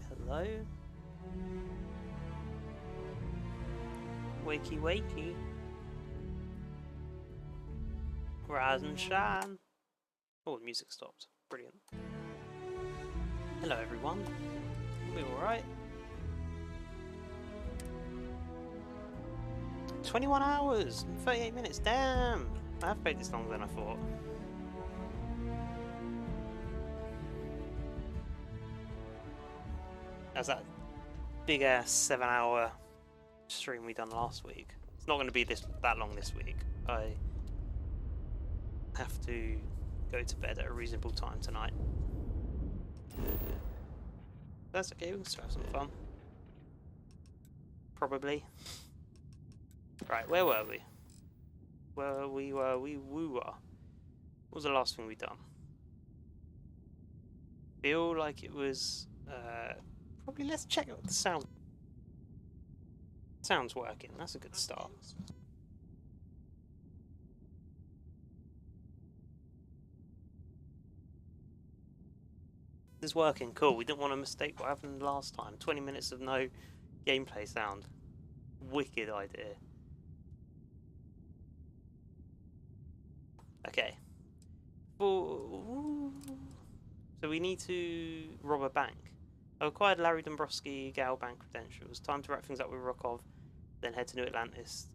hello. Wakey wakey. Rise and shine. Oh, the music stopped. Brilliant. Hello everyone. We alright? 21 hours! 38 minutes, damn! I have played this longer than I thought. That's that big ass 7-hour stream we done last week. It's not going to be that long this week. I have to go to bed at a reasonable time tonight. That's okay, we can still have some fun. Probably. Right, where were we? What was the last thing we done? Feel like it was probably let's check out the sound. Sound's working, that's a good start. This is working, cool. We didn't want to mistake what happened last time. 20 minutes of no gameplay sound. Wicked idea. Okay. So we need to rob a bank. I acquired Larry Dombrowski Gal Bank credentials. Time to wrap things up with Rokov, then head to New Atlantis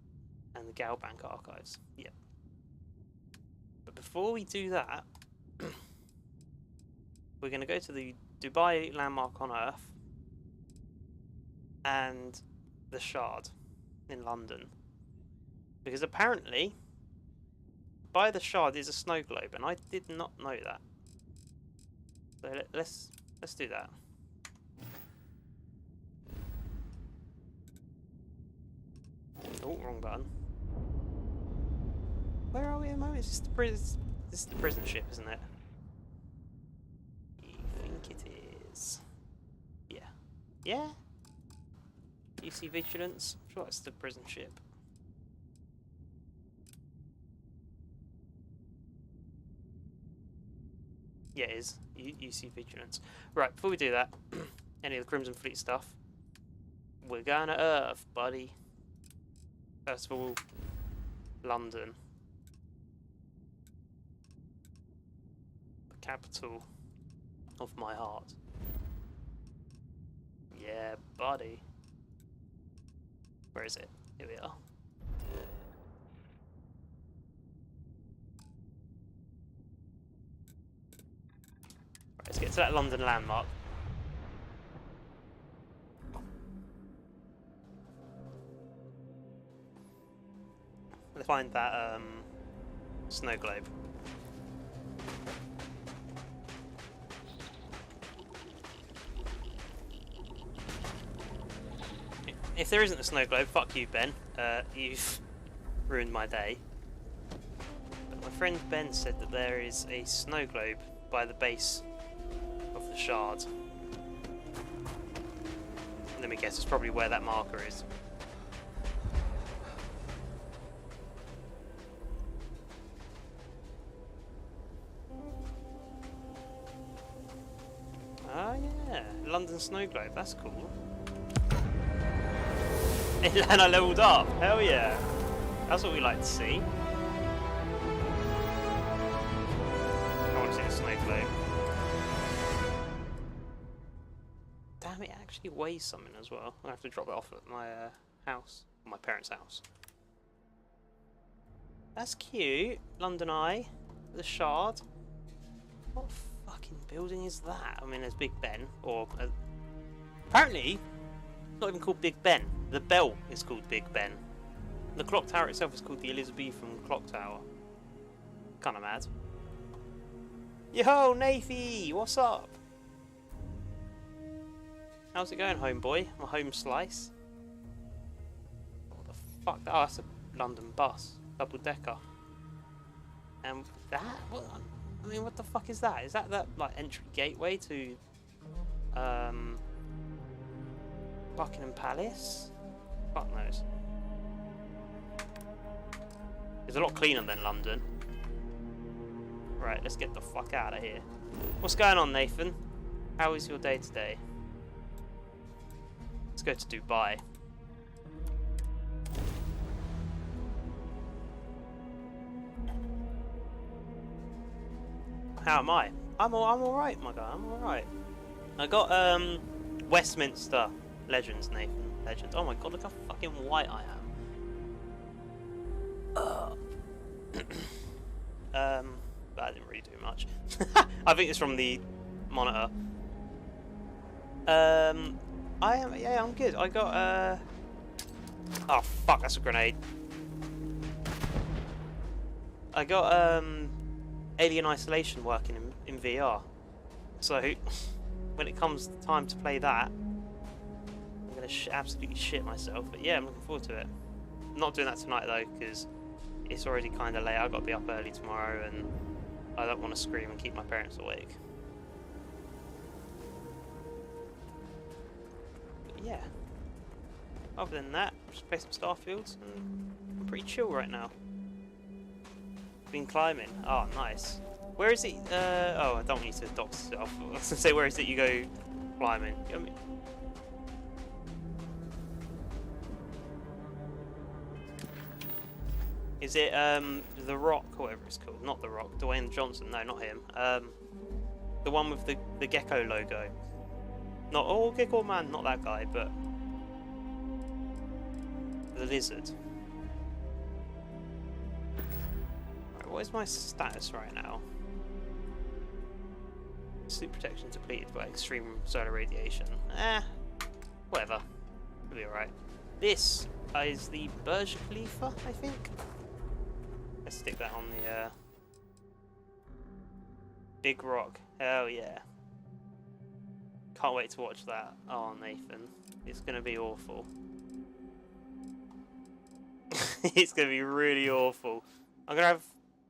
and the Gal Bank archives. Yep. But before we do that, we're going to go to the Dubai landmark on Earth and the Shard in London. Because apparently, by the Shard is a snow globe, and I did not know that. So let's do that. Oh, wrong button. Where are we at the moment? This is the prison ship, isn't it? You think it is? Yeah. Yeah? You see vigilance? I'm sure that's the prison ship. Yeah, it is. You see vigilance. Right, before we do that, any of the Crimson Fleet stuff, we're going to Earth, buddy. First of all, London. The capital of my heart. Yeah, buddy. Where is it? Here we are. Right, let's get to that London landmark. Let's find that snow globe. If there isn't a snow globe, fuck you, Ben. You've ruined my day. But my friend Ben said that there is a snow globe by the base of the Shard. Let me guess, it's probably where that marker is. Oh yeah, London snow globe, that's cool. And I leveled up, hell yeah. That's what we like to see. I want to see the snow globe. Damn, it actually weighs something as well. I have to drop it off at my house, my parents' house. That's cute. London Eye, the Shard. What fucking building is that? I mean, there's Big Ben, or apparently it's not even called Big Ben. The bell is called Big Ben. The clock tower itself is called the Elizabethan Clock Tower. Kind of mad. Yo, Nathy, what's up? How's it going, homeboy? My home slice. What the fuck? Oh, that's a London bus, double decker. And that? What? I mean, what the fuck is that? Is that like entry gateway to Buckingham Palace? Fuck knows. It's a lot cleaner than London. Right, let's get the fuck out of here. What's going on, Nathan? How is your day today? Let's go to Dubai. How am I? I'm alright, my guy. I'm alright. I got Westminster Legends, Nathan. Legends. Oh my god, look how fucking white I am. But I didn't really do much. I think it's from the monitor. Yeah, I'm good. I got oh fuck, that's a grenade. I got Alien Isolation working in VR. So when it comes time to play that, I'm gonna absolutely shit myself. But yeah, I'm looking forward to it. I'm not doing that tonight though, because it's already kind of late. I've got to be up early tomorrow, and I don't want to scream and keep my parents awake. But yeah. Other than that, just play some Starfield, and I'm pretty chill right now. Been climbing. Oh, nice. Where is it? Oh, I don't need to dox myself. I was gonna say, where is it you go climbing? You know what I mean? Is it The Rock, or whatever it's called? Not The Rock, Dwayne Johnson. No, not him. The one with the gecko logo. Not Gecko Man, not that guy, but the lizard. Right, what is my status right now? Suit protection depleted by extreme solar radiation. Whatever. It'll be alright. This is the Burj Khalifa, I think. Let's stick that on the Big Rock. Hell yeah. Can't wait to watch that. Oh, Nathan. It's going to be awful. It's going to be really awful. I'm going to have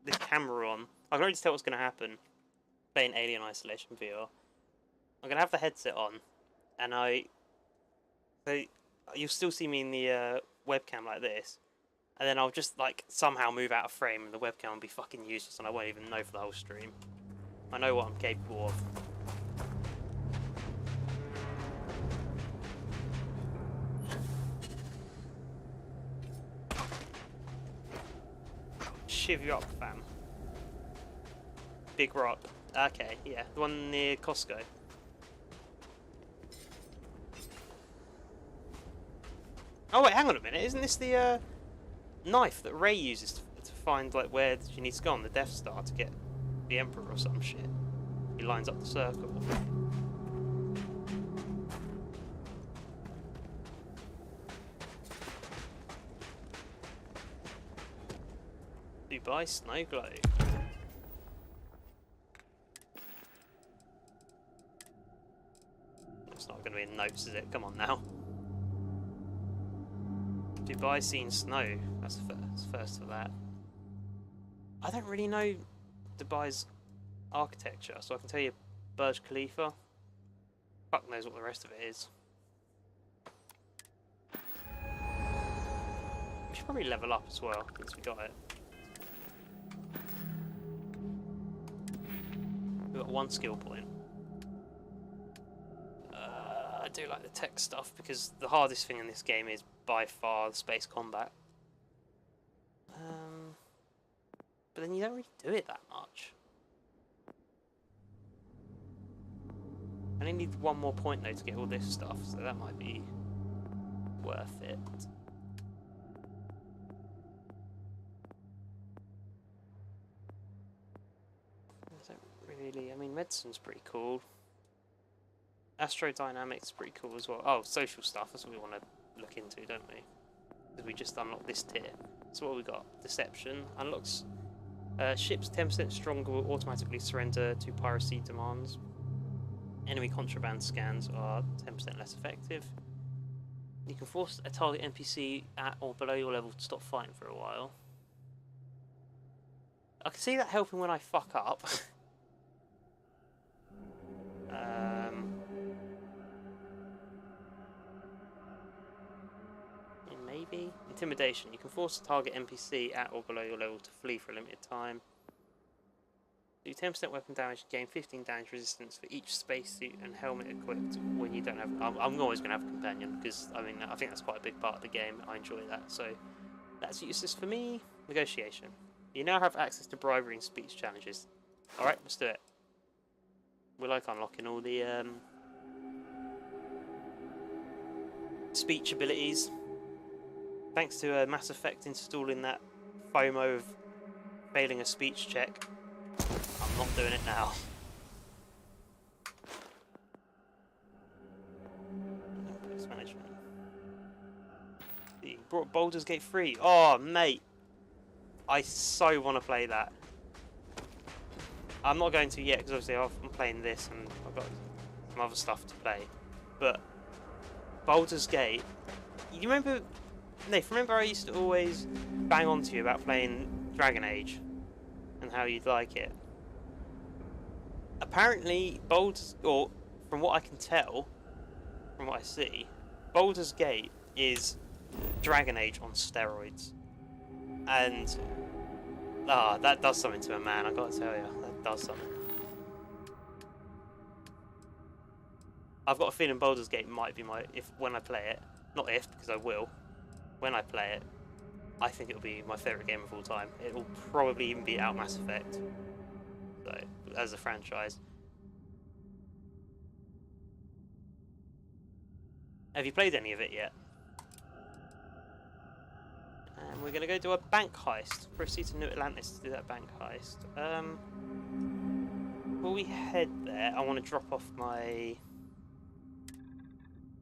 the camera on. I can already tell what's going to happen. Playing Alien Isolation VR. I'm going to have the headset on. And so you'll still see me in the webcam like this. And then I'll just like somehow move out of frame and the webcam will be fucking useless and I won't even know for the whole stream. I know what I'm capable of. Shiv you up, fam. Big Rock. Okay, yeah. The one near Costco. Oh wait, hang on a minute. Isn't this the knife that Rey uses to find like where she needs to go on the Death Star to get the Emperor or some shit? He lines up the circle. Dubai Snow Globe. It's not going to be in notes, is it? Come on now. Dubai seen snow. That's the first for that. I don't really know Dubai's architecture, so I can tell you Burj Khalifa. Fuck knows what the rest of it is. We should probably level up as well, since we got it. We've got one skill point. I do like the tech stuff, because the hardest thing in this game is by far the space combat. But then you don't really do it that much. I only need one more point though to get all this stuff, so that might be worth it. I don't really, I mean, medicine's pretty cool. Astrodynamics is pretty cool as well. Oh, social stuff, that's what we want to look into, don't we? Because we just unlocked this tier. So what have we got? Deception. Unlocks ships 10% stronger will automatically surrender to piracy demands. Enemy contraband scans are 10% less effective. You can force a target NPC at or below your level to stop fighting for a while. I can see that helping when I fuck up. Maybe? Intimidation. You can force a target NPC at or below your level to flee for a limited time. Do 10% weapon damage, gain 15 damage resistance for each spacesuit and helmet equipped when you don't have... I'm always going to have a companion, because, I mean, I think that's quite a big part of the game. I enjoy that, so that's useless for me. Negotiation. You now have access to bribery and speech challenges. Alright, let's do it. We like unlocking all the speech abilities. Thanks to Mass Effect installing that FOMO of failing a speech check, I'm not doing it now. Post management. You brought Baldur's Gate 3. Oh, mate. I so want to play that. I'm not going to yet because obviously I'm playing this and I've got some other stuff to play. But Baldur's Gate, you remember, Nath, remember I used to always bang on to you about playing Dragon Age and how you'd like it? Apparently, or from what I can tell, from what I see, Baldur's Gate is Dragon Age on steroids. And that does something to a man, I gotta tell you. That does something. I've got a feeling Baldur's Gate might be when I play it, not if, because I will, when I play it, I think it'll be my favourite game of all time. It will probably even beat out Mass Effect, so, as a franchise. Have you played any of it yet? And we're going to go do a bank heist. Proceed to New Atlantis to do that bank heist. Before we head there, I want to drop off my...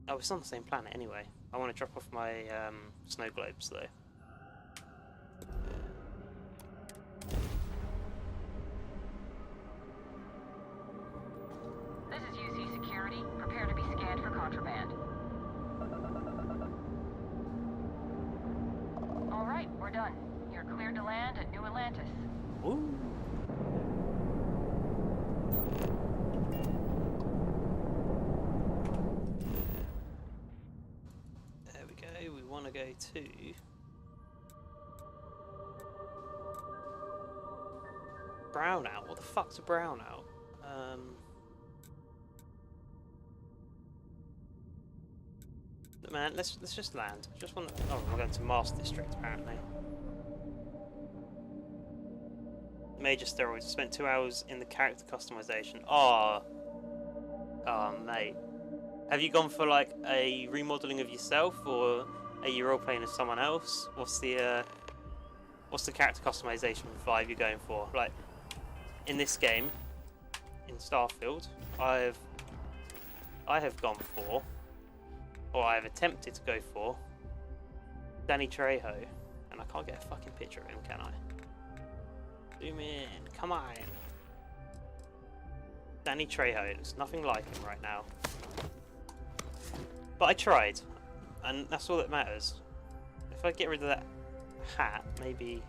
Oh, it's on the same planet anyway. I want to drop off my snow globes though. This is UC Security. Prepare to be scanned for contraband. Alright, we're done. You're cleared to land at New Atlantis. Ooh. There we go. We want to go to... Brownout. What the fuck's a brownout? Man, let's just land. Just want to... Oh, we're going to Mars District apparently. Major steroids. I spent 2 hours in the character customization. Oh, mate. Have you gone for like a remodeling of yourself, or are you role playing as someone else? What's the character customization vibe you're going for? Like in this game, in Starfield, I have gone for, or I have attempted to go for, Danny Trejo, and I can't get a fucking picture of him, can I? Zoom in, come on. Danny Trejo, there's nothing like him right now. But I tried, and that's all that matters. If I get rid of that hat, maybe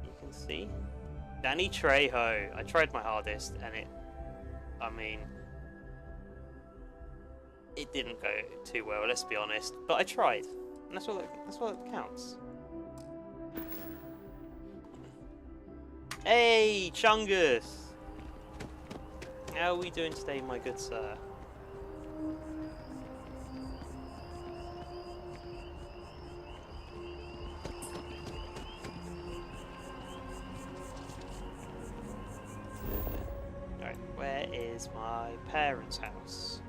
you can see. Danny Trejo. I tried my hardest, and it didn't go too well, let's be honest. But I tried, and that's all that counts. Hey, Chungus! How are we doing today, my good sir? Alright, where is my parents' house?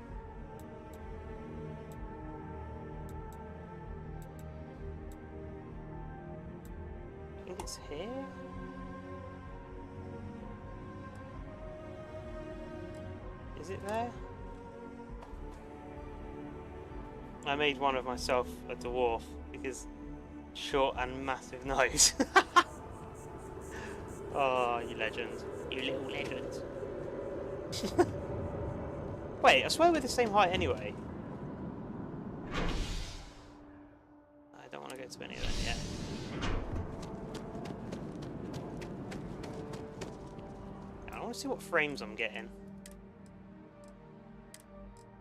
I think it's here? Is it there? I made one of myself a dwarf because short and massive nose. Oh, you legend. You little legend. Wait, I swear we're the same height anyway. I don't want to go to any of them yet. I want to see what frames I'm getting.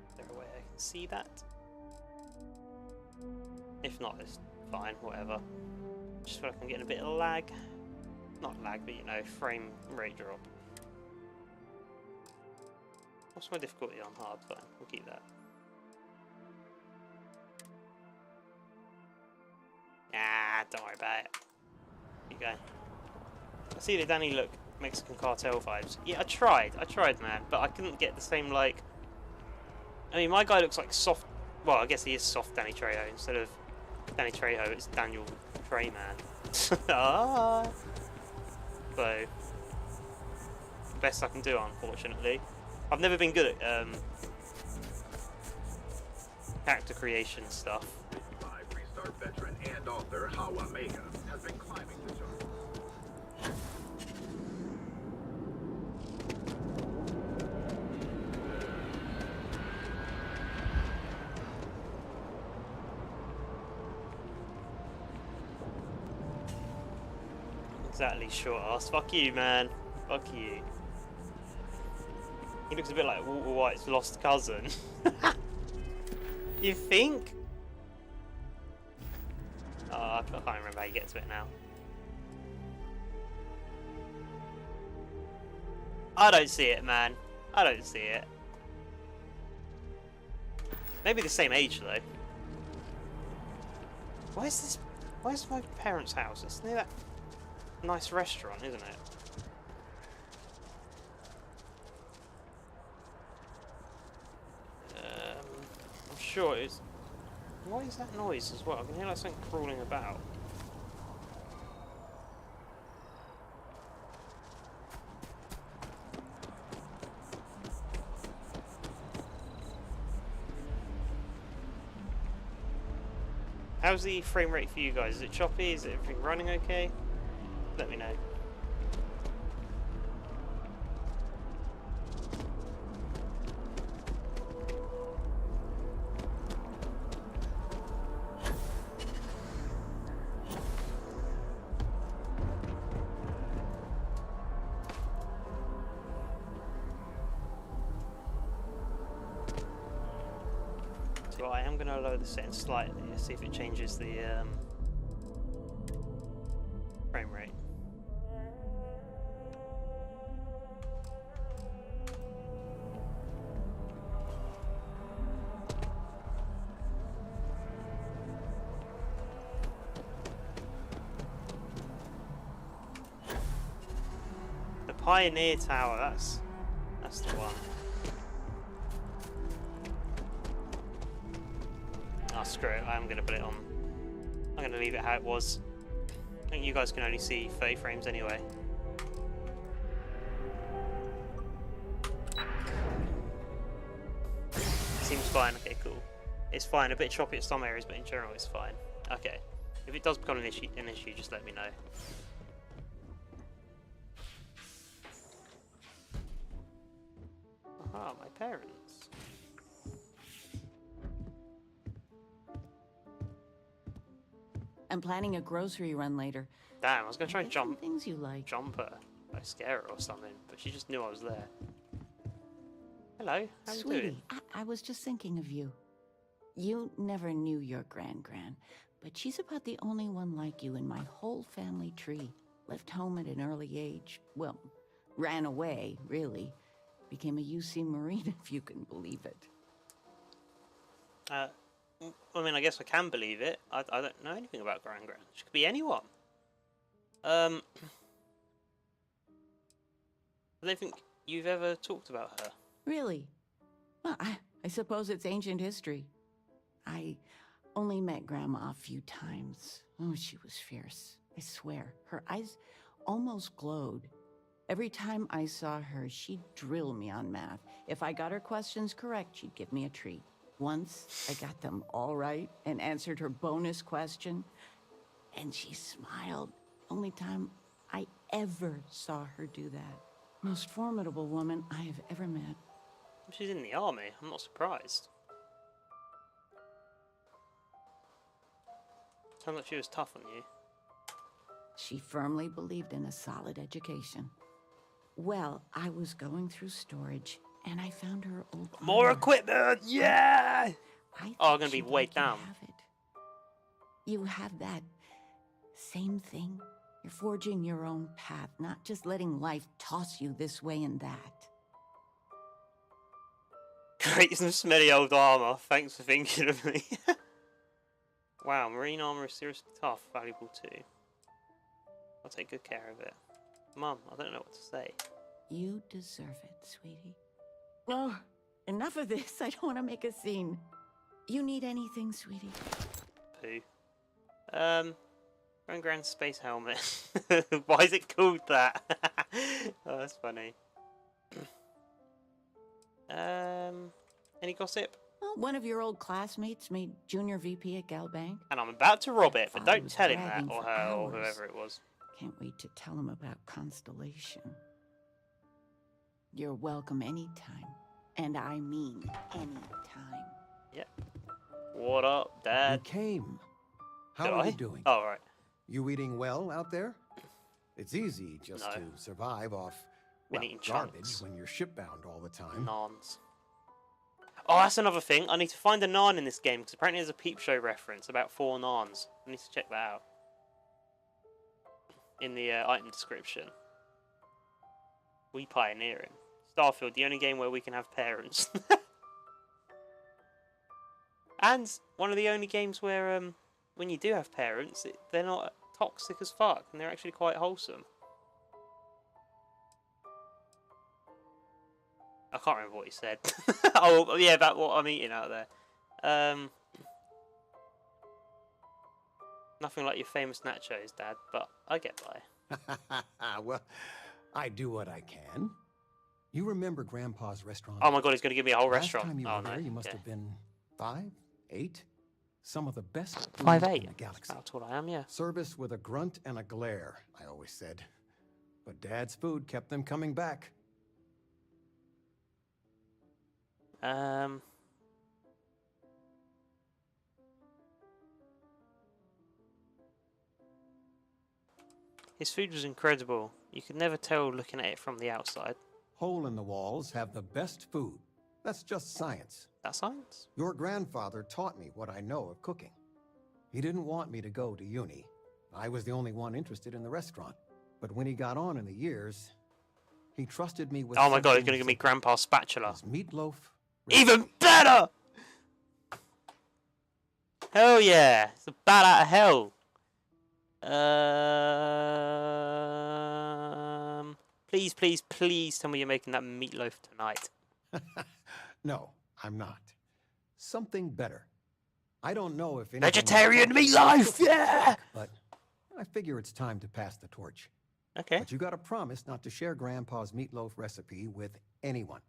Is there a way I can see that? If not, it's fine, whatever. Just feel like I'm getting a bit of lag. Not lag, but you know, frame rate drop. What's my difficulty on hard? Fine, we'll keep that. Ah, don't worry about it. Here you go. I see that Danny look Mexican cartel vibes. Yeah, I tried, man, but I couldn't get the same, like... I mean, my guy looks like soft... Well, I guess he is soft Danny Trejo. Instead of Danny Trejo, it's Daniel Treman. Ah! So... the best I can do, unfortunately. I've never been good at, character creation stuff. Restart veteran and author Hawa Mega has been climbing the chart. Exactly, short ass. Fuck you, man. Fuck you. He looks a bit like Walter White's lost cousin. You think? Oh, I can't remember how you get to it now. I don't see it, man. I don't see it. Maybe the same age, though. Where's this? Where's my parents' house? It's near that nice restaurant, isn't it? I'm sure it's... What is that noise as well? I can hear like something crawling about. How's the frame rate for you guys? Is it choppy? Is everything running okay? Let me know. So I am going to lower the setting slightly, see if it changes the frame rate. The Pioneer Tower, that's the one. Oh, screw it, I'm going to put it on. I'm going to leave it how it was. I think you guys can only see 30 frames anyway. Seems fine, okay, cool. It's fine, a bit choppy at some areas, but in general it's fine. Okay, if it does become an issue, just let me know. Aha, my parents. I'm planning a grocery run later. Damn, I was gonna try and jump Things you like. her, like scare her or something, but she just knew I was there. Hello, how you Sweetie, doing? I was just thinking of you. You never knew your gran, but she's about the only one like you in my whole family tree. Left home at an early age. Well, ran away, really. Became a UC Marine, if you can believe it. I mean, I guess I can believe it. I don't know anything about Gran. She could be anyone. I don't think you've ever talked about her. Really? Well, I suppose it's ancient history. I only met Grandma a few times. Oh, she was fierce. I swear. Her eyes almost glowed. Every time I saw her, she'd drill me on math. If I got her questions correct, she'd give me a treat. Once, I got them all right and answered her bonus question, and she smiled. Only time I ever saw her do that. Most formidable woman I have ever met. She's in the army. I'm not surprised. Sounds like she was tough on you. She firmly believed in a solid education. Well, I was going through storage, and I found her old More armor. equipment! Yeah! I Oh, I'm thought gonna be she'd weighed like you to down. have it. You have that same thing You're forging your own path, not just letting life toss you this way and that. Great, some smelly old armor. Thanks for thinking of me. Wow, marine armor is seriously tough, valuable too. I'll take good care of it. Mum, I don't know what to say. You deserve it, sweetie. Oh, enough of this. I don't want to make a scene. You need anything, sweetie? Poo. Grand space helmet. Why is it called that? Oh, that's funny. Any gossip? Well, one of your old classmates made junior VP at Galbank. And I'm about to rob it, but Father don't was tell him that, bragging or for her, or hours. whoever it was. Can't wait to tell him about Constellation. You're welcome anytime. And I mean anytime. Yep. What up, You Dad? came. How Did are I? you doing? Oh, right. You eating well out there? It's easy just No. to survive off Been well, eating garbage chunks. when you're shipbound all the time. Nans. Oh, that's another thing. I need to find a Narn in this game, because apparently there's a Peep Show reference about 4 Narns. I need to check that out. In the item description. We pioneering. Starfield, the only game where we can have parents. And one of the only games where, when you do have parents, they're not toxic as fuck, and they're actually quite wholesome. I can't remember what he said. Oh, yeah, about what I'm eating out there. Nothing like your famous nachos, Dad, but I get by. Well, I do what I can. You remember Grandpa's restaurant? Oh my god, he's going to give me a whole Last restaurant. time you Oh were no. there, you must okay. have been 5, 8. Some of the best food 5'8". in the galaxy. That's what I am, yeah. Service with a grunt and a glare, I always said. But Dad's food kept them coming back. His food was incredible. You could never tell looking at it from the outside. Hole in the walls have the best food. That's just science. That's science. Your grandfather taught me what I know of cooking. He didn't want me to go to uni. I was the only one interested in the restaurant. But when he got on in the years, he trusted me with Oh my god, he's something going to give me simple. Grandpa's spatula. His meatloaf. Even recipe. better! Hell yeah! It's a bat out of hell. Please, please, please tell me you're making that meatloaf tonight. No, I'm not. Something better. I don't know if anyone Vegetarian else meatloaf, cooks yeah! like, but I figure it's time to pass the torch. Okay. But you gotta promise not to share Grandpa's meatloaf recipe with anyone.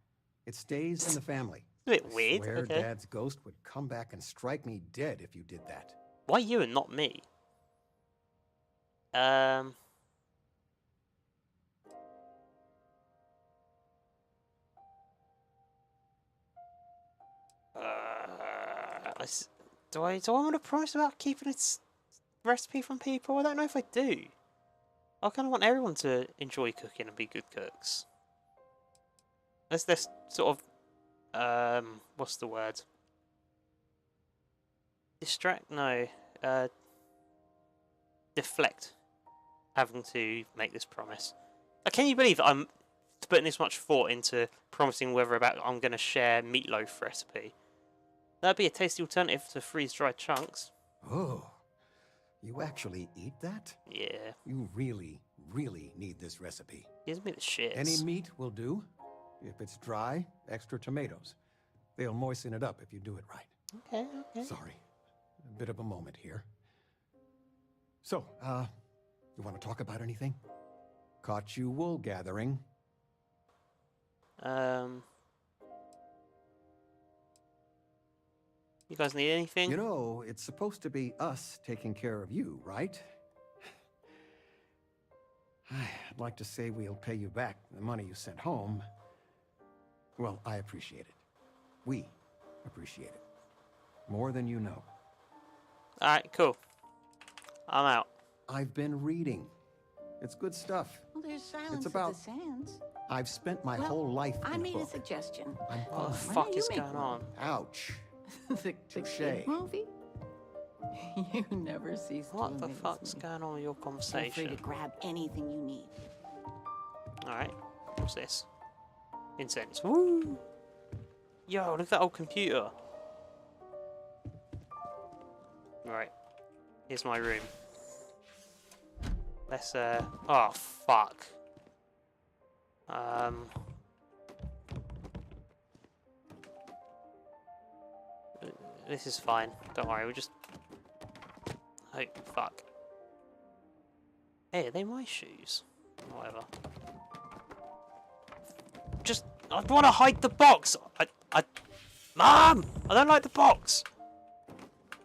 It stays in the family. A bit I weird, swear okay. Dad's ghost would come back and strike me dead if you did that. Why you and not me? Do I want to promise about keeping its recipe from people? I don't know if I do. I kind of want everyone to enjoy cooking and be good cooks. Let's sort of what's the word? Distract? No. Deflect having to make this promise. Can you believe that I'm putting this much thought into promising whether about I'm going to share meatloaf recipe? That'd be a tasty alternative to freeze-dried chunks. Oh, you actually eat that? Yeah, You really, really need this recipe. gives me the shits. Any meat will do. If it's dry, extra tomatoes. They'll moisten it up if you do it right. Okay, okay. Sorry, a bit of a moment here. So, you want to talk about anything? Caught you wool gathering. You guys need anything? You know, it's supposed to be us taking care of you, right? I'd like to say we'll pay you back the money you sent home. Well, I appreciate it. We appreciate it. More than you know. Alright, cool. I'm out. I've been reading. It's good stuff. Well, there's silence about- of the sands. I've spent my Well, whole life in I a made a book. suggestion. I'm What the fine. Why fuck don't is you make going one? on? Ouch. the Touche. kid movie? You never cease to What the amaze fuck's me. going on with your Feel free conversation? to grab anything you need. Alright, what's this? Incense. Woo! Yo, look at that old computer. Right, here's my room. Let's, oh, fuck. This is fine. Don't worry, we'll just... Oh, fuck. Hey, are they my shoes? Whatever. Just... I want to hide the box! Mom! I don't like the box!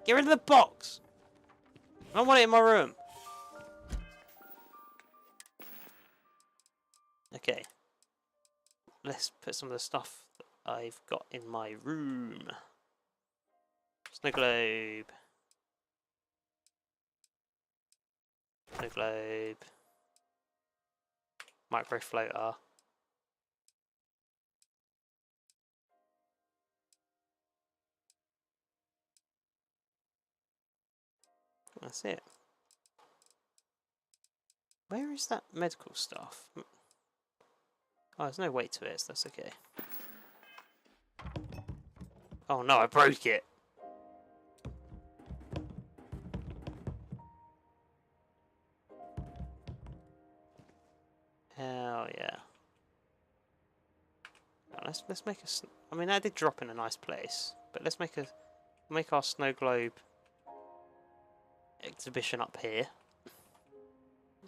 Get rid of the box! I don't want it in my room. Okay. Let's put some of the stuff that I've got in my room. Snow globe. Snow globe. Micro floater. That's it. Where is that medical stuff? Oh, there's no weight to it, so that's okay. Oh no, I broke it! Hell yeah. Now, let's make a... I mean, that did drop in a nice place, but let's make our snow globe exhibition up here.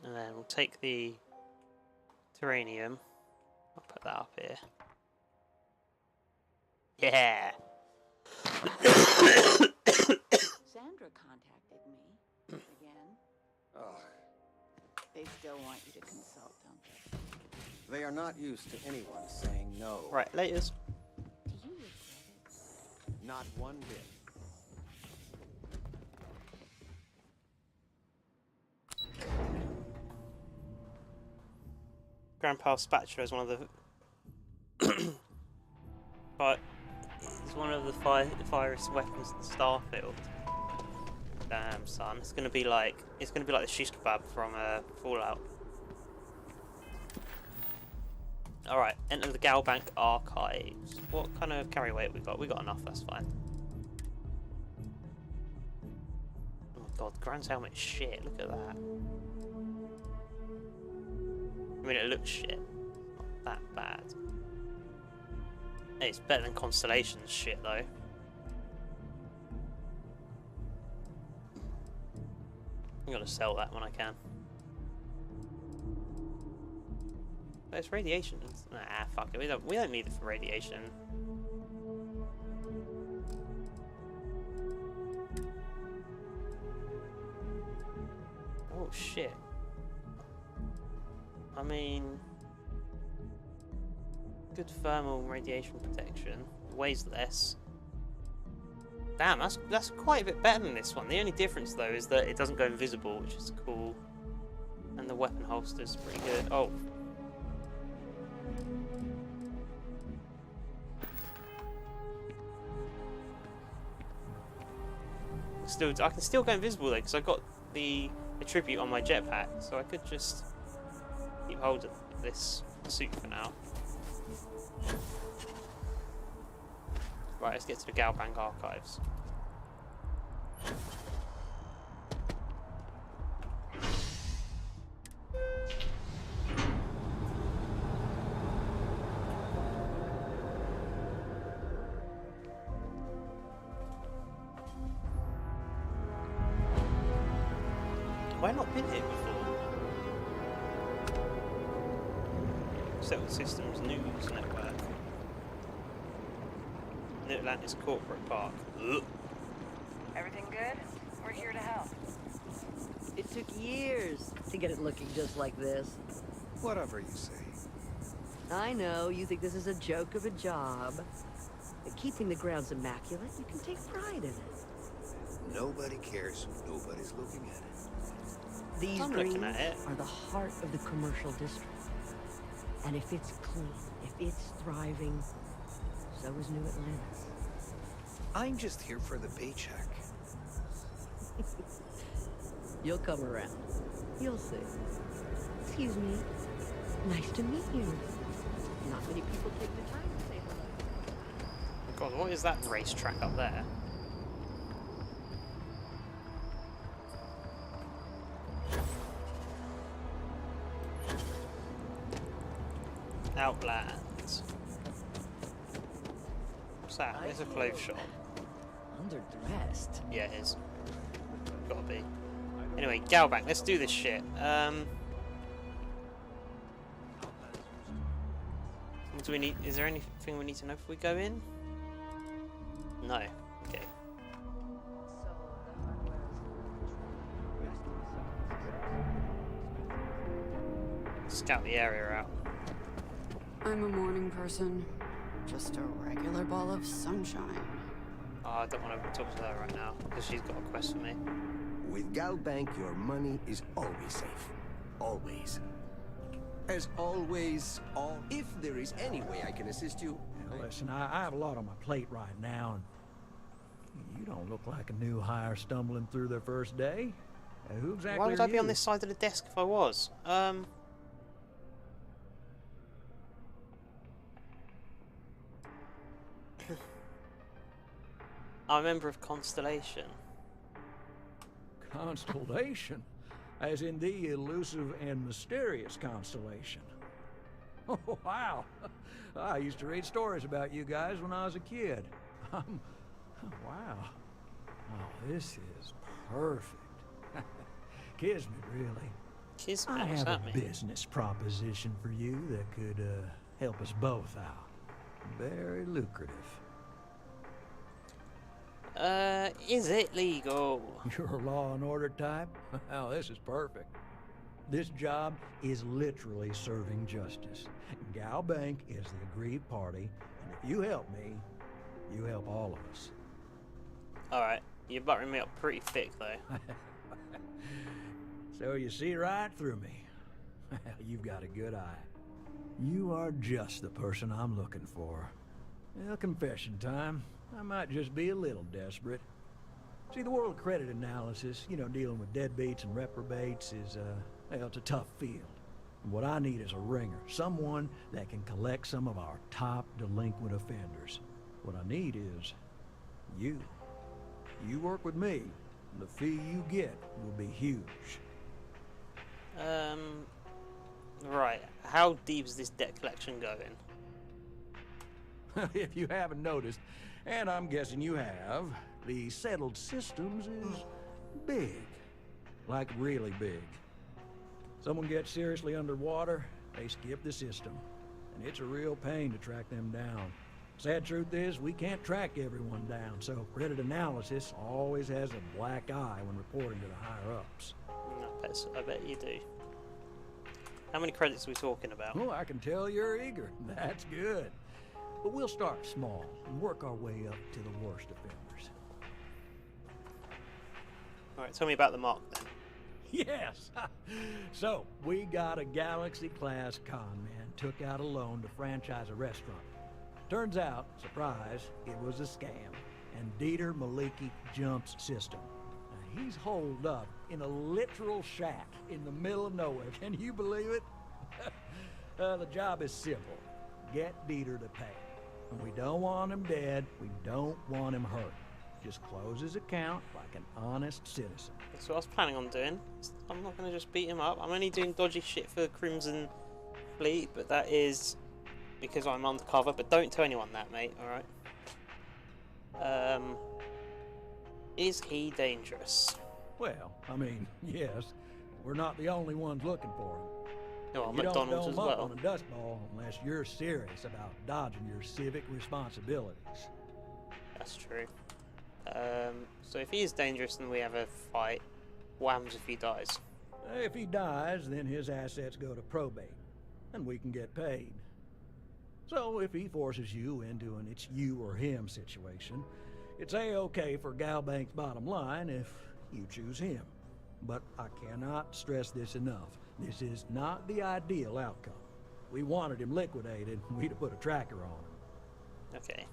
And then we'll take the terranium. I'll put that up here. Yeah! Sandra contacted me again. Oh, They still want you to consult, don't they? they are not used to anyone saying no. Right, laters. Do you regret it? Not one bit. Grandpa Spatula is one of the... but it's one of the finest weapons in Starfield. Damn, son. It's gonna be like the shish kebab from Fallout. Alright, enter the Galbank archives. What kind of carry weight we got? We got enough, that's fine. Oh my god, Grand's helmet is shit, look at that. I mean, it looks shit. Not that bad. Hey, it's better than Constellation's shit, though. I'm gonna sell that when I can. But it's radiation. Nah, fuck it. We don't need it for radiation. Oh shit. I mean, good thermal radiation protection. Weighs less. Damn, that's quite a bit better than this one. The only difference though is that it doesn't go invisible, which is cool. And the weapon holster's pretty good. Oh. I can still go invisible though, because I got the attribute on my jetpack, so I could just keep hold of this suit for now. Right, let's get to the Galbank archives. Have I not been here before? Settled Systems News Network. New Atlantis Corporate Park. Ugh. Everything good? We're here to help. It took years to get it looking just like this. Whatever you say. I know, you think this is a joke of a job. But keeping the grounds immaculate, you can take pride in it. Nobody cares when nobody's looking at it. These I'm greens looking at it. are the heart of the commercial district. And if it's clean, if it's thriving, so is New Atlantis. I'm just here for the paycheck. You'll come around. You'll see. Excuse me. Nice to meet you. Not many people take the time to say hello. God, what is that racetrack up there? Outlands. What's that? There's a clothes shop. Underdressed. Yeah, it is. Gotta be. Anyway, Galbank, let's do this shit. Do we need? Is there anything we need to know before we go in? No. Okay. Scout the area out. I'm a morning person. Just a regular ball of sunshine. Oh, I don't want to talk to her right now because she's got a quest for me. With Galbank, your money is always safe. Always. As always, if there is any way I can assist you... Now, listen, I have a lot on my plate right now, and you don't look like a new hire stumbling through their first day. Who exactly Why would are I be on you? this side of the desk if I was? I'm a member of Constellation. Constellation? As in the elusive and mysterious Constellation. Oh, wow. I used to read stories about you guys when I was a kid. Wow. Oh, this is perfect. Kismet, really. Kismet, I what's have that a mean? business proposition for you that could help us both out. Very lucrative. Is it legal? You're a law and order type? Well, this is perfect. This job is literally serving justice. Galbank is the aggrieved party, and if you help me, you help all of us. Alright, you're buttering me up pretty thick though. So you see right through me. You've got a good eye. You are just the person I'm looking for. Well, confession time. I might just be a little desperate. See, the world of credit analysis, you know, dealing with deadbeats and reprobates is, well, it's a tough field. And what I need is a ringer, someone that can collect some of our top delinquent offenders. What I need is you. You work with me, and the fee you get will be huge. Right. How deep is this debt collection going? If you haven't noticed, and I'm guessing you have, the settled systems is big. Like really big. Someone gets seriously underwater, they skip the system. And it's a real pain to track them down. Sad truth is, we can't track everyone down, so credit analysis always has a black eye when reporting to the higher-ups. I bet you do. How many credits are we talking about? Oh, I can tell you're eager. That's good. But we'll start small and work our way up to the worst offenders. Alright, tell me about the mark then. Yes! So, we got a Galaxy-class con man took out a loan to franchise a restaurant. Turns out, surprise, it was a scam, and Dieter Maliki jumps system. Now, he's holed up in a literal shack in the middle of nowhere. Can you believe it? The job is simple. Get Dieter to pay. And we don't want him dead, we don't want him hurt. Just close his account like an honest citizen. That's what I was planning on doing. I'm not going to just beat him up. I'm only doing dodgy shit for Crimson Fleet, but that is because I'm undercover. But don't tell anyone that, mate, alright? Is he dangerous? Well, I mean, yes. We're not the only ones looking for him. No, You McDonald's don't as dome up well. on a dust ball unless you're serious about dodging your civic responsibilities. That's true. So if he is dangerous and we have a fight, what happens if he dies? If he dies, then his assets go to probate, and we can get paid. So if he forces you into an it's you or him situation, it's A-okay for Galbank's bottom line if you choose him. But I cannot stress this enough. This is not the ideal outcome. We wanted him liquidated, we'd have put a tracker on him. Okay.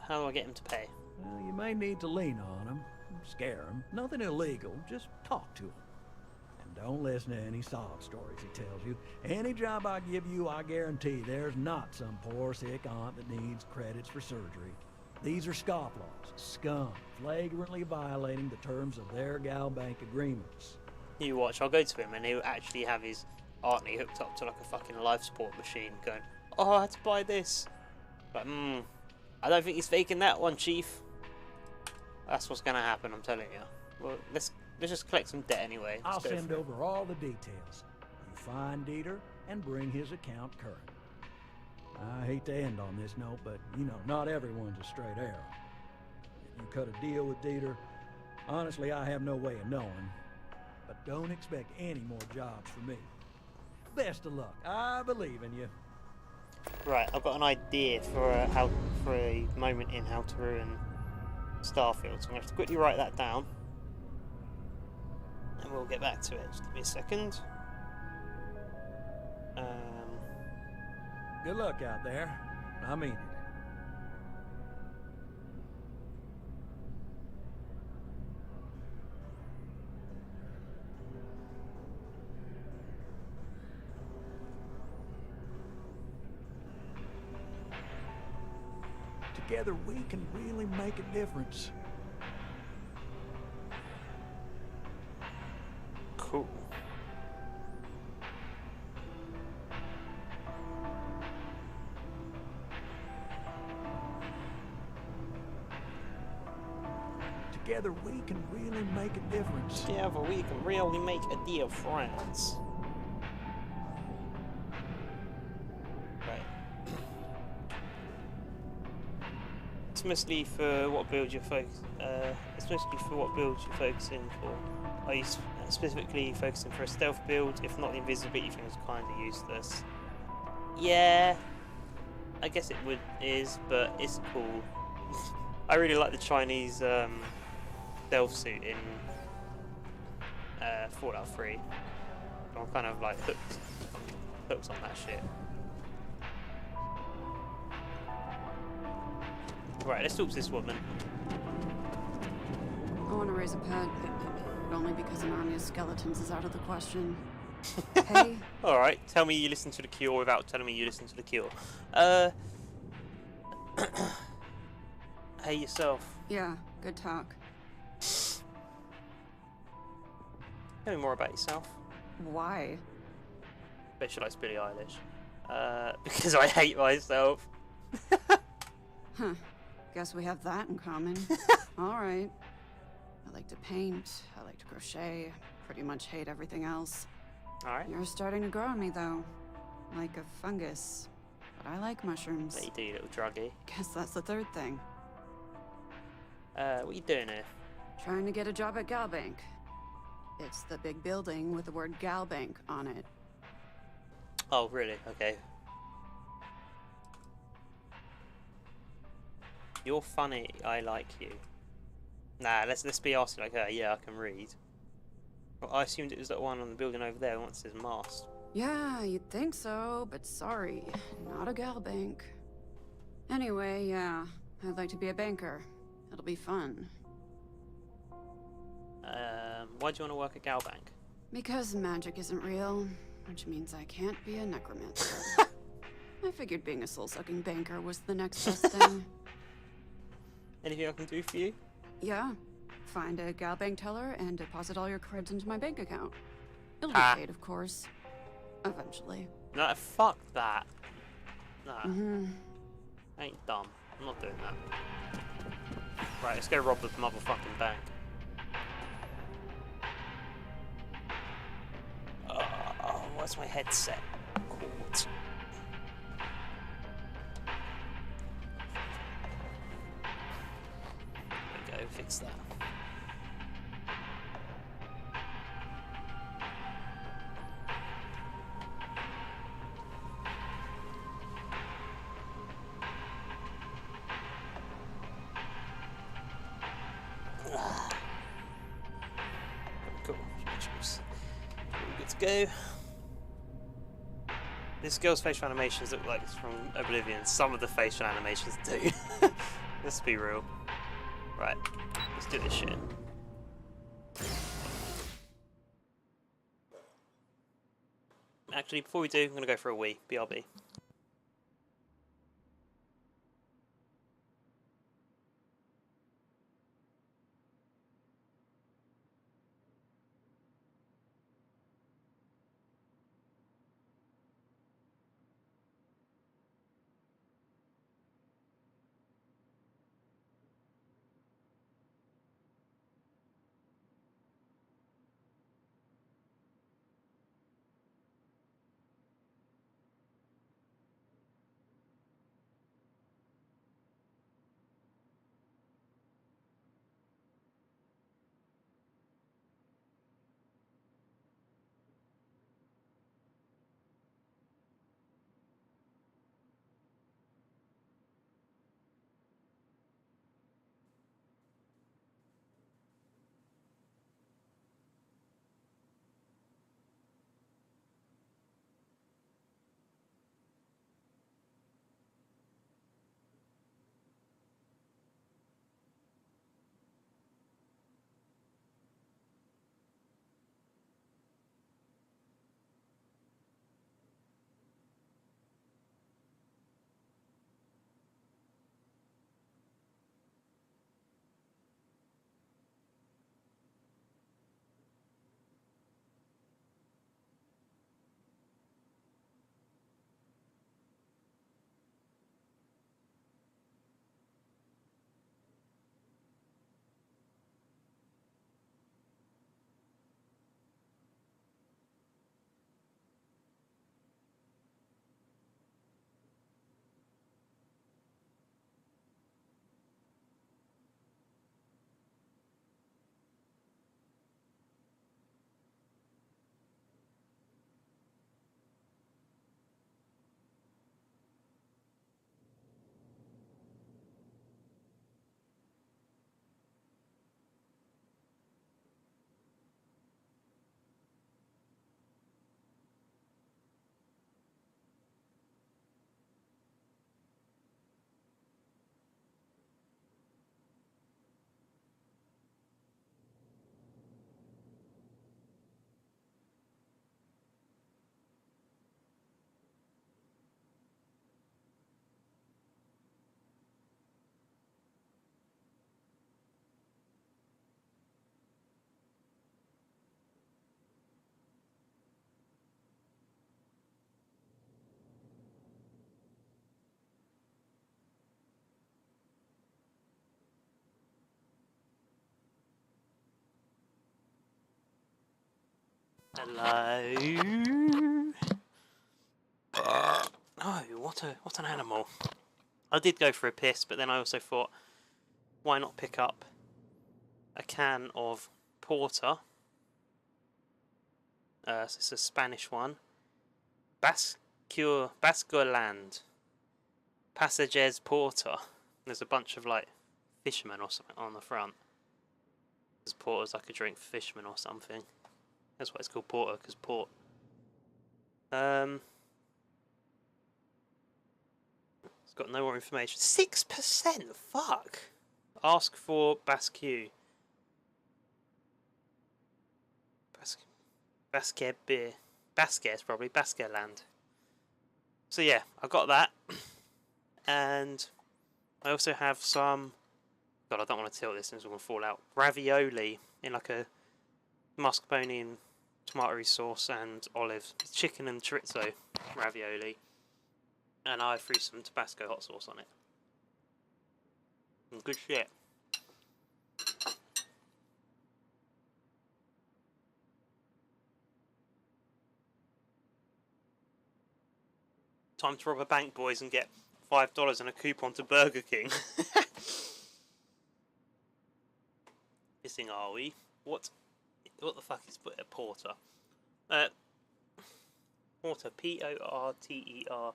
How do I get him to pay? Well, you may need to lean on him, scare them. Nothing illegal, just talk to them. And don't listen to any sob stories he tells you. Any job I give you, I guarantee there's not some poor sick aunt that needs credits for surgery. These are scofflaws, scum, flagrantly violating the terms of their gal bank agreements. You watch, I'll go to him and he'll actually have his auntie hooked up to like a fucking life support machine going, oh, I had to buy this. But, I don't think he's faking that one, Chief. That's what's gonna happen, I'm telling you. Well, let's just collect some debt anyway. I'll send over all the details. You find Dieter and bring his account current. I hate to end on this note, but, you know, not everyone's a straight arrow. If you cut a deal with Dieter, honestly, I have no way of knowing. But don't expect any more jobs from me. Best of luck. I believe in you. Right, I've got an idea for a moment in How to Ruin Starfield. So I'm going to have to quickly write that down. And we'll get back to it. Just give me a second. Good luck out there. I mean it. Together we can really make a difference. Cool. Together we can really make a difference. Together we can really make a deal, friends. Right. It's mostly for what build you're focusing for. Are you specifically focusing for a stealth build? If not, the invisibility thing is kind of useless. Yeah, I guess it is, but it's cool. I really like the Chinese stealth suit in Fallout 3. I'm kind of like hooked on that shit. Right, let's talk to this woman. I want to raise a pet, but only because an army of skeletons is out of the question. Hey. Alright, tell me you listen to The Cure without telling me you listen to The Cure. Hey yourself. Yeah, good talk. Tell me more about yourself. Why? Bet you like Billie Eilish. Because I hate myself. Huh. Guess we have that in common. Alright. I like to paint, I like to crochet, pretty much hate everything else. Alright. You're starting to grow on me though. Like a fungus. But I like mushrooms. There you do, you little druggie. Guess that's the third thing. What you doing here? Trying to get a job at Galbank. It's the big building with the word Galbank on it. Oh, really? Okay. You're funny, I like you. Nah, let's be arsy like her. Yeah, I can read. Well, I assumed it was that one on the building over there once it says mast. Yeah, you'd think so, but sorry. Not a Galbank. Anyway, yeah. I'd like to be a banker. It'll be fun. Why do you want to work at Galbank? Because magic isn't real, which means I can't be a necromancer. I figured being a soul-sucking banker was the next best thing. Anything I can do for you? Yeah. Find a Galbank teller and deposit all your creds into my bank account. It'll be paid, of course. Eventually. No, fuck that. Nah. Mm-hmm. I ain't dumb. I'm not doing that. Right, let's go rob the motherfucking bank. Oh, where's my headset? Cords. There we go, fix that. Cool. Good to go. This girl's facial animations look like it's from Oblivion. Some of the facial animations do. Let's be real. Right, let's do this shit. Actually, before we do, I'm going to go for a wee. BRB. Hello. Oh, what an animal. I did go for a piss, but then I also thought, why not pick up a can of porter? So it's a Spanish one. Bascoland. Passages Porter. There's a bunch of like fishermen or something on the front. Because porter's like a drink for fishermen or something. That's why it's called porter, because port. It's got no more information. 6%? Fuck! Ask for Basque beer. Basquez, probably. Basqueland. So yeah, I got that. And I also have some... God, I don't want to tilt this, it's all going to fall out. Ravioli in like a mascarpone and tomato sauce and olives. Chicken and chorizo ravioli. And I threw some Tabasco hot sauce on it. And good shit. Time to rob a bank, boys, and get $5 and a coupon to Burger King. Missing, are we? What the fuck is a porter? Porter, P-O-R-T-E-R.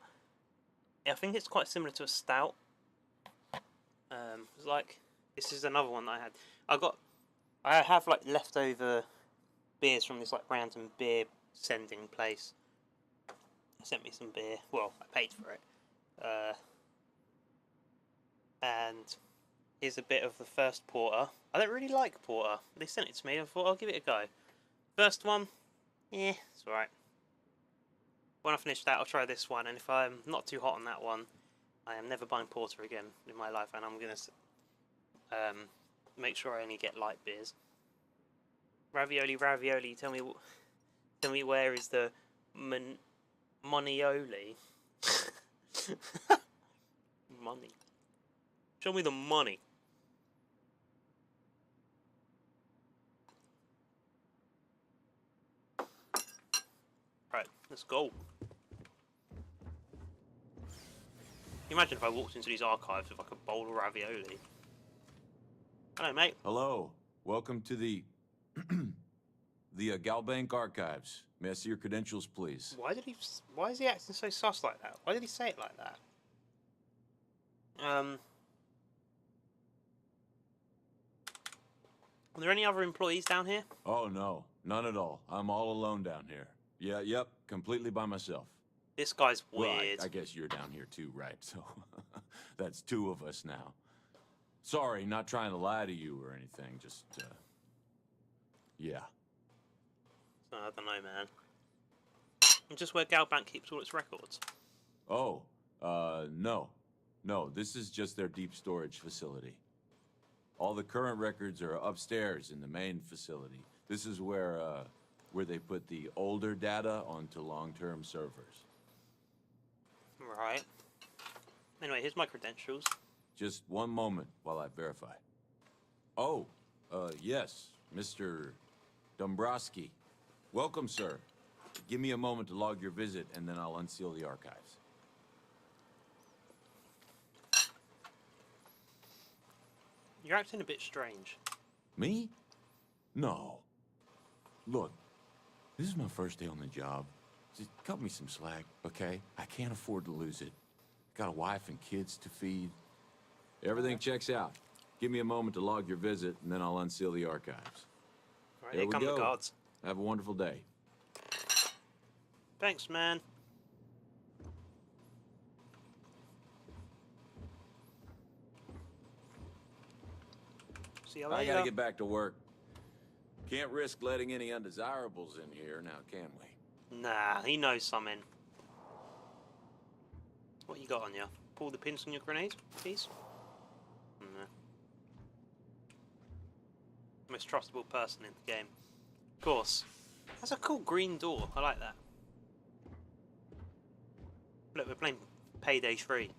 I think it's quite similar to a stout. It's like, this is another one that I had. I have like leftover beers from this like random beer sending place. They sent me some beer. Well, I paid for it. And here's a bit of the first porter. I don't really like porter. They sent it to me. I thought I'll give it a go. First one, yeah, it's alright. when I finish that, I'll try this one, and if I'm not too hot on that one, I am never buying porter again in my life, and I'm gonna make sure I only get light beers. Ravioli, ravioli. Tell me where is the monioli? Money. Show me the money. Right, let's go. Can you imagine if I walked into these archives with like a bowl of ravioli? Hello, mate. Hello. Welcome to the the Galbank Archives. May I see your credentials, please? Why is he acting so sus like that? Why did he say it like that? Are there any other employees down here? Oh, no. None at all. I'm all alone down here. Yeah, yep. Completely by myself. This guy's weird. Well, I guess you're down here too, right? So, that's two of us now. Sorry, not trying to lie to you or anything. Just, yeah. I don't know, man. Just where Galbank keeps all its records. Oh, no. No, this is just their deep storage facility. All the current records are upstairs in the main facility. This is where they put the older data onto long-term servers. Right. Anyway, here's my credentials. Just one moment while I verify. Oh, yes, Mr. Dombrowski. Welcome, sir. Give me a moment to log your visit, and then I'll unseal the archives. You're acting a bit strange. Me? No. Look, this is my first day on the job. Just cut me some slack, okay? I can't afford to lose it. Got a wife and kids to feed. Everything checks out. Give me a moment to log your visit, and then I'll unseal the archives. Right, here come the guards. Have a wonderful day. Thanks, man. See you later. I gotta get back to work. Can't risk letting any undesirables in here now, can we? Nah, he knows something. What you got on you? Pull the pins on your grenade, please? Nah. Most trustable person in the game. Of course. That's a cool green door. I like that. Look, we're playing Payday 3.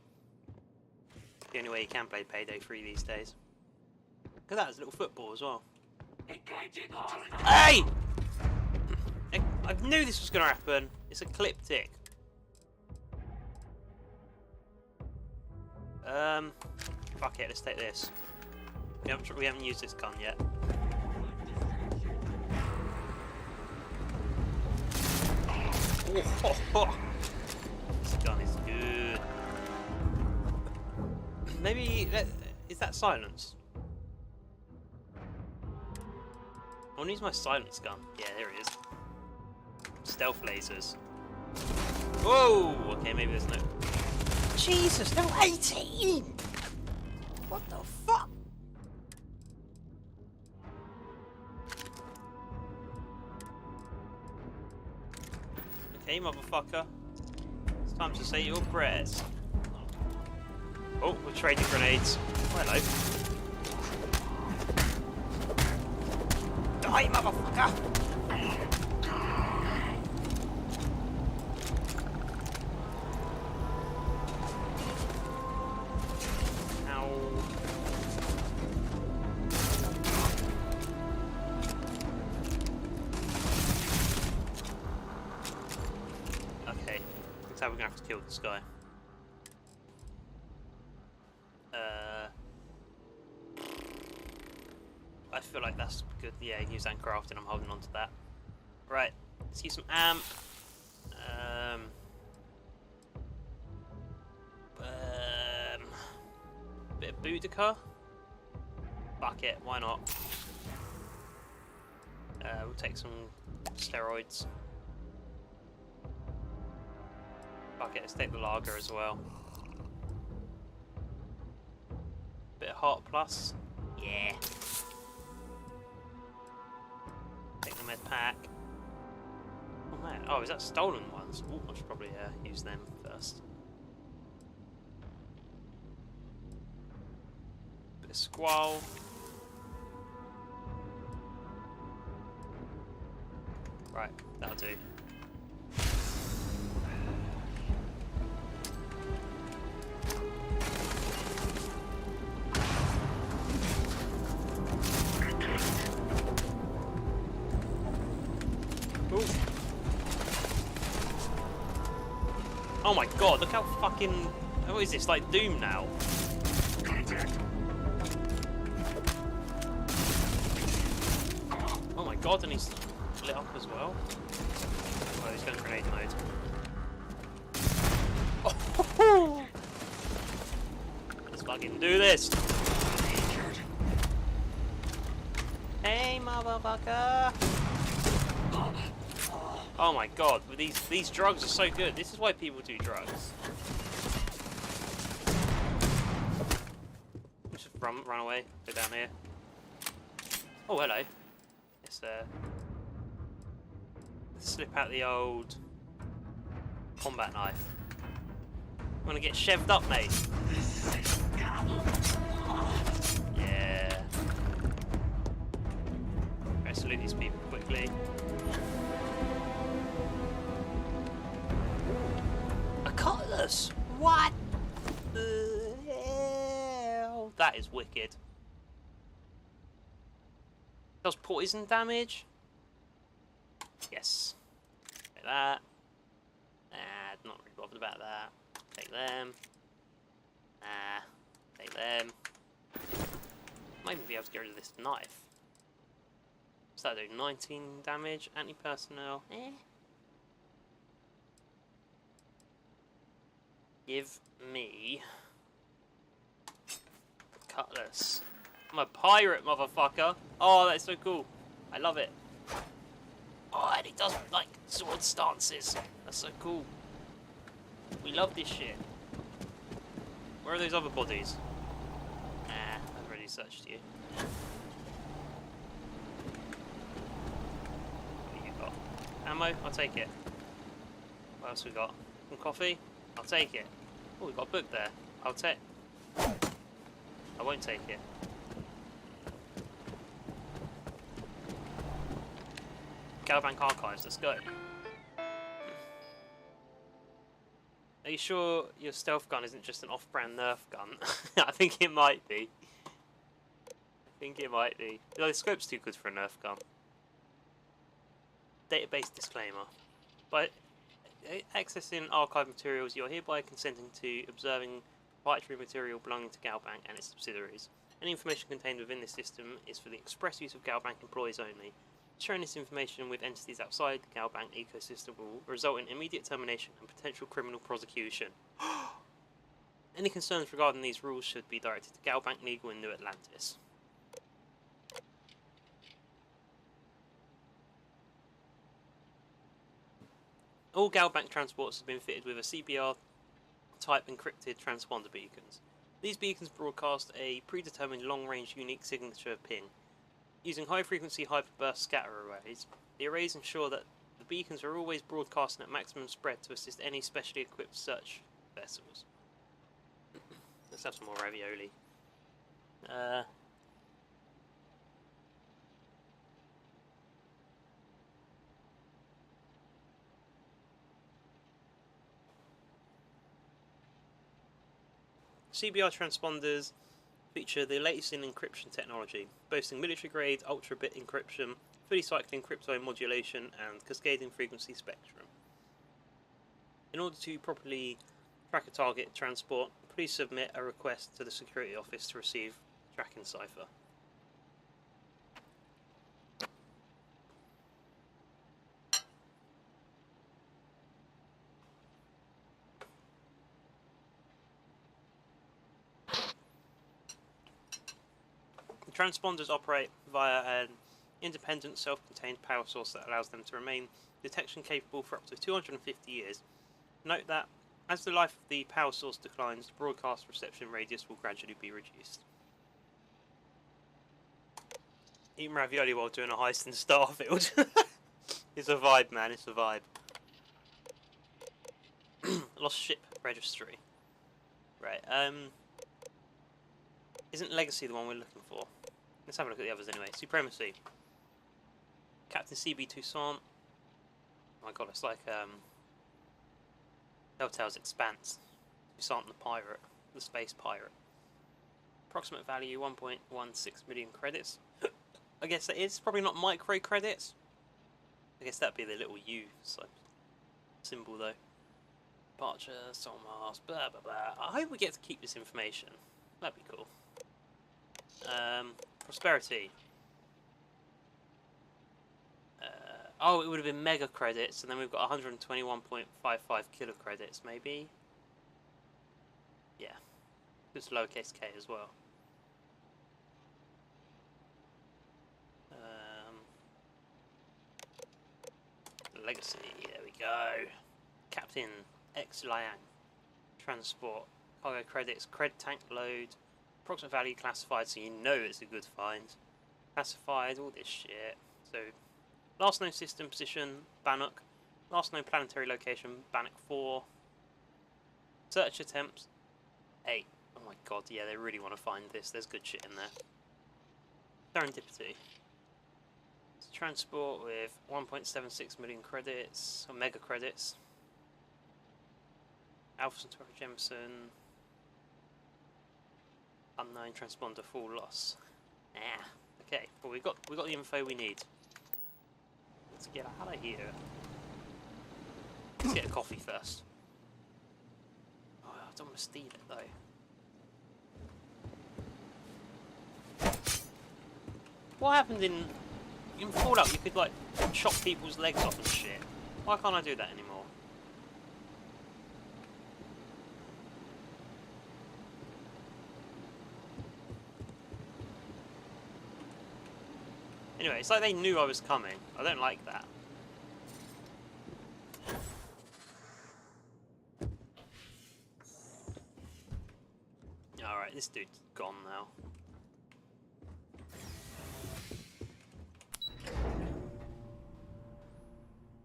The only way you can play Payday 3 these days. Look at that, there's a little football as well. Hey! I knew this was going to happen. It's ecliptic. Fuck it, let's take this. We haven't used this gun yet. Oh, this gun is good. Maybe... is that silence? I want to use my silence gun. Yeah, there it is. Stealth lasers. Whoa! Okay, maybe there's no... Jesus, level 18! What the fuck? Okay, motherfucker. It's time to say your prayers. Oh, we're trading grenades. Oh, hello. Die, motherfucker! Okay, looks like we're gonna have to kill this guy. I feel like that's good. Yeah, use that crafting. I'm holding on to that. Right, let's use some amp. Bit of Boudica. Fuck it, why not? We'll take some steroids. Fuck it, let's take the lager as well. Bit of Heart Plus. Yeah. Take the med pack. man. Oh, is that stolen ones? Ooh, I should probably use them first. Bit of squall. Right, that'll do. Oh my god, look how fucking... What is this, like Doom now? Oh my god, and he's lit up as well. Oh, he's going grenade mode. Oh, let's fucking do this! Hey, motherfucker! Oh my god, these drugs are so good. This is why people do drugs. Just run away. Go down here. Oh, hello. It's slip out the old combat knife. I'm gonna get shoved up, mate. Yeah. Let's loot these people quickly. Cutlass! What the hell? That is wicked. Does poison damage? Yes. Take that. Not really bothered about that. Take them. Take them. Might even be able to get rid of this knife. What's that do? 19 damage, anti-personnel. Give me the cutlass. I'm a pirate, motherfucker. Oh, that's so cool. I love it. Oh, and he does like sword stances. That's so cool. We love this shit. Where are those other bodies? I've already searched you. What do you got? Ammo? I'll take it. What else we got? Some coffee? I'll take it. Oh, we've got a book there. I'll take... I won't take it. Galbank Archives, let's go. Are you sure your stealth gun isn't just an off-brand Nerf gun? I think it might be. No, the scope's too good for a Nerf gun. Database disclaimer. By accessing archive materials, you are hereby consenting to observing proprietary material belonging to Galbank and its subsidiaries. Any information contained within this system is for the express use of Galbank employees only. Sharing this information with entities outside the Galbank ecosystem will result in immediate termination and potential criminal prosecution. Any concerns regarding these rules should be directed to Galbank Legal in New Atlantis. All Galbank transports have been fitted with a CBR-type encrypted transponder beacons. These beacons broadcast a predetermined long-range unique signature ping. Using high-frequency hyperburst scatter arrays, the arrays ensure that the beacons are always broadcasting at maximum spread to assist any specially equipped search vessels. Let's have some more ravioli. CBR transponders feature the latest in encryption technology, boasting military-grade ultra-bit encryption, fully cycling crypto modulation, and cascading frequency spectrum. In order to properly track a target transport, please submit a request to the security office to receive tracking cipher. Transponders operate via an independent, self-contained power source that allows them to remain detection capable for up to 250 years. Note that, as the life of the power source declines, the broadcast reception radius will gradually be reduced. Eating ravioli while doing a heist in Starfield. It's a vibe, man. It's a vibe. Lost ship registry. Right. Isn't Legacy the one we're looking for? Let's have a look at the others anyway. Supremacy. Captain CB Toussaint. Oh my god, it's like Telltale's Expanse. Toussaint the pirate, the space pirate. Approximate value 1.16 million credits. I guess that is probably not micro credits. I guess that'd be the little U symbol though. Departure, Soul Mars, blah blah blah. I hope we get to keep this information. That'd be cool. Prosperity. Oh, it would have been mega credits, and then we've got 121.55 kilo credits, maybe? Yeah. Just lowercase k as well. Legacy, there we go. Captain X Liang. Transport. Cargo credits, cred tank load. Approximate value classified, so you know it's a good find. Classified, all this shit. So, last known system position, Bannock. Last known planetary location, Bannock 4. Search attempts, 8. Oh my god, yeah, they really want to find this. There's good shit in there. Serendipity. It's transport with 1.76 million credits, or mega credits. Alpha Centauri Jemison. Unknown transponder full loss. Ah, okay. Well, we got the info we need. Let's get out of here. Let's get a coffee first. Oh, I don't want to steal it though. What happened in Fallout? You could like chop people's legs off and shit. Why can't I do that anymore? Anyway, it's like they knew I was coming. I don't like that. Alright, this dude's gone now.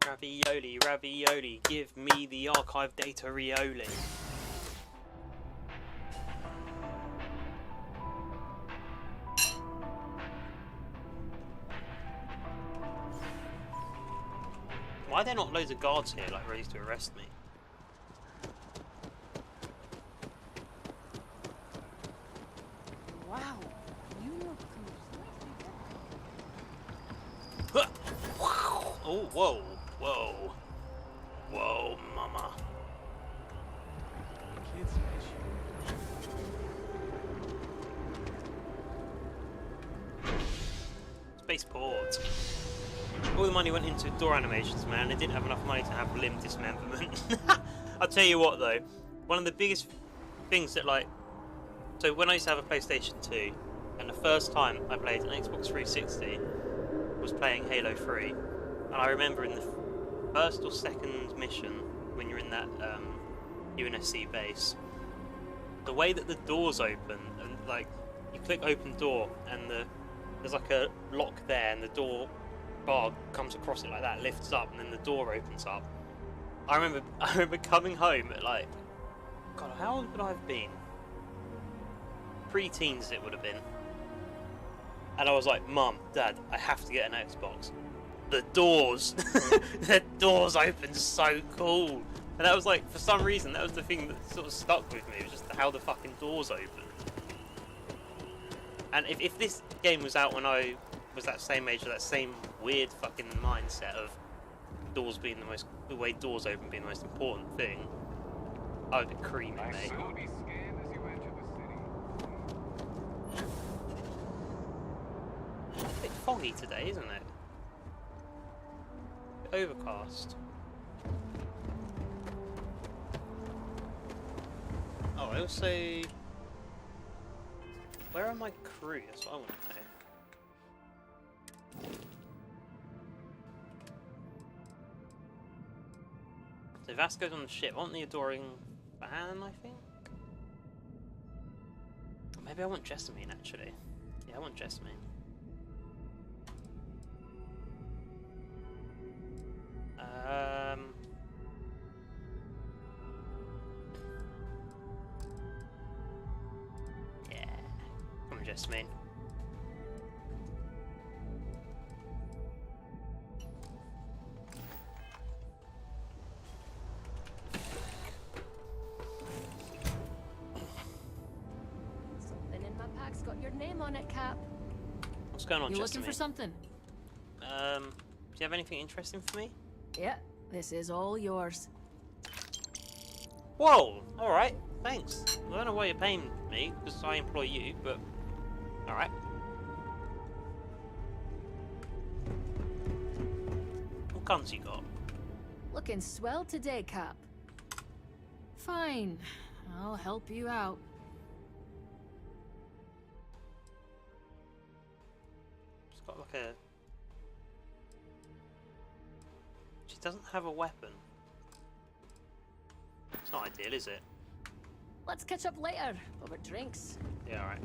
Ravioli, ravioli, give me the archive data rioli. Why are there not loads of guards here, like, ready to arrest me? Wow, you look completely Oh, whoa, whoa, whoa, mama. Spaceport. All the money went into door animations, man. They didn't have enough money to have limb dismemberment. I'll tell you what, though. One of the biggest things that, like... So, when I used to have a PlayStation 2, and the first time I played an Xbox 360 was playing Halo 3. And I remember in the first or second mission, when you're in that UNSC base, the way that the doors open, and, like, you click open door, and there's, like, a lock there, and the door bar comes across it like that, lifts up, and then the door opens up. I remember coming home at like, God, how old would I have been? Pre-teens it would have been. And I was like, Mum, Dad, I have to get an Xbox. The doors, the doors open so cool. And that was like, for some reason, that was the thing that sort of stuck with me. It was just how the fucking doors open. And if this game was out when I was that same age, that same weird fucking mindset of doors being the way doors open being the most important thing, I would be creaming, mate. It's a bit foggy today, isn't it? A bit overcast. Oh, I also... Where are my crew? That's what I want to know. So Vasco's on the ship. I want the Adoring Fan, I think? Or maybe I want Jessamine, actually. Yeah, I want Jessamine. Jessamine. Something in my pack's got your name on it, Cap. What's going on, You Jessamine? looking for something? Do you have anything interesting for me? Yeah, this is all yours. Whoa! Alright, thanks. I don't know why you're paying me, because I employ you, but... Alright. What guns you got? Looking swell today, Cap. Fine. I'll help you out. She's got like a... She doesn't have a weapon. It's not ideal, is it? Let's catch up later, over drinks. Yeah, alright.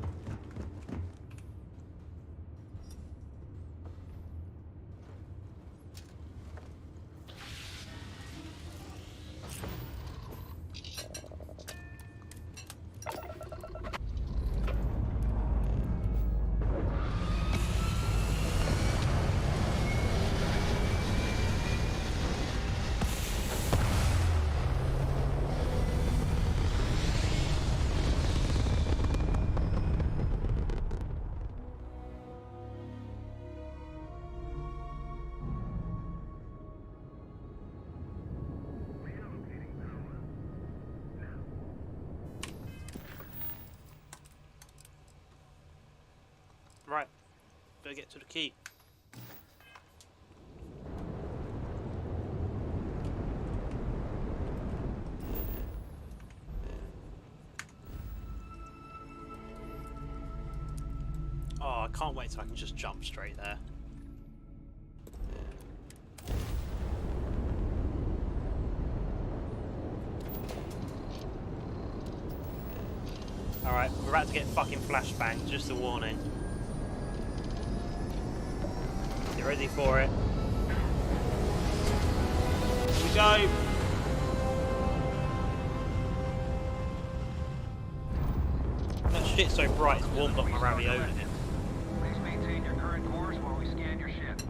Right, gotta get to the key. Oh, I can't wait till I can just jump straight there. Alright, we're about to get fucking flashbang, just a warning. Get ready for it. Here we go! That shit's so bright it's warmed up my ravioli. Please maintain your current course while we scan your ship.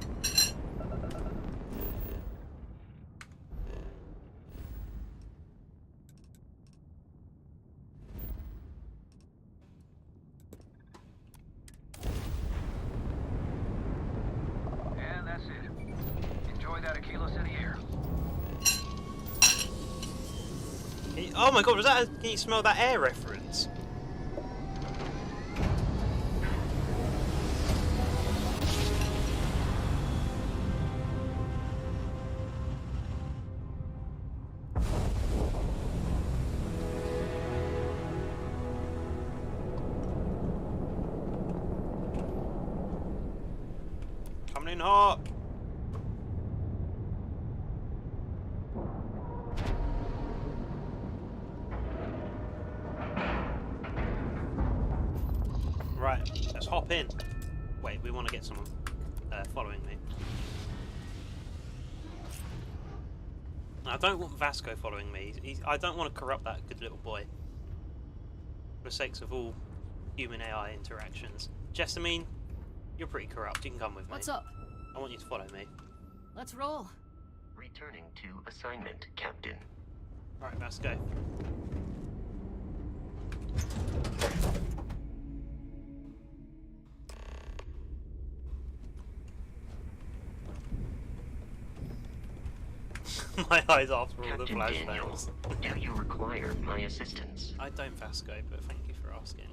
And that's it. Enjoy that Aquila City air. Oh my god, was that can you smell that air reference? Coming in hot. Right, let's hop in. Wait, we want to get someone following me. I don't want Vasco following me. I don't want to corrupt that good little boy. For the sakes of all human AI interactions. Jessamine, you're pretty corrupt. You can come with me. What's up? I want you to follow me. Let's roll. Returning to assignment, Captain. Alright, Vasco. My eyes after all the Captain Daniel, flashbangs. do you require my assistance? I don't, Vasco, but thank you for asking.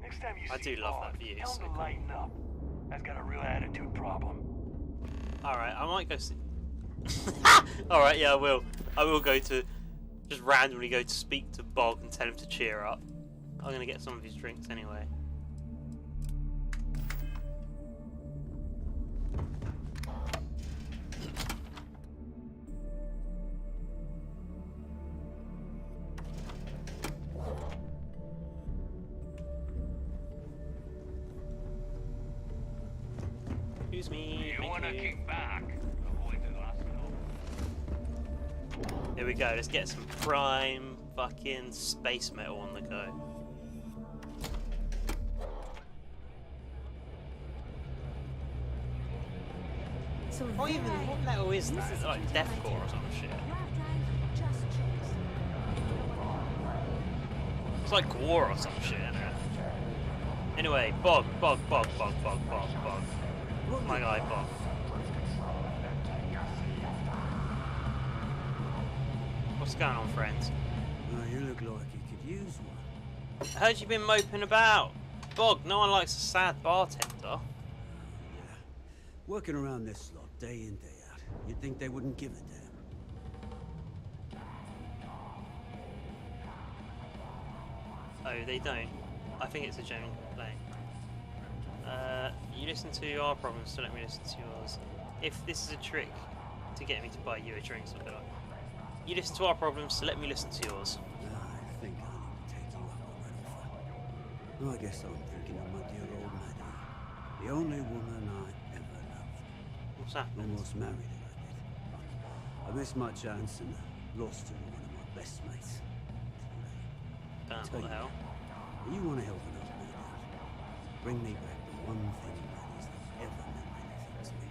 Next time you I see do love Bond, that view. tell So him to cool. lighten up. That's got a real attitude problem. Alright, I might go see... Alright, yeah, I will. I will go to... Just randomly go to speak to Bog and tell him to cheer up. I'm gonna get some of his drinks anyway. Excuse me. You thank wanna you. kick back? Avoid the last Here we go, let's get some prime fucking space metal on the go. So What metal is that? Is it like deathcore or some shit? It's like gore or some shit, isn't it? Anyway, Bog. My guy, Bog. What's going on, friends? Oh, you look like you could use one. I heard you been moping about. Bog, no one likes a sad bartender. Working around this lot, day in, day out. You'd think they wouldn't give a damn. Oh, they don't? I think it's a genuine complaint. You listen to our problems, so let me listen to yours. If this is a trick to get me to buy you a drink, so like, you listen to our problems, so let me listen to yours. I think I need to take you up on that offer. No, I guess I'm thinking of my dear old Maddie. The only woman I ever loved. What's happened? Almost married her, I did. I missed my chance and lost her to one of my best mates. What the hell? You want to help an old man out? Bring me back the one thing Maddie's ever meant anything to me.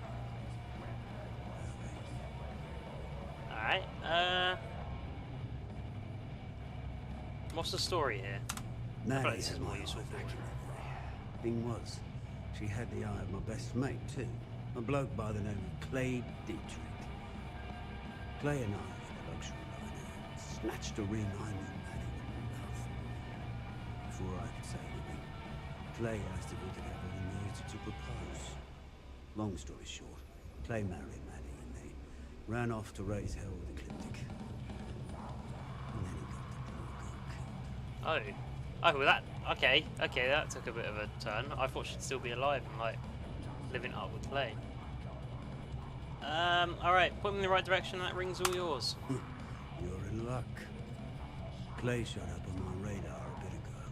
Alright, what's the story here? I feel like this is more useful for you. Thing was, she had the eye of my best mate too. A bloke by the name of Clay Dietrich. Clay and I had a luxury liner, snatched a ring I knew Maddie would love. Before I could say anything, Clay asked if we could have her in there to propose. Long story short, Clay married Maddie and they ran off to raise hell with Ecliptic. And then he got the poor girl killed. Oh, well that, okay, that took a bit of a turn. I thought she'd still be alive and like, living up with Clay. Alright, point me in the right direction, that ring's all yours. You're in luck. Clay showed up on my radar a bit ago.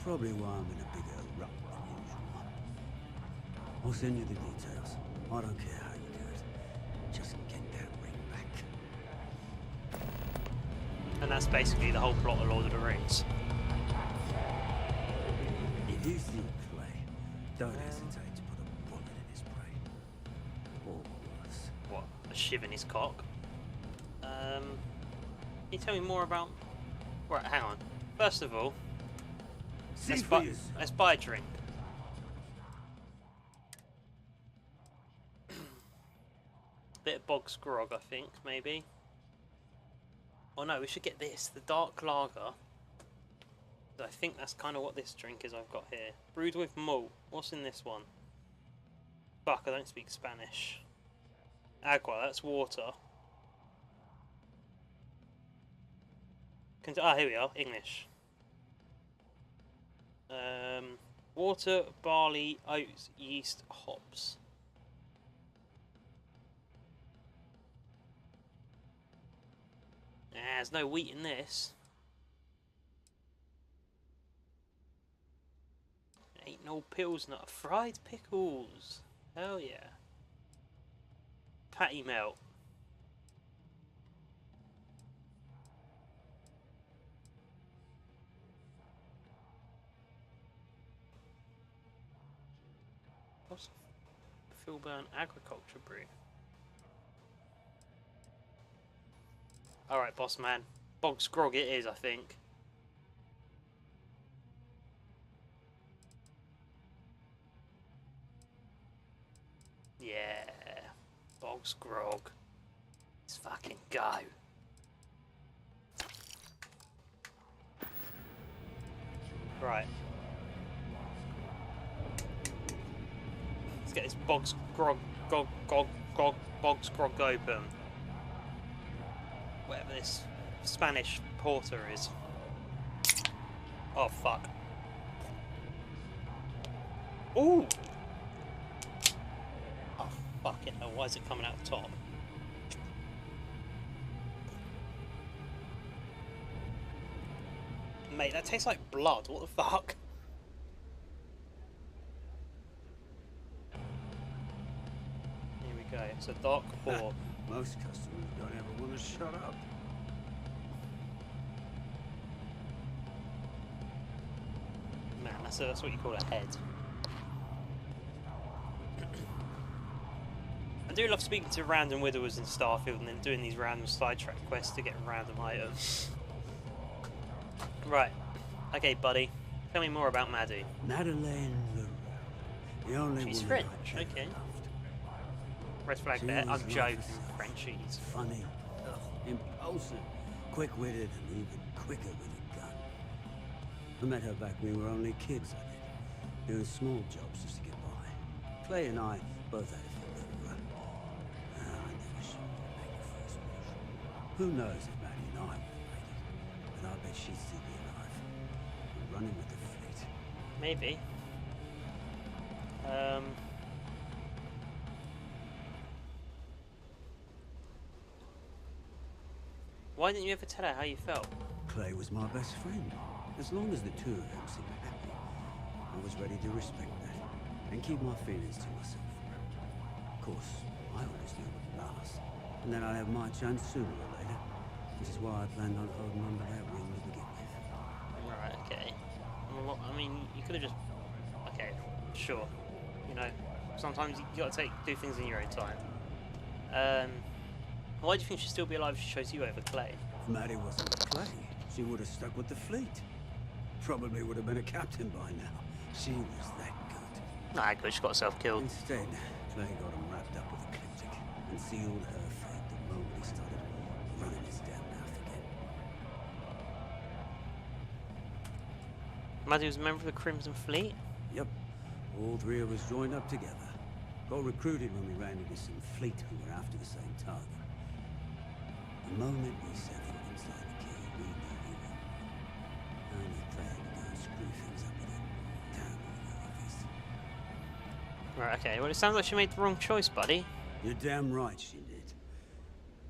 Probably why I'm in a bigger rut than usual. I'll send you the details. I don't care how you do it. Just get that ring back. And that's basically the whole plot of Lord of the Rings. If you see Clay, don't hesitate to put a bullet in his brain. Or worse. What? A shiv in his cock? Can you tell me more about... Right, hang on. First of all, let's buy a drink. Bit of Bog's grog, I think, maybe. Oh no, we should get this, the dark lager. I think that's kind of what this drink is I've got here. Brewed with malt. What's in this one? Fuck, I don't speak Spanish. Agua, that's water. Here we are, English. Water, barley, oats, yeast, hops. There's no wheat in this. Ain't no pilsner. Fried pickles. Hell yeah. Patty melt. What's Philburn agriculture brew? Alright, boss man. Bog's grog it is, I think. Yeah. Bog's grog. Let's fucking go. Right. Let's get this Bog's grog Bog's grog open. Whatever this Spanish porter is. Oh fuck. Ooh! Oh fucking hell, why is it coming out the top? Mate, that tastes like blood, what the fuck? Here we go, it's a dark pour. Most customers don't ever want to shut up. so that's what you call a head. I do love speaking to random widowers in Starfield and then doing these random sidetrack quests to get random items. Right. Okay, buddy. Tell me more about Maddie. Madeleine LaRue. The only She's woman French, I ever okay. loved. Red flag She there. was I'm like joking. herself. Frenchies. Funny, impulsive, quick-witted, and even quicker with a gun. I met her back when we were only kids, I did. Doing small jobs just to get by. Clay and I both had a thing for her. I never should have made the first move. Who knows if Maddie and I would have made it. But I bet she'd still be alive. And running with the fleet. Maybe. Why didn't you ever tell her how you felt? Clay was my best friend. As long as the two of them seemed happy, I was ready to respect that and keep my feelings to myself. Of course, I always knew it would last, and that I'd have my chance sooner or later, which is why I planned on holding on to that ring to begin with. Right, okay. Well, I mean, you could have just... Okay, sure. You know, sometimes you gotta do things in your own time. Why do you think she'd still be alive if she chose you over Clay? If Maddie wasn't with Clay, she would have stuck with the fleet. Probably would have been a captain by now. She was that good. Nah, good, she got herself killed. Instead, Clay got him wrapped up with Ecliptic and sealed her fate the moment he started running his damn mouth again. Maddie was a member of the Crimson Fleet? Yep. All three of us joined up together. Got recruited when we ran into some fleet who were after the same target. The moment we set foot inside the cave, we knew we were wrong. Only Clay to go and screw things up with it. Damn all office. Right, okay. Well, it sounds like she made the wrong choice, buddy. You're damn right she did.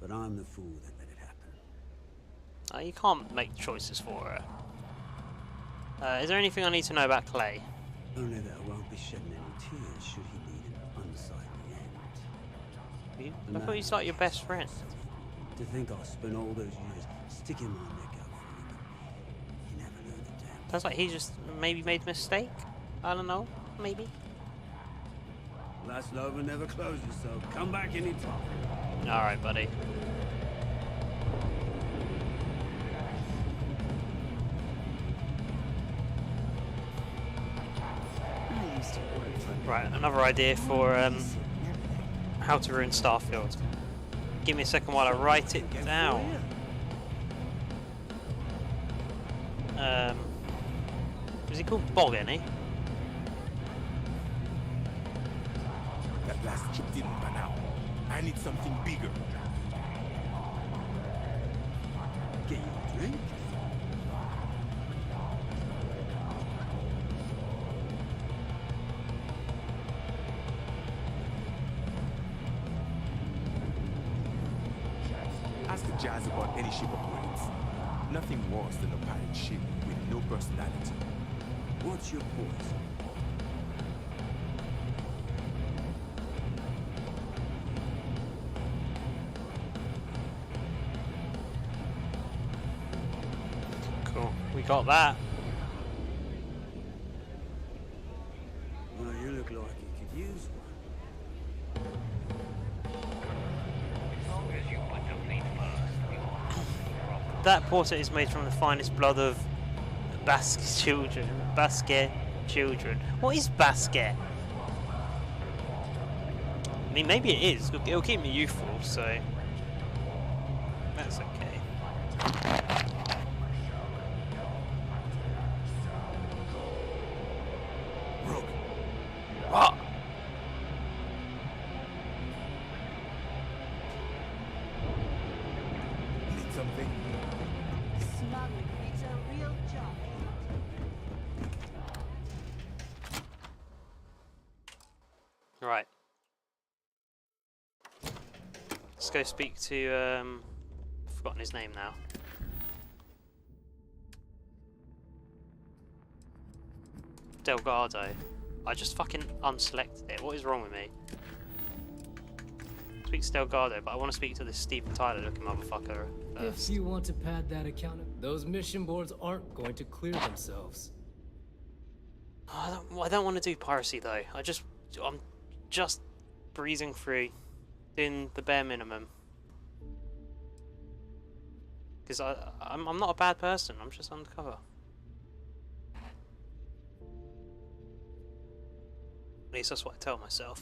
But I'm the fool that let it happen. You can't make choices for her. Is there anything I need to know about Clay? Only that I won't be shedding any tears should he need an unsightly end. I thought he's like your best friend. To think I'll spend all those years sticking my neck out for him, but you never know the damn. Sounds like he just maybe made a mistake. I don't know. Maybe. Last lover never closes, so come back anytime. Alright, buddy. Right, another idea for how to ruin Starfield. Give me a second while I write it down. Was he called Bog, any? That last chip didn't pan out. I need something bigger. Get you a drink? Ask the Jazz about any ship operates. Nothing worse than a pirate ship with no personality. What's your poison? Cool, we got that. Well, you look like you could use one. That portrait is made from the finest blood of Basque children. Basque children. What is Basque? I mean, maybe it is. It'll keep me youthful, so that's okay. Rook. What? Need something? Smuggling makes a real job. Right. Let's go speak to, I've forgotten his name now. Delgado. I just fucking unselected it. What is wrong with me? Speak to Delgado, but I want to speak to this Steven Tyler looking motherfucker first. If you want to pad that account, those mission boards aren't going to clear themselves. I don't want to do piracy though. I'm just breezing through, doing the bare minimum. Because I'm not a bad person. I'm just undercover. At least that's what I tell myself.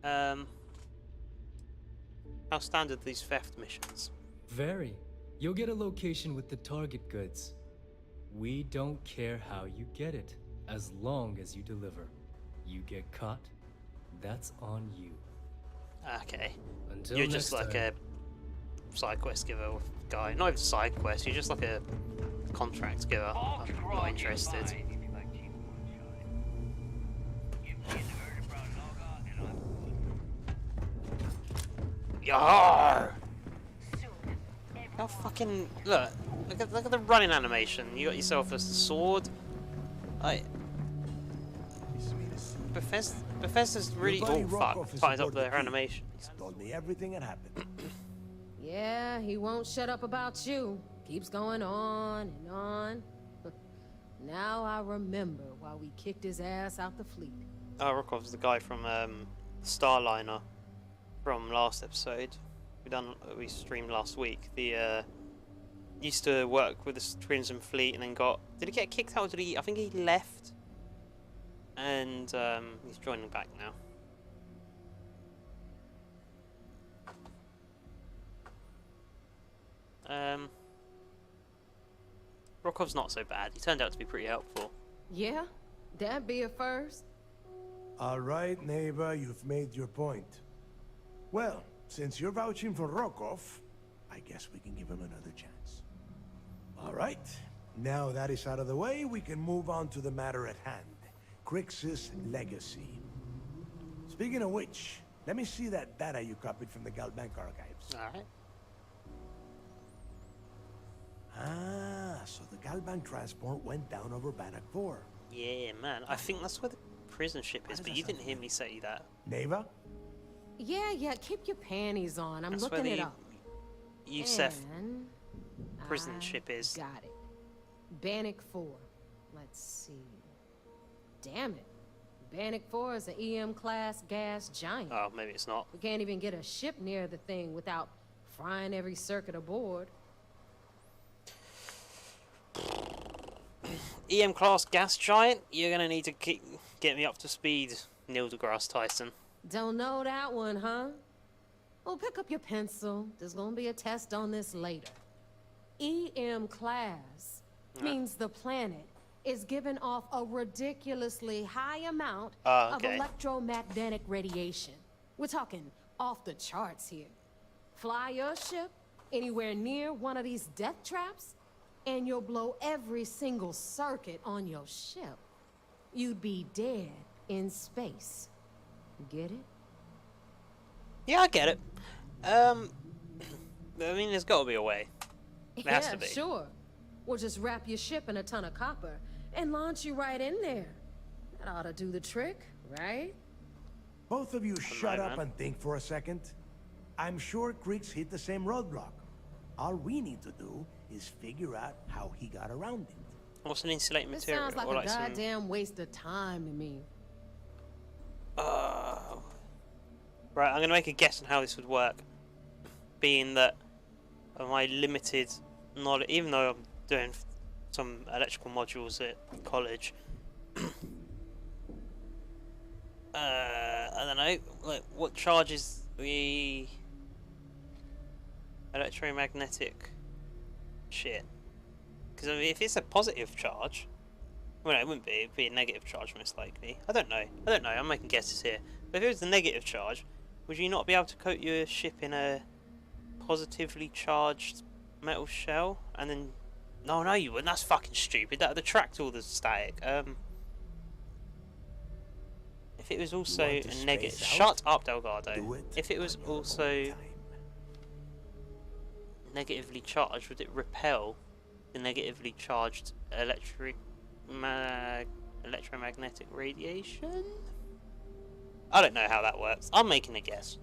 How standard are these theft missions? Very. You'll get a location with the target goods. We don't care how you get it, as long as you deliver. You get caught, that's on you. Okay. Until You're just like a side quest giver guy. Not even side quest, you're just like a contract giver. I'm not interested. Yarr! How fucking look at the running animation. You got yourself a sword. Bethesda's really ties up their animations. Told me everything that happened. Yeah, he won't shut up about you. Keeps going on and on. Now I remember why we kicked his ass out the fleet. Oh, Rokov's the guy from Starliner from last episode. We streamed last week. The used to work with the Crimson Fleet and then did he get kicked out or did he? I think he left. And he's joining back now. Rokov's not so bad. He turned out to be pretty helpful. Yeah, that'd be a first. All right, neighbor, you've made your point. Well, since you're vouching for Rokov, I guess we can give him another chance. All right, now that is out of the way, we can move on to the matter at hand. Crix's legacy. Speaking of which, let me see that data you copied from the Galbank archives. Alright. Ah, so the Galbank transport went down over Bannock 4. Yeah, man. I think that's where the prison ship is, but you didn't hear me say that. Neva? Yeah, keep your panties on. I'm looking it up. Yusef prison ship is. Got it. Bannock 4. Let's see. Damn it. Bannock 4 is an EM-class gas giant. Oh, maybe it's not. We can't even get a ship near the thing without frying every circuit aboard. EM-class gas giant? You're gonna need to get me up to speed, Neil deGrasse Tyson. Don't know that one, huh? Well, pick up your pencil. There's gonna be a test on this later. EM-class means the planet is giving off a ridiculously high amount of electromagnetic radiation. We're talking off the charts here. Fly your ship anywhere near one of these death traps, and you'll blow every single circuit on your ship. You'd be dead in space. Get it? Yeah, I get it. I mean, there's got to be a way. There has to be. Sure. We'll just wrap your ship in a ton of copper and launch you right in there. That ought to do the trick, right? Both of you shut up and think for a second. I'm sure Creeks hit the same roadblock. All we need to do is figure out how he got around it. What's an insulating material? It sounds like a goddamn waste of time to me. Right, I'm going to make a guess on how this would work. Being that of my limited knowledge, even though I'm doing some electrical modules at college, I don't know, like what charges the electromagnetic shit? Because I mean, if it's a positive charge, well, no, it wouldn't be. It'd be a negative charge most likely. I don't know. I'm making guesses here. But if it was the negative charge, would you not be able to coat your ship in a positively charged metal shell? And then... No, you wouldn't. That's fucking stupid. That would attract all the static. If it was also a negative... Shut up, Delgado. If it was also negatively charged, would it repel the negatively charged electromagnetic radiation? I don't know how that works. I'm making a guess.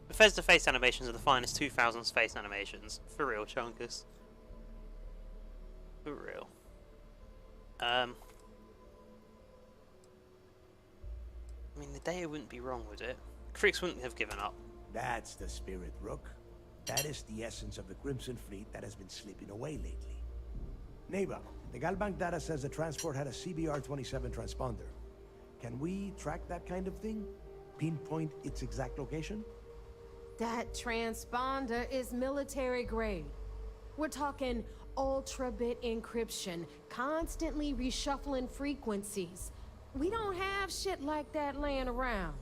Bethesda face animations are the finest 2000s face animations. For real, Chunkus. For real. I mean, the data wouldn't be wrong, would it? Crix wouldn't have given up. That's the spirit, Rook. That is the essence of the Crimson Fleet that has been slipping away lately. Neighbor, the Galbank data says the transport had a CBR-27 transponder. Can we track that kind of thing? Pinpoint its exact location? That transponder is military grade. We're talking ultra-bit encryption, constantly reshuffling frequencies. We don't have shit like that laying around.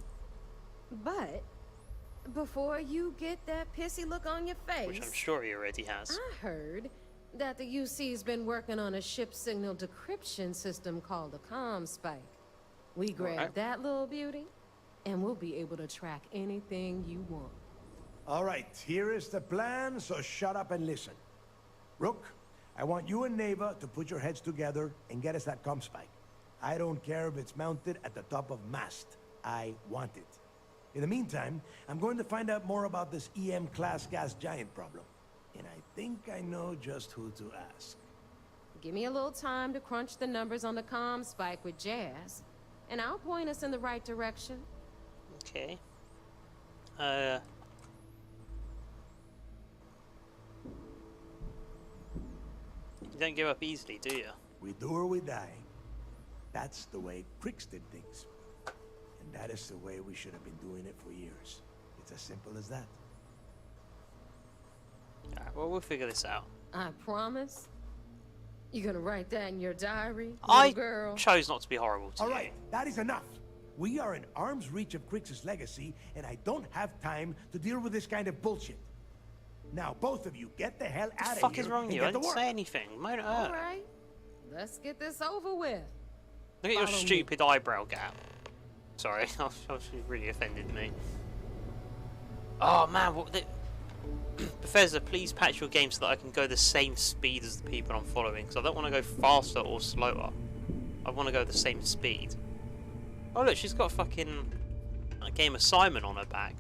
But before you get that pissy look on your face, which I'm sure he already has, I heard that the UC's been working on a ship signal decryption system called a comm spike. We grab that little beauty, and we'll be able to track anything you want. All right, here is the plan, so shut up and listen. Rook, I want you and Neva to put your heads together and get us that comm spike. I don't care if it's mounted at the top of mast. I want it. In the meantime, I'm going to find out more about this EM-class gas giant problem. And I think I know just who to ask. Give me a little time to crunch the numbers on the comm spike with Jazz, and I'll point us in the right direction. Okay. You don't give up easily, do you? We do or we die. That's the way Crix did things. And that is the way we should have been doing it for years. It's as simple as that. Alright, well, we'll figure this out. I promise. You're gonna write that in your diary, I girl? chose not to be horrible to you. All right, that is enough. We are in arm's reach of Crix's legacy, and I don't have time to deal with this kind of bullshit. Now, both of you, get the hell out of here. What the fuck is wrong with you? I get to didn't work. say anything. Might have All hurt. right, let's get this over with. Look at your Follow me. stupid eyebrow gap. Sorry, you really offended me. Oh man, what the... Bethesda, please patch your game so that I can go the same speed as the people I'm following, because I don't want to go faster or slower. I want to go the same speed. Oh look, she's got fucking a game of Simon on her back.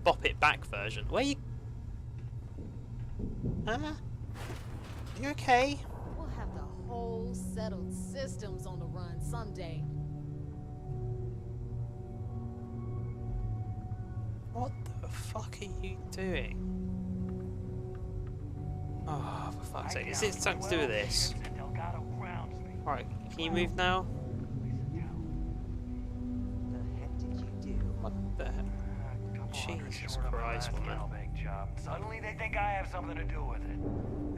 Bop it back version. Where you... Huh? You okay? We'll have the whole settled systems on the run someday. What the fuck are you doing? Oh, for fuck's sake. Is it something to do with this? Right, can you move now? What the heck? Jesus Christ, woman. Suddenly they think I have something to do with it.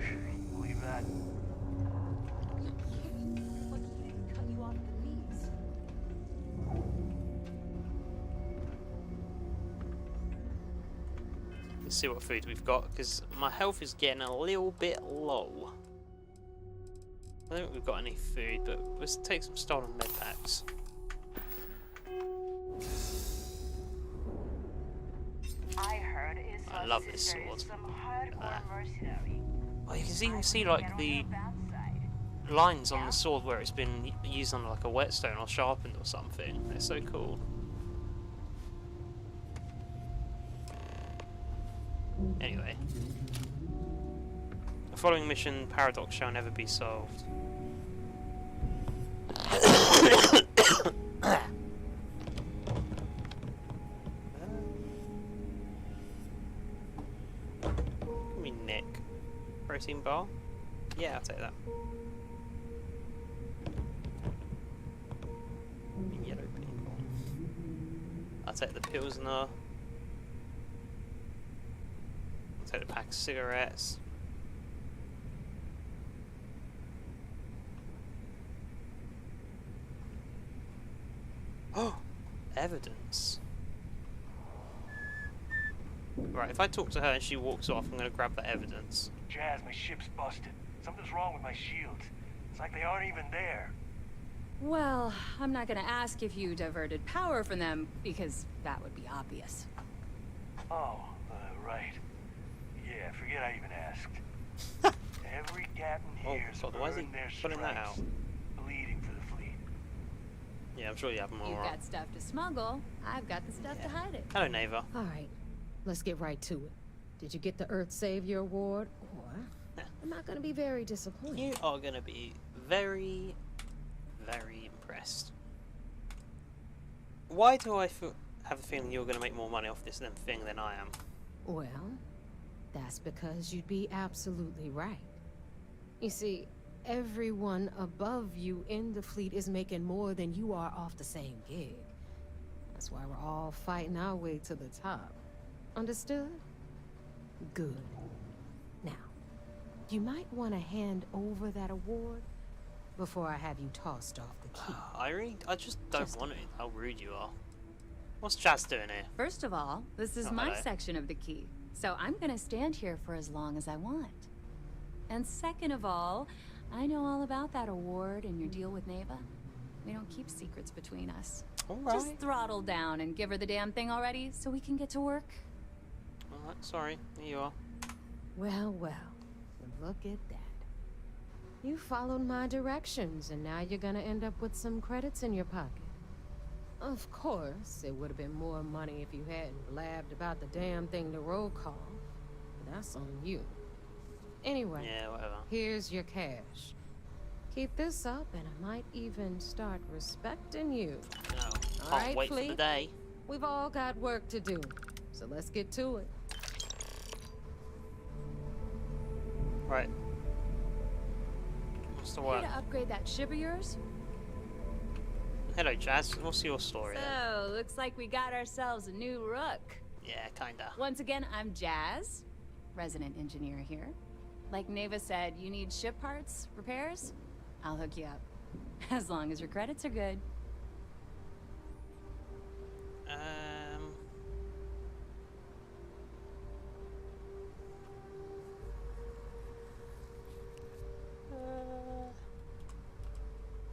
You believe that? Let's see what food we've got, because my health is getting a little bit low. I don't think we've got any food, but let's take some stolen med packs. I heard I love this sword. Oh, you can even see like the lines on the sword where it's been used on like a whetstone or sharpened or something. They're so cool. Anyway, the following mission paradox shall never be solved. Give me Nick. Protein bar? Yeah, I'll take that. Yellow people. I'll take the Pilsner. I'll take the pack of cigarettes. Oh! Evidence. Right, if I talk to her and she walks off, I'm gonna grab that evidence. Jazz, my ship's busted. Something's wrong with my shields. It's like they aren't even there. Well, I'm not gonna ask if you diverted power from them, because that would be obvious. Oh, right. Yeah, forget I even asked. Every captain here's why is he their putting that out? stripes, bleeding for the fleet. Yeah, I'm sure you have more. You've got stuff to smuggle. I've got the stuff to hide it. Hello, Neva. All right, let's get right to it. Did you get the Earth Savior Award, or I'm not gonna be very disappointed. You are gonna be very, very impressed. Why do I have a feeling you're gonna make more money off this thing than I am? Well, that's because you'd be absolutely right. You see, everyone above you in the fleet is making more than you are off the same gig. That's why we're all fighting our way to the top. Understood? Good. Now, you might want to hand over that award before I have you tossed off the key. I just don't want it. How rude you are. What's Jazz doing here? First of all, this is my hello. section of the key, so I'm gonna stand here for as long as I want. And second of all, I know all about that award and your deal with Neva. We don't keep secrets between us. Alright. Just throttle down and give her the damn thing already so we can get to work. Alright, sorry. Here you are. Well, look at that. You followed my directions, and now you're gonna end up with some credits in your pocket. Of course, it would have been more money if you hadn't blabbed about the damn thing to roll call. But that's on you. Anyway, yeah, whatever. Here's your cash. Keep this up, and I might even start respecting you. No, All can't right, wait Fleet? for the day. We've all got work to do, so let's get to it. Right. What's the Here word? to upgrade that ship of yours? Hello, Jazz. What's your story? So, looks like we got ourselves a new rook. Yeah, kinda. Once again, I'm Jazz, resident engineer here. Like Neva said, you need ship parts, repairs? I'll hook you up. As long as your credits are good.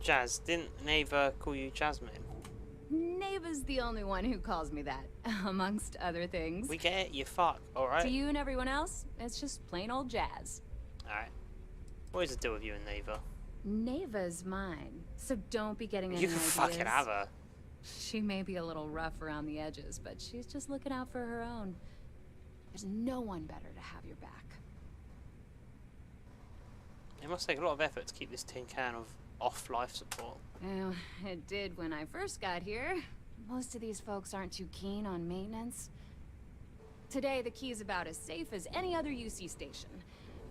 Jazz, didn't Neva call you Jasmine? Neva's the only one who calls me that, amongst other things. We get it, you fuck, alright? To you and everyone else, it's just plain old Jazz. Alright. What is the deal with you and Neva? Neva's mine, so don't be getting any You can ideas. fucking have her. She may be a little rough around the edges, but she's just looking out for her own. There's no one better to have your back. It must take a lot of effort to keep this tin can of off life support. Well, it did when I first got here. Most of these folks aren't too keen on maintenance. Today, the key's about as safe as any other UC station,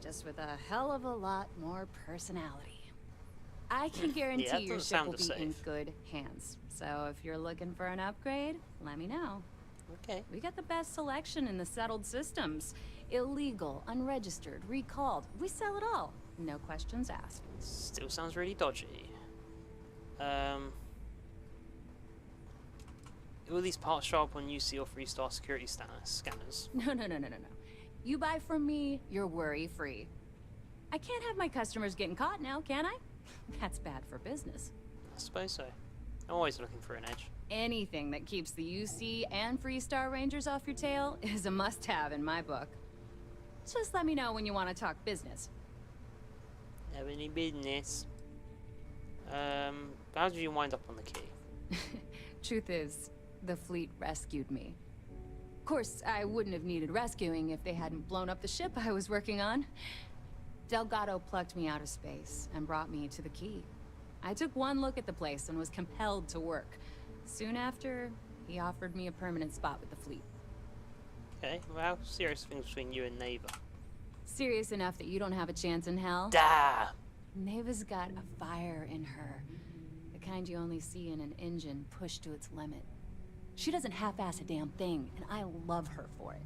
just with a hell of a lot more personality. I can guarantee Yeah, your doesn't ship will sound be in safe. good hands. So if you're looking for an upgrade, let me know. Okay. We got the best selection in the settled systems. Illegal, unregistered, recalled. We sell it all. No questions asked. Still sounds really dodgy. Will these parts show up on UC or 3-star security scanners? No. You buy from me, you're worry-free. I can't have my customers getting caught now, can I? That's bad for business. I suppose so. I'm always looking for an edge. Anything that keeps the UC and 3-star Rangers off your tail is a must-have in my book. Just let me know when you want to talk business. Have any business? How did you wind up on the key? Truth is, the fleet rescued me. Of course, I wouldn't have needed rescuing if they hadn't blown up the ship I was working on. Delgado plucked me out of space and brought me to the key. I took one look at the place and was compelled to work. Soon after, he offered me a permanent spot with the fleet. Okay, well, how serious things between you and Neva? Serious enough that you don't have a chance in hell? Da! Neva's got a fire in her. The kind you only see in an engine pushed to its limit. She doesn't half-ass a damn thing, and I love her for it.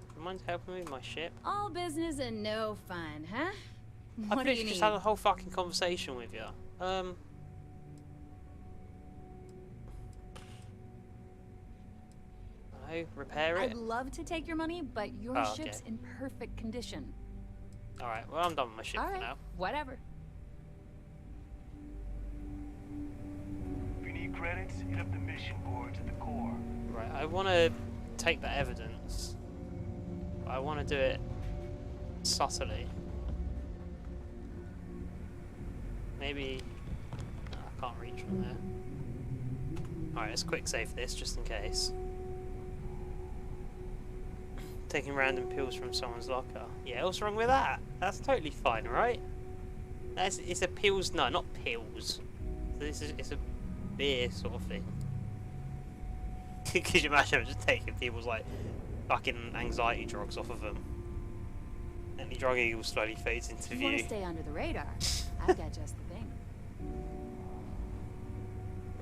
Do you mind helping me with my ship? All business and no fun, huh? I've What do you literally need? just had a whole fucking conversation with you. No, repair it. I'd love to take your money, but your Oh, ship's okay. in perfect condition. Alright, well, I'm done with my ship All for right, now. whatever. If you need credits, hit up the mission boards at the core. Right, I want to take that evidence. But I want to do it subtly. Maybe... No, I can't reach from there. Alright, let's quick save this just in case. taking random pills from someone's locker. Yeah, what's wrong with that? That's totally fine, right? It's a pills, no, not pills. It's a beer sort of thing. Could you imagine just taking people's like fucking anxiety drugs off of them? And the drug eagle slowly fades into You view. want to stay under the radar? I've got just the thing.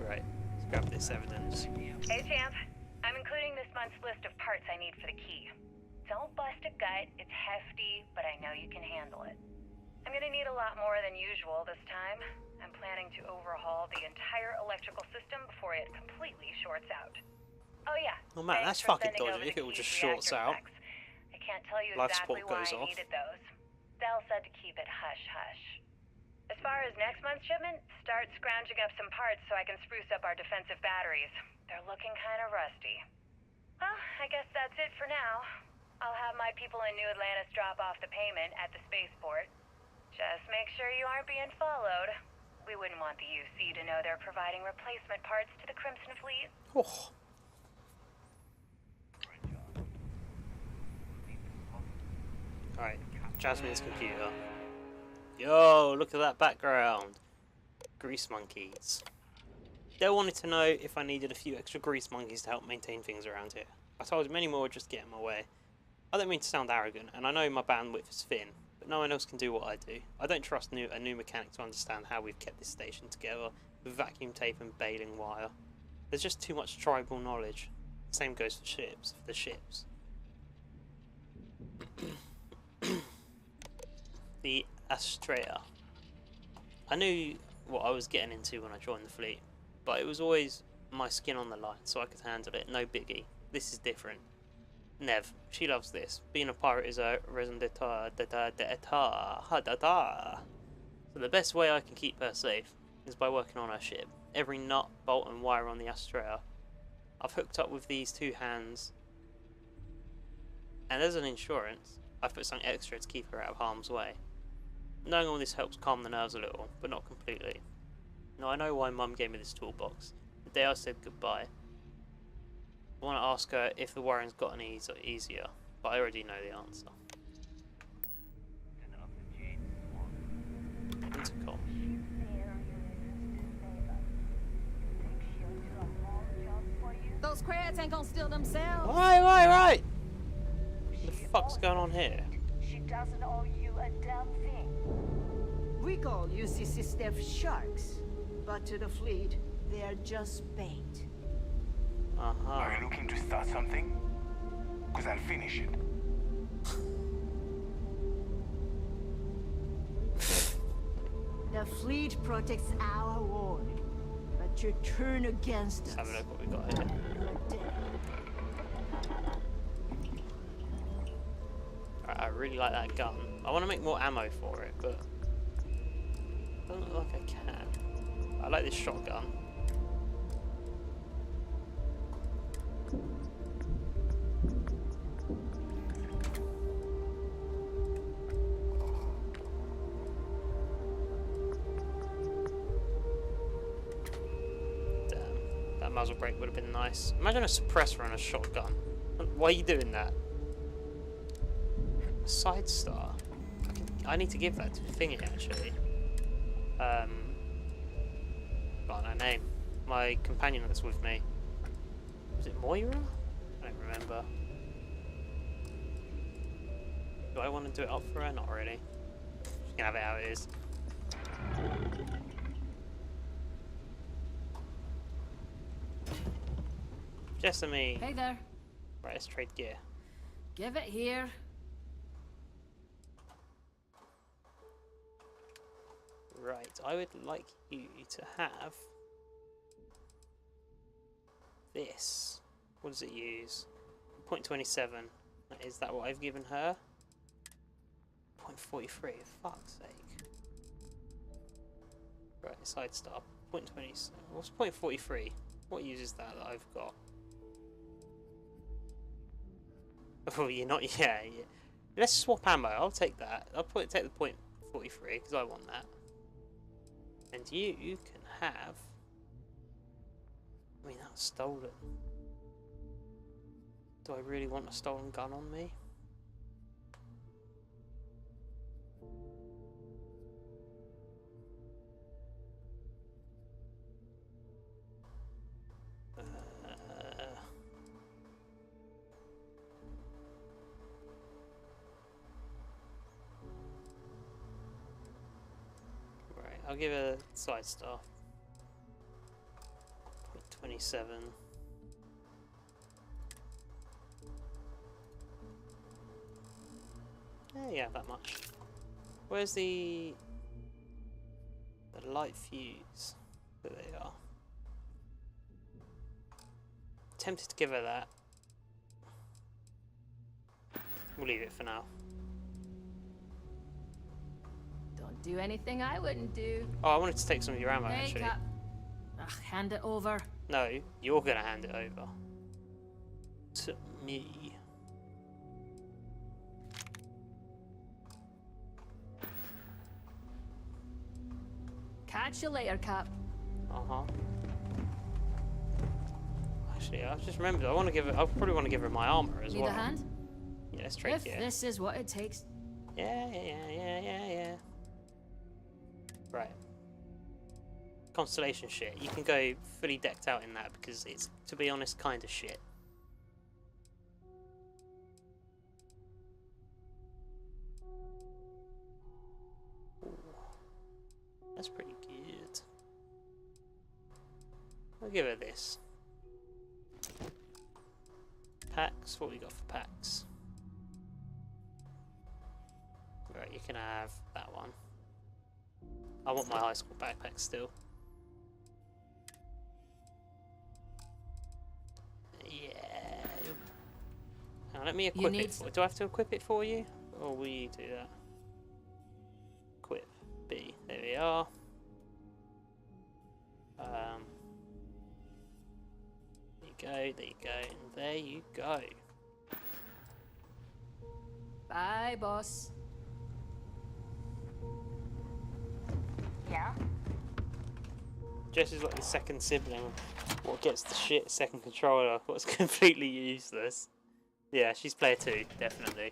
Right, let's grab this evidence. Hey, champ. I'm including this month's list of parts I need for the key. Don't bust a gut. It's hefty, but I know you can handle it. I'm gonna need a lot more than usual this time. I'm planning to overhaul the entire electrical system before it completely shorts out. Oh yeah. Oh man, that's fucking dodgy if it all just shorts out. I can't tell you Life exactly support why goes I off. needed those. Dell said to keep it hush-hush. As far as next month's shipment, start scrounging up some parts so I can spruce up our defensive batteries. They're looking kind of rusty. Well, I guess that's it for now. I'll have my people in New Atlantis drop off the payment at the spaceport. Just make sure you aren't being followed. We wouldn't want the UC to know they're providing replacement parts to the Crimson Fleet. Oh. Alright, Jasmine's computer. Yo, look at that background. Grease monkeys. They wanted to know if I needed a few extra grease monkeys to help maintain things around here. I told him many more would just get in my way. I don't mean to sound arrogant, and I know my bandwidth is thin, but no one else can do what I do. I don't trust a new mechanic to understand how we've kept this station together with vacuum tape and baling wire. There's just too much tribal knowledge. Same goes for ships. The Astrea. I knew what I was getting into when I joined the fleet, but it was always my skin on the line, so I could handle it, no biggie. This is different. Nev, she loves this. Being a pirate is a raison d'etat. So the best way I can keep her safe is by working on her ship. Every nut, bolt and wire on the Astrea. I've hooked up with these two hands, and as an insurance, I've put something extra to keep her out of harm's way. Knowing all this helps calm the nerves a little, but not completely. Now I know why Mum gave me this toolbox. The day I said goodbye, I want to ask her if the wiring's got any easier, but I already know the answer. Intercom. Those crabs ain't gonna steal themselves. Right. What the fuck's going on here? She doesn't owe you a damn thing. We call UCC staff sharks, but to the fleet, they are just bait. Are you looking to start something? Because I'll finish it. The fleet protects our ward, but you turn against us. Let's have a look what we got here. Right, I really like that gun. I want to make more ammo for it, but it doesn't look like I can. I like this shotgun. Muzzle brake would have been nice. Imagine a suppressor and a shotgun. Why are you doing that? Side star. I need to give that to Thingy actually. Got no name. My companion that's with me. Was it Moira? I don't remember. Do I want to do it up for her? Not really. Just gonna have it how it is. Jessamy. Hey there. Right, let's trade gear. Give it here. Right, I would like you to have this. What does it use? 0.27. Is that what I've given her? 0.43, for fuck's sake. Right, side star. 0.27. What's 0.43? What uses that I've got? Oh, you're not. Yeah. Let's swap ammo. I'll take that. Take the 0.43 because I want that. And you can have. I mean, that's stolen. Do I really want a stolen gun on me? I'll give her side staff. 27. Yeah, that much. Where's the light fuse? There they are. Tempted to give her that. We'll leave it for now. Don't do anything I wouldn't do. Oh, I wanted to take some of your ammo, Hey, actually. Cap. Ugh, hand it over. No, you're gonna hand it over. To me. Catch you later, Cap. Uh-huh. Actually, I just remembered, I probably want to give her my armor as well. Need a hand? Yeah, let's trade, If this is what it takes. Yeah. Right. Constellation shit. You can go fully decked out in that because it's, to be honest, kind of shit. Ooh. That's pretty good. I'll give her this. Packs, what we got for packs? Right, you can have that one. I want my high school backpack still. Yeah. Now let me equip it for you. Do I have to equip it for you? Or will you do that? Equip B. There we are. There you go, and there you go. Bye, boss. Yeah? Jess is like the second sibling. What gets the shit second controller? What's completely useless. Yeah, she's player 2, definitely.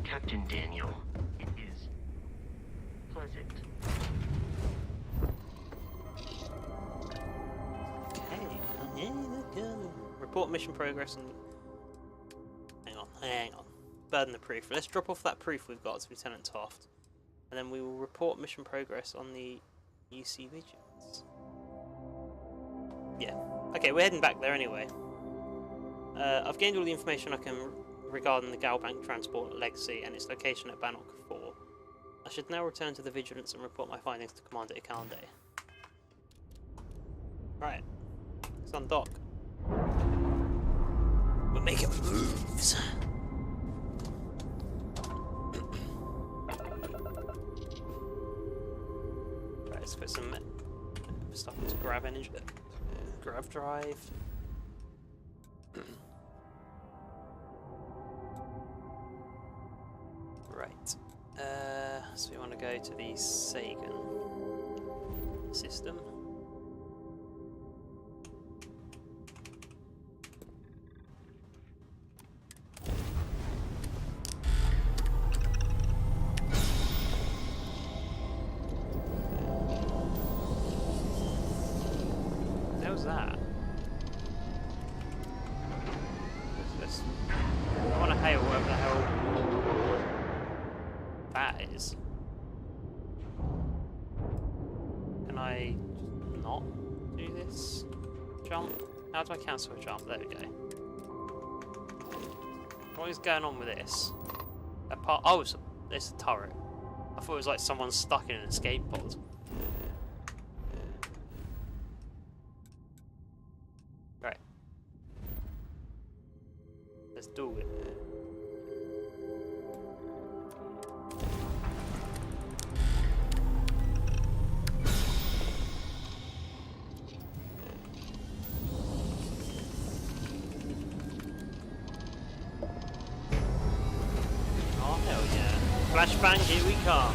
Captain Daniel, it is pleasant. Okay, report mission progress and... Hang on. Burden the proof. Let's drop off that proof we've got to Lieutenant Toft. And then we will report mission progress on the UC Vigilance. Yeah. Okay, we're heading back there anyway. I've gained all the information I can regarding the Galbank transport legacy and its location at Bannock 4. I should now return to the Vigilance and report my findings to Commander Ikande. Right. Let's undock. We're making moves. Right, let's put some stuff into grav energy. Grav drive. Right, so we want to go to the Sagan system. What was that? I want to hail whatever the hell that is. Can I just not do this jump? How do I cancel a jump? There we go. What is going on with this? Oh, it's a turret. I thought it was like someone stuck in an escape pod. Right. Let's do it. Oh, hell yeah. Flashbang, here we come.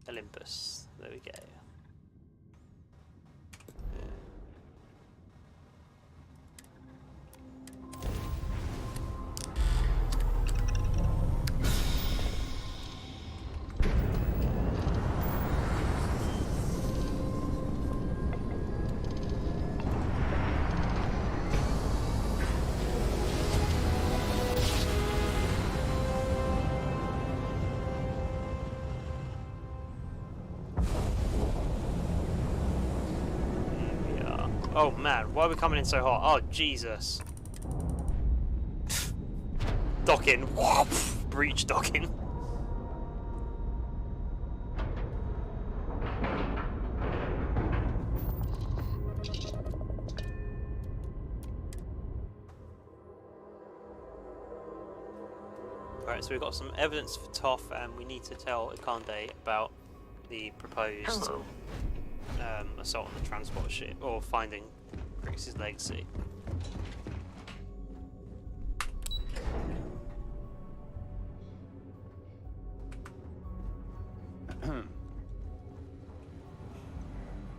Olympus. There we go. Oh man, why are we coming in so hot? Oh Jesus. Docking. Breach docking. Alright, so we've got some evidence for Toph, and we need to tell Ikande about the proposed assault on the transport ship, or finding Crix's legacy.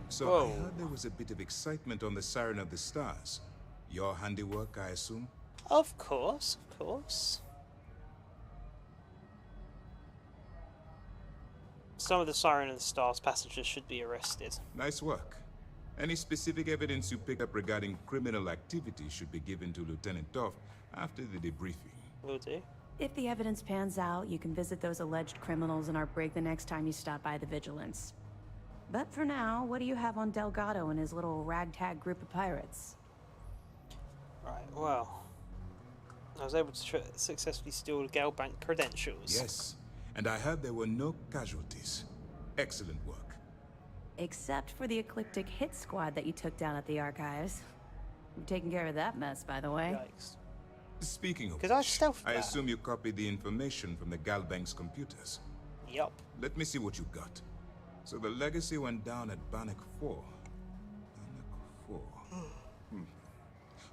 So Whoa. I heard there was a bit of excitement on the Siren of the Stars. Your handiwork, I assume? Of course, of course. Some of the Siren of the Stars passengers should be arrested. Nice work. Any specific evidence you pick up regarding criminal activity should be given to Lieutenant Toph after the debriefing. Will do. If the evidence pans out, you can visit those alleged criminals in our brig the next time you stop by the Vigilance. But for now, what do you have on Delgado and his little ragtag group of pirates? Right, well, I was able to successfully steal the Galbank credentials. Yes, and I heard there were no casualties. Excellent work. Except for the eclectic hit squad that you took down at the archives. You've taken care of that mess, by the way. Yikes. Speaking of which, I assume you copied the information from the Galbank's computers. Yup. Let me see what you got. So the legacy went down at Bannock 4. Bannock 4.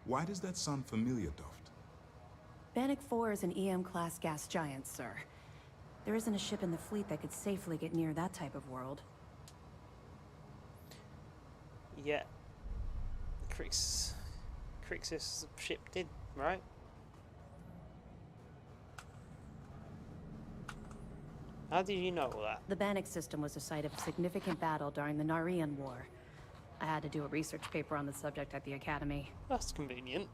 Why does that sound familiar, Toft? Bannock 4 is an EM-class gas giant, sir. There isn't a ship in the fleet that could safely get near that type of world. Yeah. Crix's ship did, right? How did you know all that? The Bannock system was a site of significant battle during the Narian War. I had to do a research paper on the subject at the Academy. That's convenient.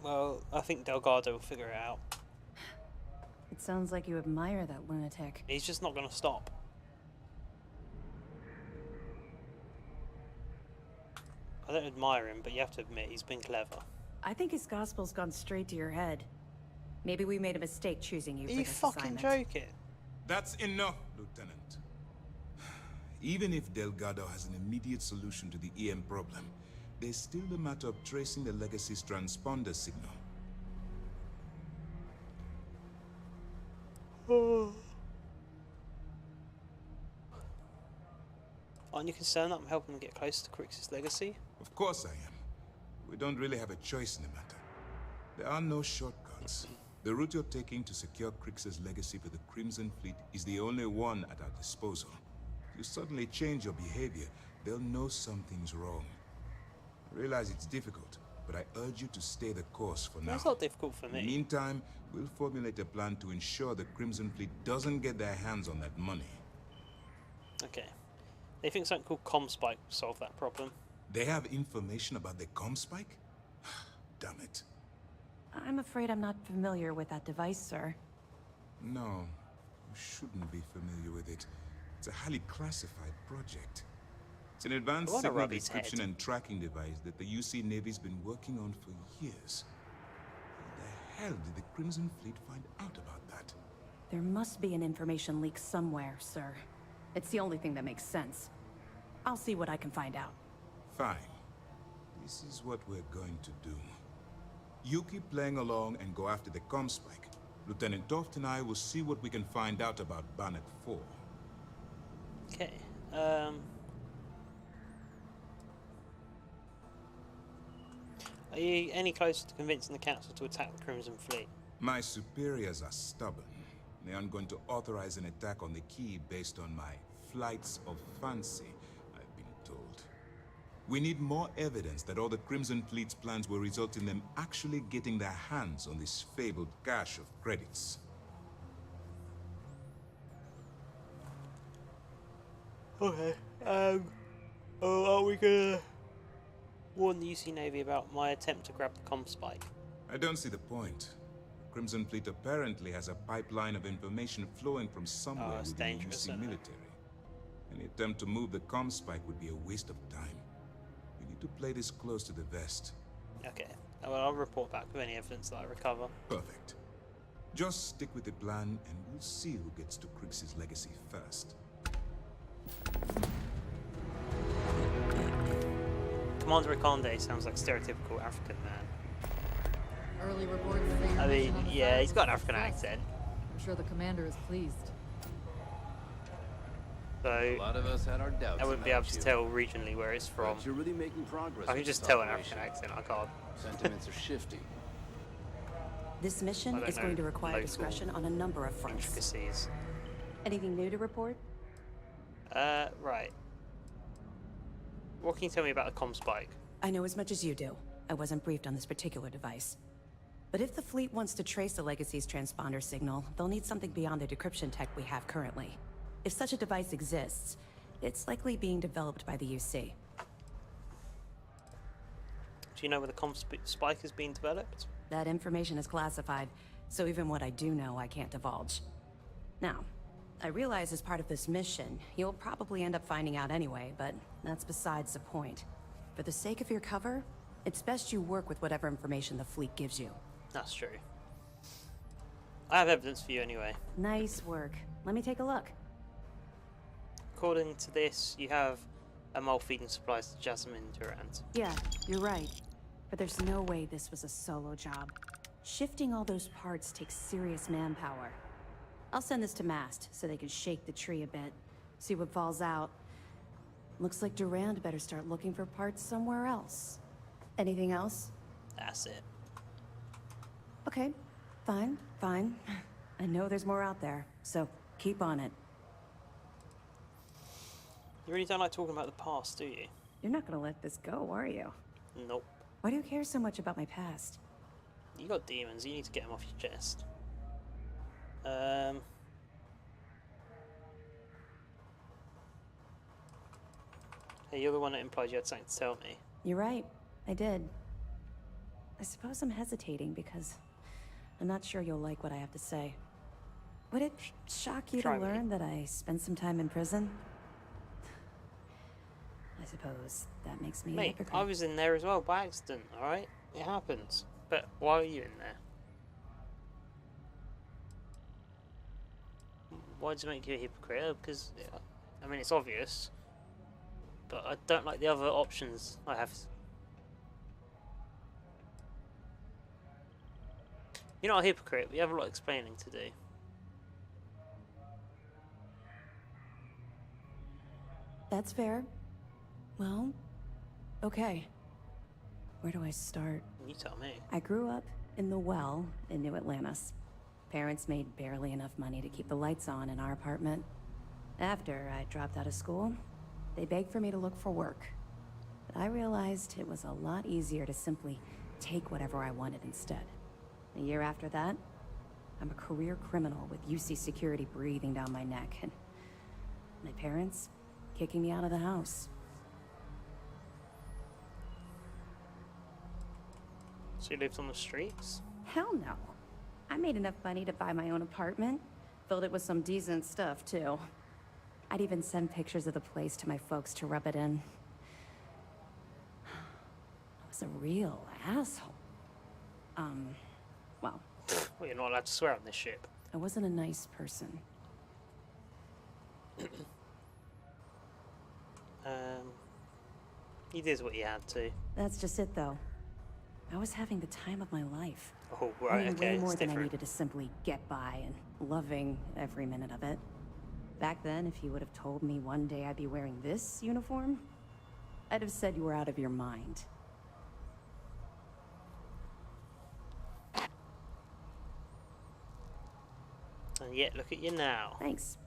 Well, I think Delgado will figure it out. It sounds like you admire that lunatic. He's just not going to stop. I don't admire him, but you have to admit he's been clever. I think his gospel's gone straight to your head. Maybe we made a mistake choosing you for this fucking assignment. joking? That's enough, Lieutenant. Even if Delgado has an immediate solution to the EM problem, there's still the matter of tracing the legacy's transponder signal. Aren't you concerned that I'm helping them get closer to Crix's legacy? Of course I am. We don't really have a choice in the matter. There are no shortcuts. The route you're taking to secure Crix's legacy for the Crimson Fleet is the only one at our disposal. If you suddenly change your behavior, they'll know something's wrong. I realize it's difficult, but I urge you to stay the course for now. That's not difficult for me. In the meantime, we'll formulate a plan to ensure the Crimson Fleet doesn't get their hands on that money. Okay. They think something called ComSpike will solve that problem. They have information about the ComSpike? Damn it. I'm afraid I'm not familiar with that device, sir. No, you shouldn't be familiar with it. It's a highly classified project. It's an advanced signal description and tracking device that the UC Navy's been working on for years. How the hell did the Crimson Fleet find out about that? There must be an information leak somewhere, sir. It's the only thing that makes sense. I'll see what I can find out. Fine. This is what we're going to do. You keep playing along and go after the ComSpike. Lieutenant Toft and I will see what we can find out about Bannock 4. Okay. Are you any closer to convincing the Council to attack the Crimson Fleet? My superiors are stubborn. They aren't going to authorize an attack on the Key based on my flights of fancy, I've been told. We need more evidence that all the Crimson Fleet's plans will result in them actually getting their hands on this fabled cache of credits. Okay. Are we gonna warn the UC Navy about my attempt to grab the ComSpike? I don't see the point. The Crimson Fleet apparently has a pipeline of information flowing from somewhere within the UC military. Any attempt to move the comm spike would be a waste of time. We need to play this close to the vest. Okay. Well, I'll report back with any evidence that I recover. Perfect. Just stick with the plan, and we'll see who gets to Crix's legacy first. Commander Reconde sounds like stereotypical African man. Early reports say I mean, yeah, he's got an African accent. I'm sure the commander is pleased. So A lot of us had our doubts. I wouldn't be able to tell regionally where it's from. But you're really making progress. I can with just this tell an operation. African accent. I can't. Sentiments are shifting. This mission is going to require discretion on a number of fronts. Intricacies. Anything new to report? Right. What can you tell me about the comm spike? I know as much as you do. I wasn't briefed on this particular device. But if the fleet wants to trace the Legacy's transponder signal, they'll need something beyond the decryption tech we have currently. If such a device exists, it's likely being developed by the UC. Do you know where the comm spike is being developed? That information is classified, so even what I do know, I can't divulge. Now, I realize as part of this mission, you'll probably end up finding out anyway, but that's besides the point. For the sake of your cover, it's best you work with whatever information the fleet gives you. That's true. I have evidence for you anyway. Nice work. Let me take a look. According to this, you have a mole feeding supplies to Jasmine Durant. Yeah, you're right. But there's no way this was a solo job. Shifting all those parts takes serious manpower. I'll send this to Mast so they can shake the tree a bit, see what falls out. Looks like Durand better start looking for parts somewhere else. Anything else? That's it. Okay, fine. I know there's more out there, so keep on it. You really don't like talking about the past, do you? You're not gonna let this go, are you? Nope. Why do you care so much about my past? You got demons, you need to get them off your chest. Hey, you're the one that implied you had something to tell me. You're right, I did. I suppose I'm hesitating because I'm not sure you'll like what I have to say. Would it shock you to learn that I spent some time in prison? I suppose that makes me a Mate, hypocrite. I was in there as well by accident, alright? It happens. But why are you in there? Why does it make you a hypocrite? Because, I mean, it's obvious. But I don't like the other options I have. You're not a hypocrite, but you have a lot of explaining to do. That's fair. Well, okay. Where do I start? You tell me. I grew up in the Well in New Atlantis. Parents made barely enough money to keep the lights on in our apartment. After I dropped out of school, they begged for me to look for work. But I realized it was a lot easier to simply take whatever I wanted instead. A year after that, I'm a career criminal with UC security breathing down my neck, and my parents kicking me out of the house. So you lived on the streets? Hell no. I made enough money to buy my own apartment. Filled it with some decent stuff, too. I'd even send pictures of the place to my folks to rub it in. I was a real asshole. Well... Well, you're not allowed to swear on this ship. I wasn't a nice person. You did what you had to. That's just it, though. I was having the time of my life. Oh, right, okay, Way more it's than I different. needed to simply get by, and loving every minute of it. Back then, if you would have told me one day I'd be wearing this uniform, I'd have said you were out of your mind. And yet, look at you now. Thanks.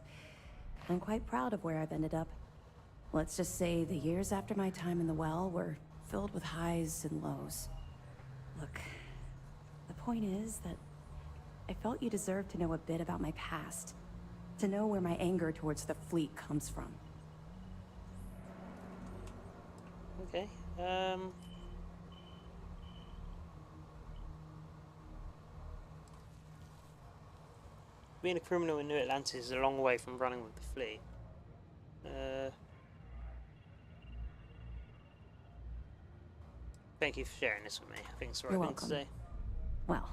I'm quite proud of where I've ended up. Let's just say the years after my time in the Well were filled with highs and lows. Look, the point is that I felt you deserved to know a bit about my past. To know where my anger towards the fleet comes from. Okay, being a criminal in New Atlantis is a long way from running with the fleet. Thank you for sharing this with me. I think it's the right You're thing to welcome. say. Well,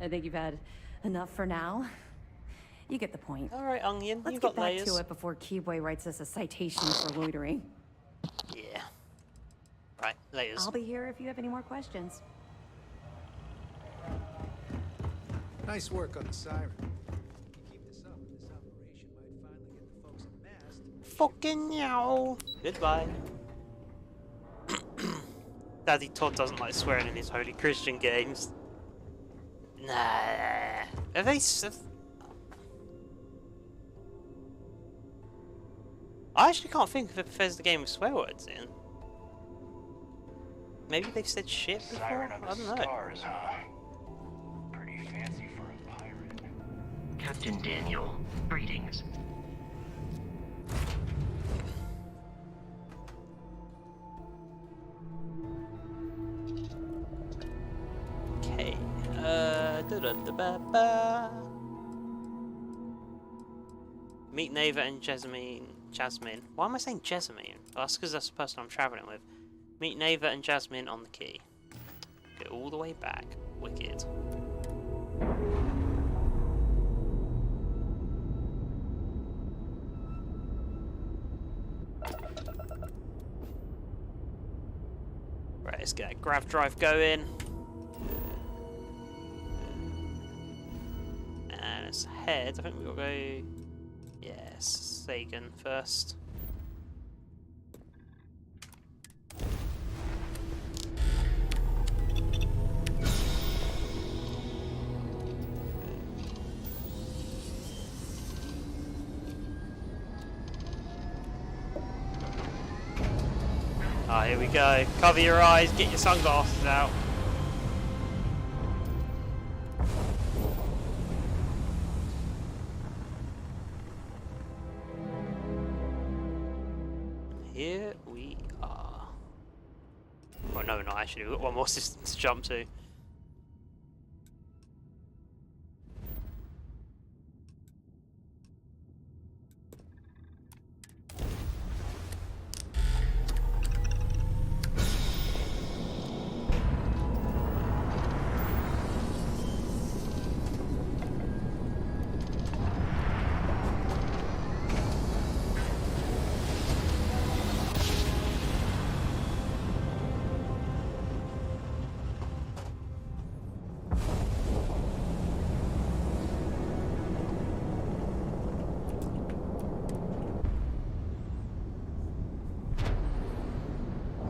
I think you've had enough for now. You get the point. All right, Onion, Let's you've get got back layers. to it before Keyboy writes us a citation for loitering. Yeah. Right, layers. I'll be here if you have any more questions. Nice work on the siren. If you keep this up, this operation might finally get the folks at Mast. Fucking yow. Goodbye. Daddy Todd doesn't like swearing in his Holy Christian games. Nah. Have they... I actually can't think of a Bethesda game with swear words in. Maybe they've said shit before? Siren of I the don't know. stars, huh? Pretty fancy for a pirate. Captain Daniel, greetings. Okay. Da-da-da-ba-ba. Meet Neva and Jasmine. Why am I saying Jasmine? Oh, that's because that's the person I'm travelling with. Meet Neva and Jasmine on the quay. Get all the way back. Wicked. Right, let's get a grav drive going. And let's head. I think we'll go... Yes, Sagan first. Ah, here we go. Cover your eyes, get your sunglasses out. Here we are. Well, no, we're not actually. We've got one more system to jump to.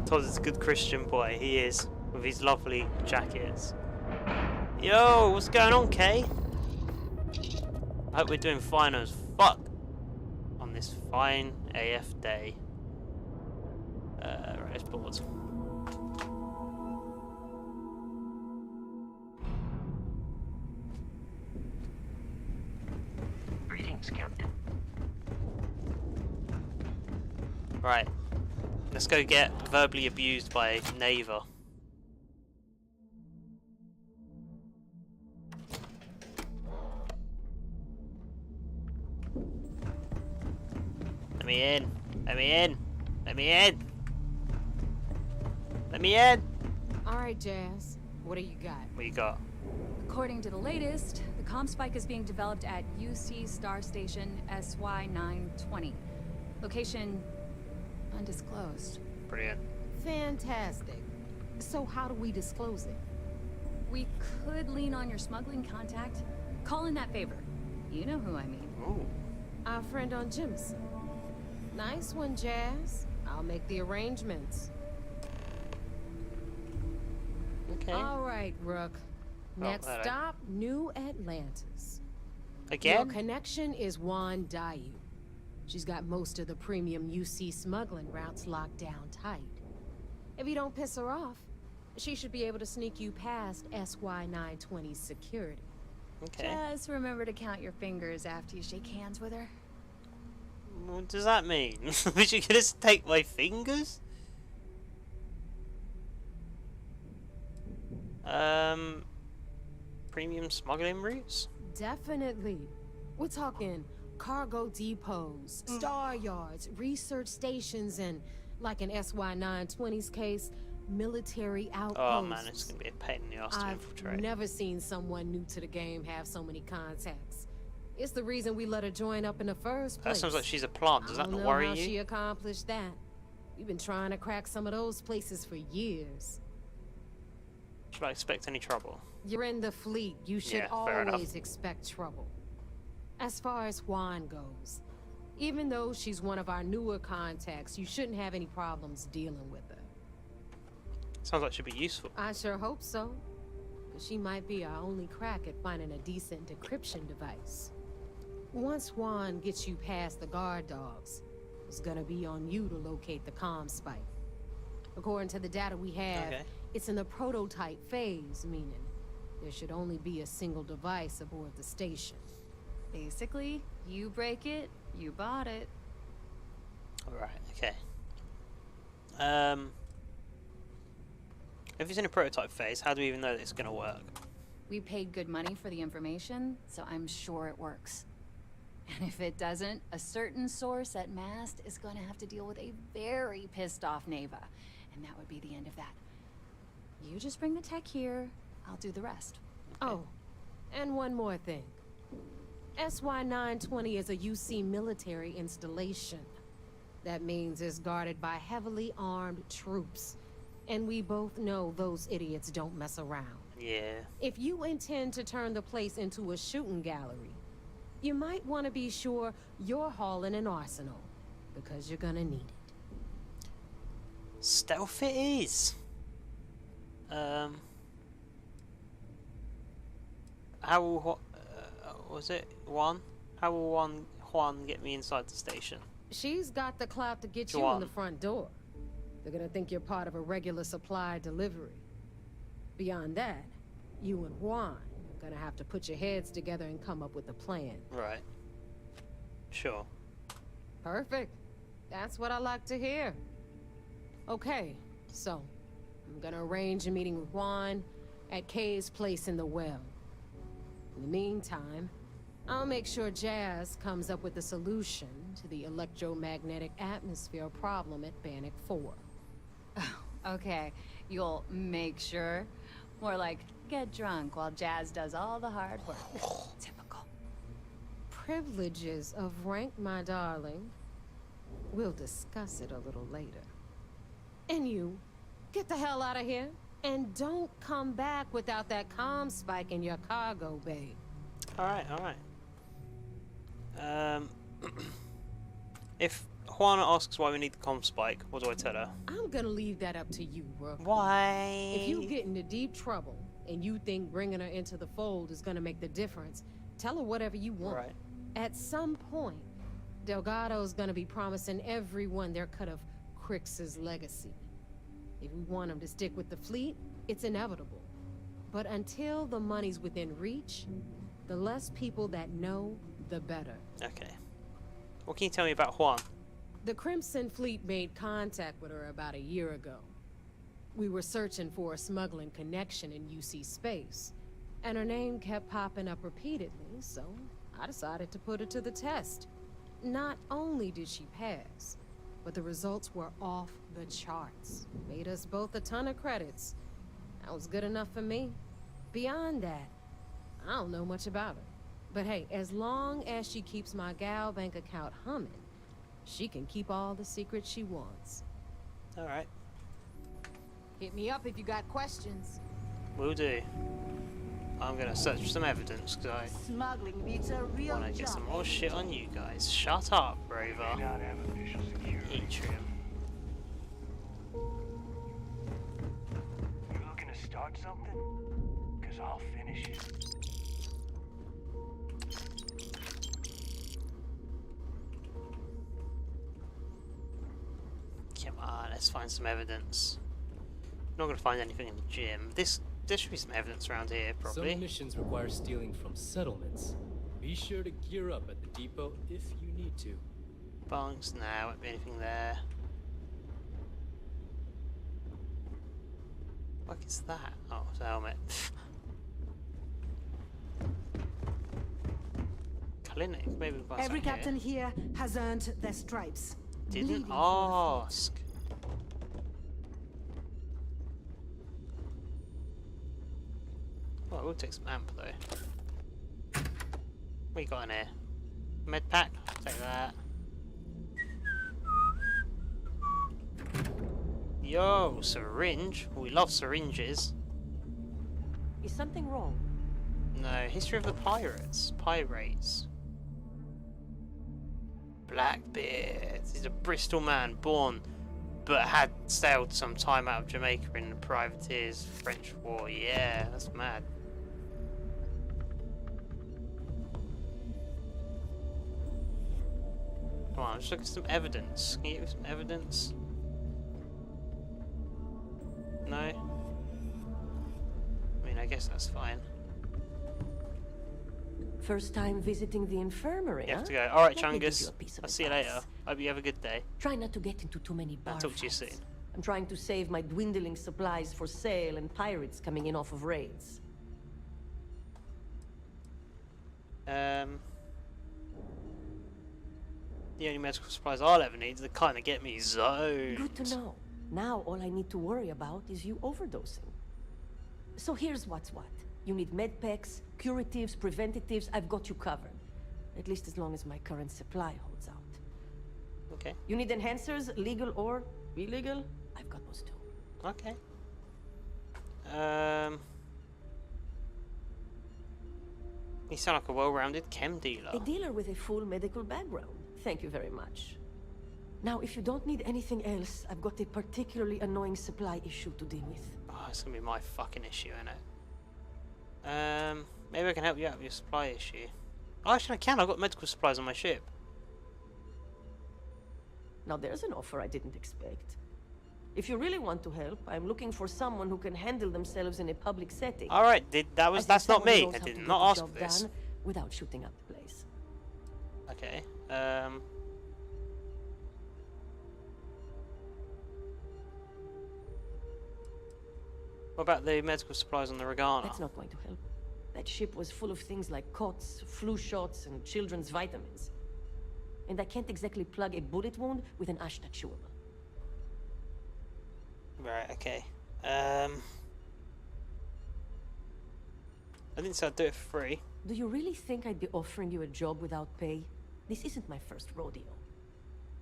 Todd is a good Christian boy, he is, with his lovely jackets. Yo, what's going on, Kay? I hope we're doing fine as fuck on this fine AF day. Right, let's pause. Greetings, Captain. Right. Let's go get verbally abused by Neva. Let me in. Let me in. Let me in. Let me in. All right, Jazz. What do you got? What you got? According to the latest, the comm spike is being developed at UC Star Station SY-920. Location undisclosed. Brilliant. Fantastic. So how do we disclose it? We could lean on your smuggling contact. Call in that favor. You know who I mean. Ooh. Our friend on Jimson. Nice one, Jazz. I'll make the arrangements. Okay. All right, Rook. Next alright. stop, New Atlantis. Again? Your connection is Juan Dayu. She's got most of the premium UC smuggling routes locked down tight. If you don't piss her off, she should be able to sneak you past SY-920's security. Okay. Just remember to count your fingers after you shake hands with her. What does that mean? Was you gonna take my fingers? Premium smuggling routes? Definitely. We're talking cargo depots, star yards, research stations, and, like in SY-920's case, military outposts. Oh man, it's gonna be a pain in the ass to infiltrate. I've never seen someone new to the game have so many contacts. It's the reason we let her join up in the first place. That sounds like she's a plant. Does that not worry you? I don't know how she accomplished that. We've been trying to crack some of those places for years. Should I expect any trouble? You're in the fleet. You should always expect trouble. As far as Juan goes, even though she's one of our newer contacts, you shouldn't have any problems dealing with her. Sounds like she'd be useful. I sure hope so. But she might be our only crack at finding a decent decryption device. Once Juan gets you past the guard dogs, it's gonna be on you to locate the comm spike. According to the data we have, it's in the prototype phase, meaning there should only be a single device aboard the station. Basically, you break it, you bought it. Alright, okay. If it's in a prototype phase, how do we even know that it's gonna work? We paid good money for the information, so I'm sure it works. And if it doesn't, a certain source at Mast is gonna have to deal with a very pissed off Neva. And that would be the end of that. You just bring the tech here, I'll do the rest. Okay. Oh, and one more thing. SY-920 is a UC military installation. That means it's guarded by heavily armed troops. And we both know those idiots don't mess around. Yeah. If you intend to turn the place into a shooting gallery, you might want to be sure you're hauling an arsenal, because you're gonna need it. Stealth it is. How will was it Juan? How will Juan get me inside the station? She's got the clout to get you in the front door. They're gonna think you're part of a regular supply delivery. Beyond that, you and Juan are gonna have to put your heads together and come up with a plan. Right. Sure. Perfect. That's what I like to hear. Okay, so I'm gonna arrange a meeting with Juan at Kay's place in the well. In the meantime, I'll make sure Jazz comes up with a solution to the electromagnetic atmosphere problem at Bannock 4. Okay, you'll make sure. More like, get drunk while Jazz does all the hard work. Typical. Privileges of rank, my darling. We'll discuss it a little later. And you, get the hell out of here. And don't come back without that comm spike in your cargo bay. Alright, alright. If Juana asks why we need the comm spike, what do I tell her? I'm gonna leave that up to you, Rook. Why? If you get into deep trouble and you think bringing her into the fold is gonna make the difference, tell her whatever you want. Right. At some point, Delgado's gonna be promising everyone their cut of Crix's legacy. If we want him to stick with the fleet, it's inevitable. But until the money's within reach, the less people that know, the better. Okay. What can you tell me about Juan? The Crimson Fleet made contact with her about a year ago. We were searching for a smuggling connection in UC space, and her name kept popping up repeatedly, so I decided to put her to the test. Not only did she pass, but the results were off the charts. Made us both a ton of credits. That was good enough for me. Beyond that, I don't know much about her. But hey, as long as she keeps my gal bank account humming, she can keep all the secrets she wants. Alright. Hit me up if you got questions. Will do. I'm gonna search for some evidence because I Smuggling beats a real want to get job. some more shit on you guys. Shut up, Braver. May not have official security. Atrium. You looking to start something? Cause I'll finish it. Come on, let's find some evidence. Not gonna find anything in the gym. There should be some evidence around here, probably. Some missions require stealing from settlements. Be sure to gear up at the depot if you need to. Bunks? Nah, won't be anything there. What is that? Oh, it's a helmet. clinic. Maybe we'll buy Every some captain here has earned their stripes. Didn't Bleeding for ask. Well, we'll take some amp though. What you got in here? Med pack? Take that. Yo, syringe. We love syringes. Is something wrong? No, history of the pirates. Pirates. Blackbeard. He's a Bristol man, born but had sailed some time out of Jamaica in the privateers French War. Yeah, that's mad. Come on, just look at some evidence. Can you give me some evidence? No? I mean, I guess that's fine. First time visiting the infirmary, You have huh? to go. Alright, Let me give Chungus. you a piece of I'll see you advice. later. Hope you have a good day. Try not to get into too many bar I'll talk to you fights. soon. I'm trying to save my dwindling supplies for sale and pirates coming in off of raids. The only medical supplies I'll ever need is to kind of get me zoned. Good to know. Now all I need to worry about is you overdosing. So here's what's what. You need med packs, curatives, preventatives. I've got you covered. At least as long as my current supply holds out. Okay. You need enhancers, legal or illegal? I've got those too. Okay. You sound like a well-rounded chem dealer. A dealer with a full medical background. Thank you very much. Now, if you don't need anything else, I've got a particularly annoying supply issue to deal with. Oh, it's gonna be my fucking issue, innit? Maybe I can help you out with your supply issue. Oh, actually I can. I've got medical supplies on my ship. Now, there's an offer I didn't expect. If you really want to help, I'm looking for someone who can handle themselves in a public setting. All right, that's not me. I did not ask for this. Without shooting up the place. Okay. What about the medical supplies on the Regana? That's not going to help. That ship was full of things like cots, flu shots, and children's vitamins. And I can't exactly plug a bullet wound with an Ashta chewable. Right, okay. I didn't say I'd do it for free. Do you really think I'd be offering you a job without pay? This isn't my first rodeo.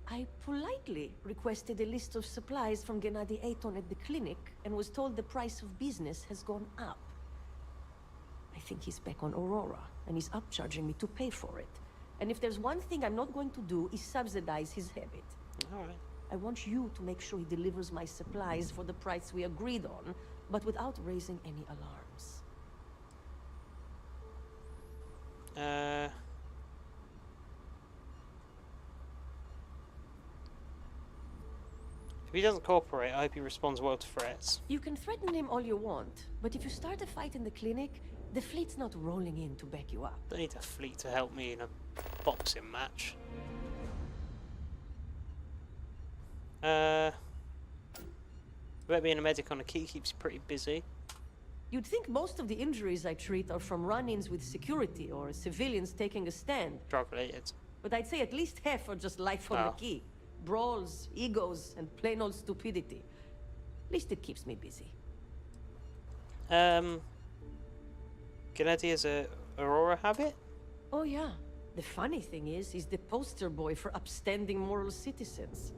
I politely requested a list of supplies from Gennady Ayton at the clinic and was told the price of business has gone up. I think he's back on Aurora, and he's upcharging me to pay for it. And if there's one thing I'm not going to do is subsidize his habit. All right. I want you to make sure he delivers my supplies for the price we agreed on, but without raising any alarms. If he doesn't cooperate, I hope he responds well to threats. You can threaten him all you want, but if you start a fight in the clinic, the fleet's not rolling in to back you up. Don't need a fleet to help me in a boxing match. About being a medic on a key keeps you pretty busy. You'd think most of the injuries I treat are from run-ins with security or civilians taking a stand. Drug-related. But I'd say at least half are just life on the key. Brawls, egos, and plain old stupidity. At least it keeps me busy. Gennady has a Aurora habit? Oh yeah. The funny thing is, he's the poster boy for upstanding moral citizens.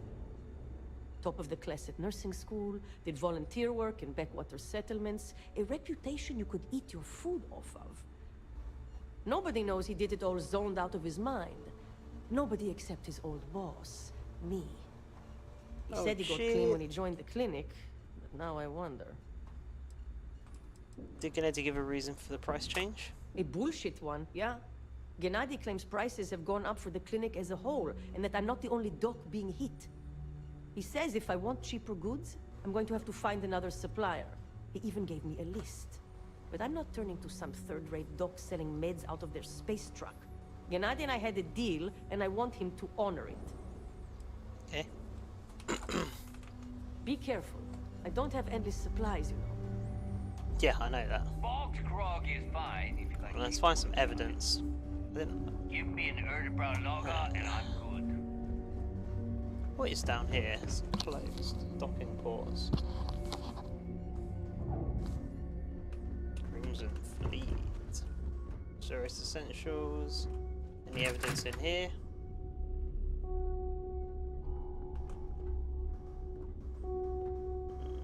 Top of the class at nursing school, did volunteer work in backwater settlements, a reputation you could eat your food off of. Nobody knows he did it all zoned out of his mind. Nobody except his old boss, me. He said he got clean when he joined the clinic, but now I wonder. Did Gennady give a reason for the price change? A bullshit one, yeah. Gennady claims prices have gone up for the clinic as a whole, and that I'm not the only doc being hit. He says if I want cheaper goods, I'm going to have to find another supplier. He even gave me a list. But I'm not turning to some third-rate doc selling meds out of their space truck. Gennady and I had a deal, and I want him to honor it. Okay. Be careful. I don't have endless supplies, you know. Yeah, I know that. Bogged grog is fine if you like. Well, let's find some evidence. Give me an Erdebrow logger and I'm good. What is down here? It's closed. Docking ports. Crimson Fleet. Service essentials. Any evidence in here?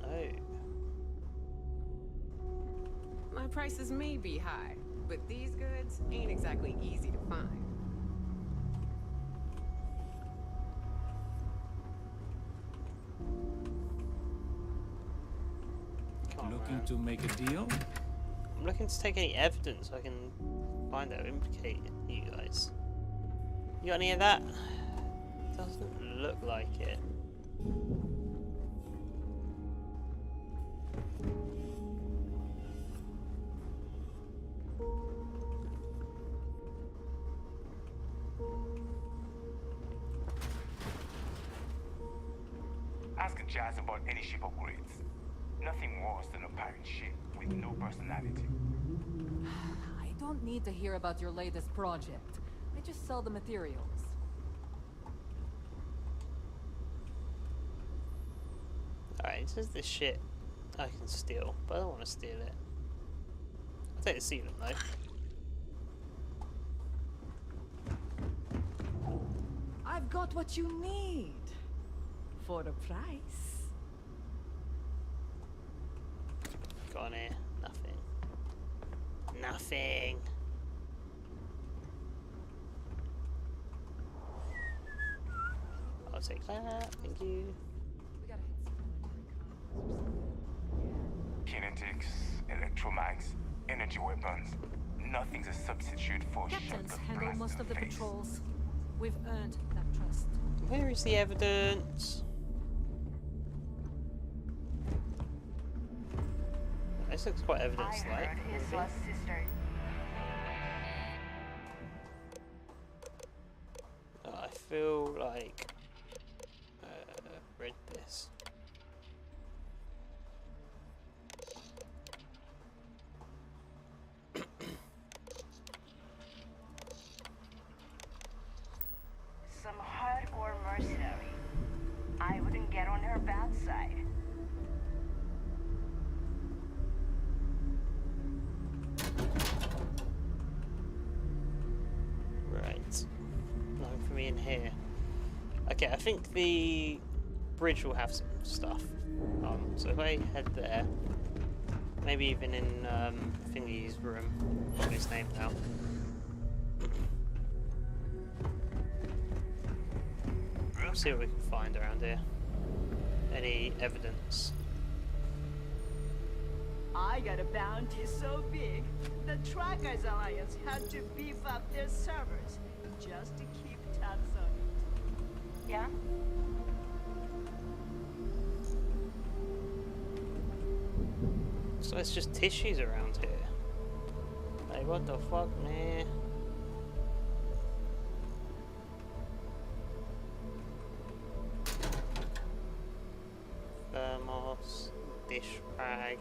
No. My prices may be high, but these goods ain't exactly easy to find. Looking to make a deal? I'm looking to take any evidence I can find that implicate you guys. You got any of that? Doesn't look like it. Ask Jazz about any ship upgrades. Nothing worse than a pirate ship with no personality. I don't need to hear about your latest project. I just sell the materials. Alright, it says this shit I can steal, but I don't want to steal it. I'll take the sealant though. I've got what you need. For a price. Got on here. Nothing. Nothing. I'll take that. Thank you. Kinetics, electromags, energy weapons. Nothing's a substitute for Captains shot handle blast most in of the face. patrols. We've earned that trust. Where is the evidence? This looks quite evidence-like. I feel like read this. Some hardcore mercenary. I wouldn't get on her bad side. Right. Nothing for me in here. Okay, I think the bridge will have some stuff. So if I head there, maybe even in Thingy's room, what's his name now? See what we can find around here. Any evidence? I got a bounty so big, the Trackers Alliance had to beef up their servers just to keep tabs on it. Yeah? So it's just tissues around here. Like, what the fuck, man? Thermos, dish rag.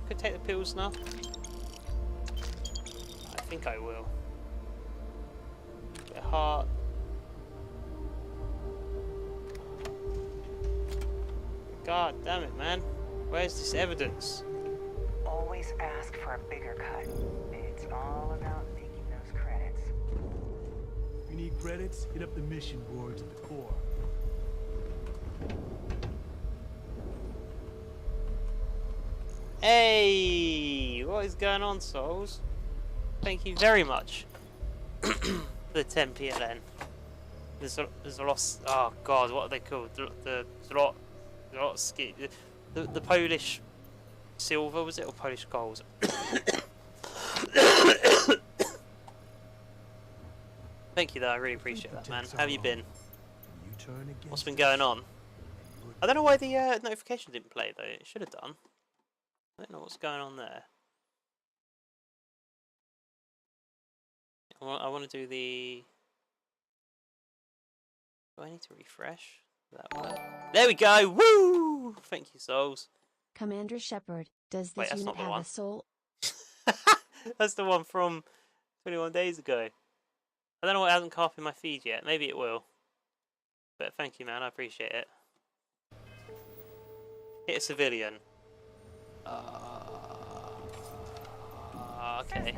Could take the pills now. I think I will. Bit of heart. God damn it, man. Where's this evidence? Always ask for a bigger cut. It's all about making those credits. If you need credits, hit up the mission boards at the core. Hey! What is going on, souls? Thank you very much for the 10 PLN. There's a lot. Oh God, what are they called? The Polish silver, was it, or Polish gold? Thank you, though. I really appreciate that, man. How have you been? What's been going on? I don't know why the notification didn't play though. It should have done. I don't know what's going on there. I want to do the... Do I need to refresh? That one. There we go! Woo! Thank you, souls. Commander Shepard, does this Wait, that's unit not the have one. a soul? That's the one from 21 days ago. I don't know what hasn't come up in my feed yet. Maybe it will. But thank you, man. I appreciate it. Hit a civilian. Okay.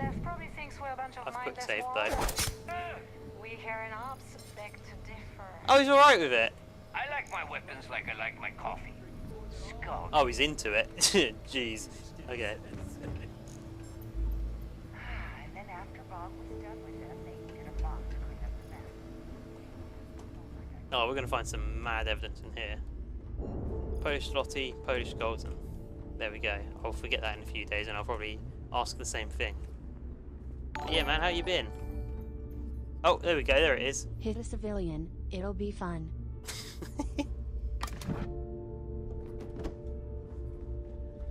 I've quick saved though. We here in Ops beg to differ. Oh, he's alright with it. I like my weapons like I like my coffee. Skull. Oh, he's into it. Jeez. Okay. And then after Bob was done with it, they get a box to clean up the mess. Oh, we're gonna find some mad evidence in here. Polish Lottie, Polish Golden. There we go. I'll forget that in a few days and I'll probably ask the same thing. But yeah, man, how you been? Oh, there we go, there it is. Hit a civilian. It'll be fun.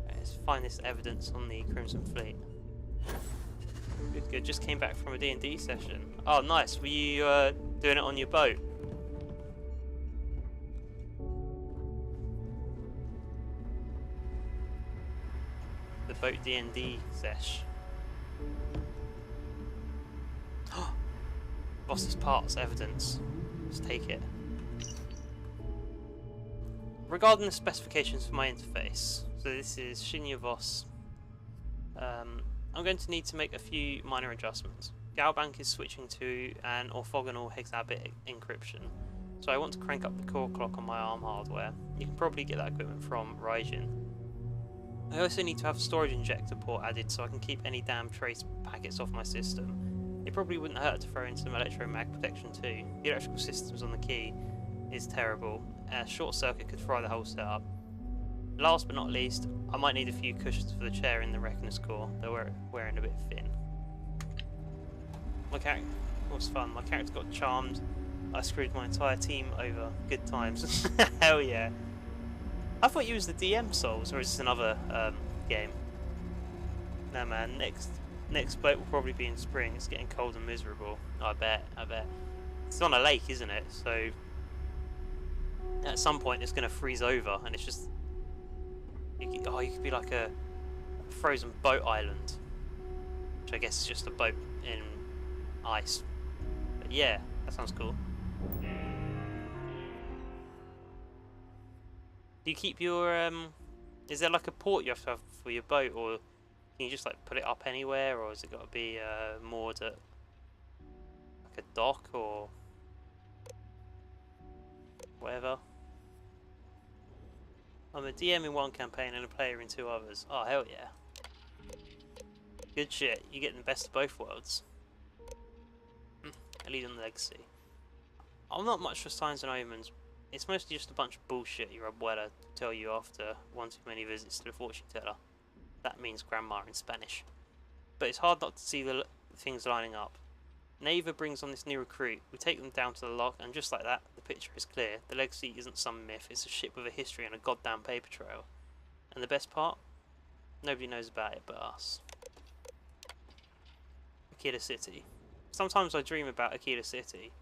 Let's find this evidence on the Crimson Fleet. Good, good. Just came back from a D&D session. Oh, nice. Were you doing it on your boat? The boat D&D sesh. Boss's parts, evidence. Let's take it. Regarding the specifications for my interface, so this is Shinya Voss. I'm going to need to make a few minor adjustments. Galbank is switching to an orthogonal hexabit encryption, so I want to crank up the core clock on my ARM hardware. You can probably get that equipment from Raijin. I also need to have a storage injector port added so I can keep any damn trace packets off my system. It probably wouldn't hurt to throw in some electromag protection too. The electrical systems on the key is terrible. A short circuit could fry the whole setup. Last but not least, I might need a few cushions for the chair in the Reckoner's core. They're wearing a bit thin. My character was fun. My character got charmed. I screwed my entire team over. Good times. Hell yeah. I thought you was the DM Souls, or is this another game? No man, next boat will probably be in spring. It's getting cold and miserable. I bet. It's on a lake, isn't it? So at some point it's going to freeze over, and it's just you could be like a frozen boat island, which I guess is just a boat in ice. But yeah, that sounds cool. Do you keep your is there like a port you have to have for your boat, or can you just like put it up anywhere, or has it got to be moored at like a dock or whatever? I'm a DM in one campaign and a player in two others. Oh hell yeah. Good shit, you're getting the best of both worlds. Elite and Legacy. I'm not much for Signs and Omens. It's mostly just a bunch of bullshit your abuela tell you after one too many visits to the fortune teller. That means grandma in Spanish. But it's hard not to see the things lining up. Neva brings on this new recruit. We take them down to the lock, and just like that, the picture is clear. The Legacy isn't some myth, it's a ship with a history and a goddamn paper trail. And the best part? Nobody knows about it but us. Akita City. Sometimes I dream about Akita City.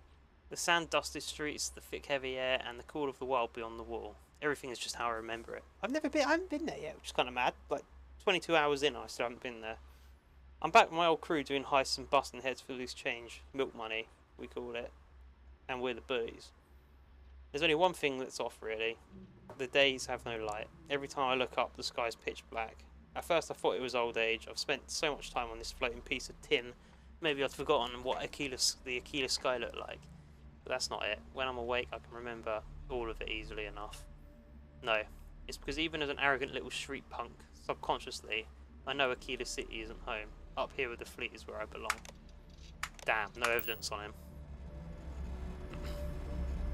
The sand-dusted streets, the thick heavy air, and the call of the wild beyond the wall. Everything is just how I remember it. I haven't been there yet, which is kind of mad. Like, 22 hours in, I still haven't been there. I'm back with my old crew doing heists and busting heads for loose change. Milk money, we call it. And we're the bullies. There's only one thing that's off, really. The days have no light. Every time I look up, the sky's pitch black. At first I thought it was old age. I've spent so much time on this floating piece of tin. Maybe I'd forgotten what the Aquila sky looked like. But that's not it. When I'm awake, I can remember all of it easily enough. No, it's because even as an arrogant little street punk, subconsciously, I know Aquila City isn't home. Up here with the fleet is where I belong. Damn, no evidence on him.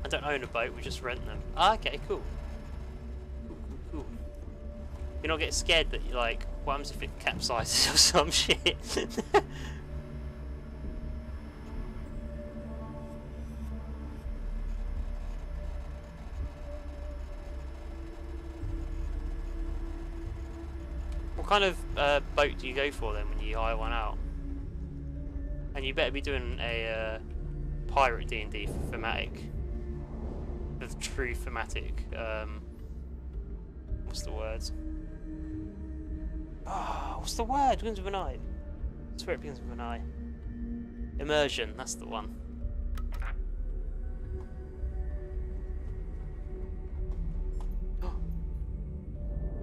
I don't own a boat, we just rent them. Ah, okay, cool. Cool. You're not getting scared that you're like, what happens if it capsizes or some shit? What kind of boat do you go for then when you hire one out? And you better be doing a pirate D&D thematic. The true thematic. What's the word? Ah, what's the word? Winds of the Night. I swear it begins with an I. Immersion, that's the one.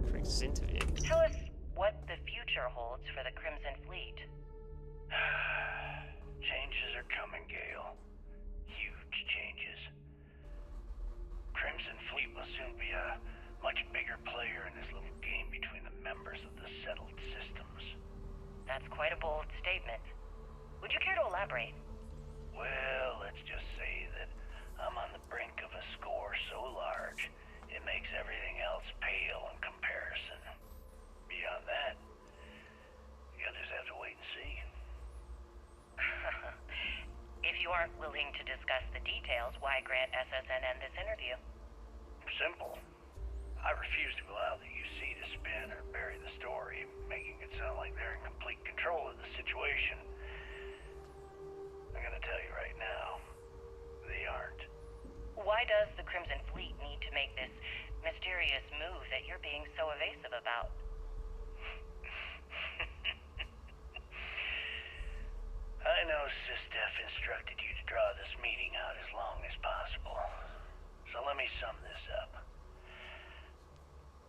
Crix's interview. Tell us what the future holds for the Crimson Fleet. Changes are coming, Gale. Huge changes. Crimson Fleet will soon be a much bigger player in this little game between the members of the settled systems. That's quite a bold statement. Would you care to elaborate? Well, let's just say that I'm on the brink of a score so large, it makes everything else pale in comparison. Beyond that, you'll just have to wait and see. If you aren't willing to discuss the details, why grant SSNN this interview? Simple. I refuse to allow the UC to spin or bury the story, making it sound like they're in complete control of the situation. I'm gonna tell you right now, they aren't. Why does the Crimson Fleet need to make this mysterious move that you're being so evasive about? I know SysDef instructed you to draw this meeting out as long as possible. So let me sum this up.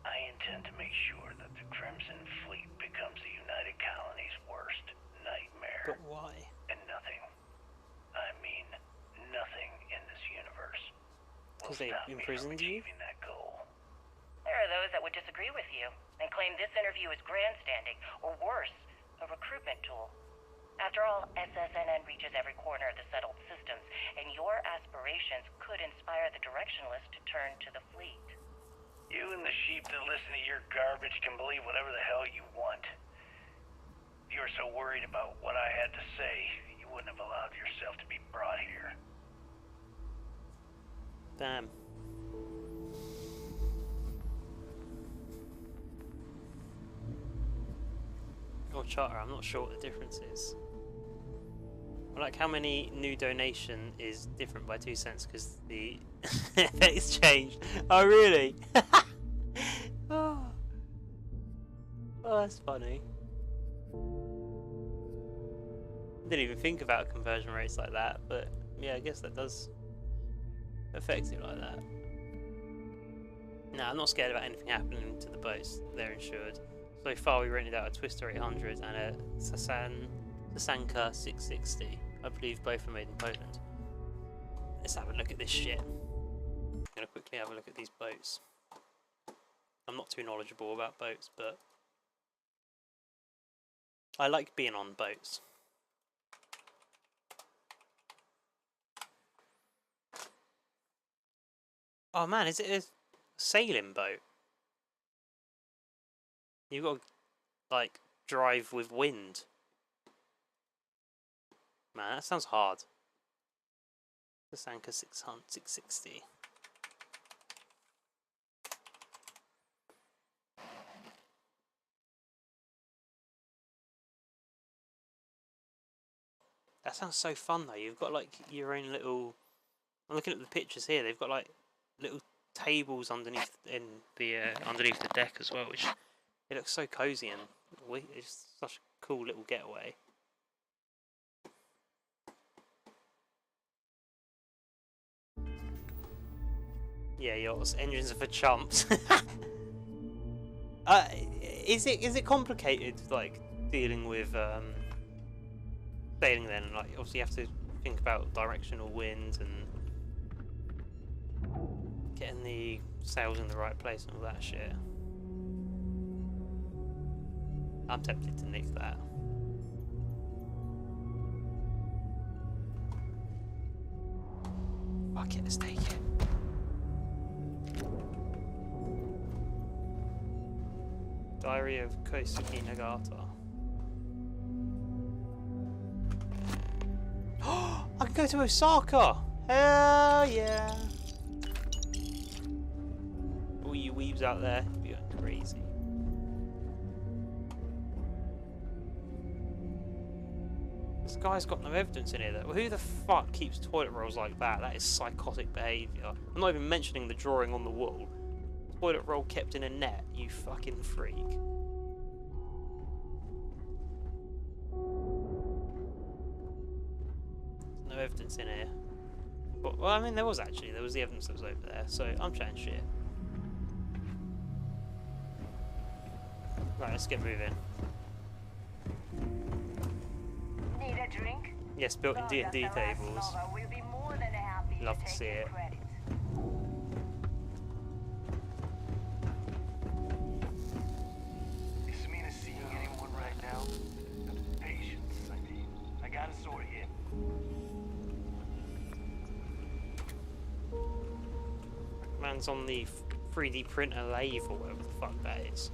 I intend to make sure that the Crimson Fleet becomes the United Colony's worst nightmare. But why? And nothing, I mean nothing in this universe will Because they stop me from imprisoned you? achieving that goal. There are those that would disagree with you and claim this interview is grandstanding, or worse, a recruitment tool. After all, SSNN reaches every corner of the settled systems, and your aspirations could inspire the directionless to turn to the fleet. You and the sheep that listen to your garbage can believe whatever the hell you want. If you were so worried about what I had to say, you wouldn't have allowed yourself to be brought here. Damn. Or charter, I'm not sure what the difference is. I like how many new donation is different by 2 cents because the it's changed. Oh really? Oh, that's funny. Didn't even think about conversion rates like that, but yeah, I guess that does affect it like that. No, I'm not scared about anything happening to the boats. They're insured. So far, we rented out a Twister 800 and a Sasanka 660. I believe both are made in Poland. Let's have a look at this shit. I'm gonna quickly have a look at these boats. I'm not too knowledgeable about boats, but I like being on boats. Oh man, is it a sailing boat? You've got to, like, drive with wind. Man, that sounds hard. The Sanka 660. That sounds so fun though. You've got like your own little. I'm looking at the pictures here. They've got like little tables underneath underneath the deck as well, which it looks so cozy and it's such a cool little getaway. Yeah, yours engines are for chumps. Is it complicated like dealing with sailing then? Like obviously you have to think about directional wind and getting the sails in the right place and all that shit. I'm tempted to nick that. Fuck it, let's take it. Diary of Kosuke Nagata. I can go to Osaka! Hell yeah! All you weebs out there, you're going crazy. This guy's got no evidence in here though. Who the fuck keeps toilet rolls like that? That is psychotic behaviour. I'm not even mentioning the drawing on the wall. Toilet roll kept in a net, you fucking freak. evidence in here. But, well, I mean, there was the evidence that was over there, so I'm chatting shit. Right, let's get moving. Need a drink? Yes, built-in D&D tables. Love to see it. Is Mina seeing anyone right now? Patience, I need. I got a sword here. Man's on the 3D printer lathe or whatever the fuck that is.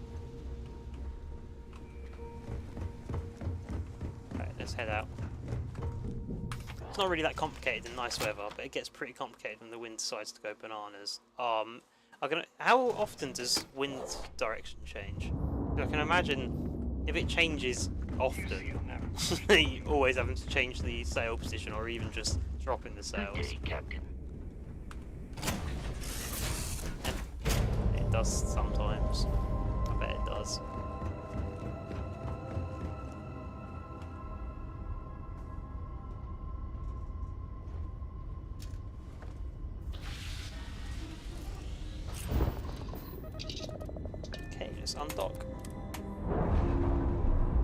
Right, let's head out. It's not really that complicated in nice weather, but it gets pretty complicated when the wind decides to go bananas. How often does wind direction change? I can imagine if it changes often, you always having to change the sail position or even just dropping the sails. Good day, Captain. It does sometimes. I bet it does. Okay, let's undock.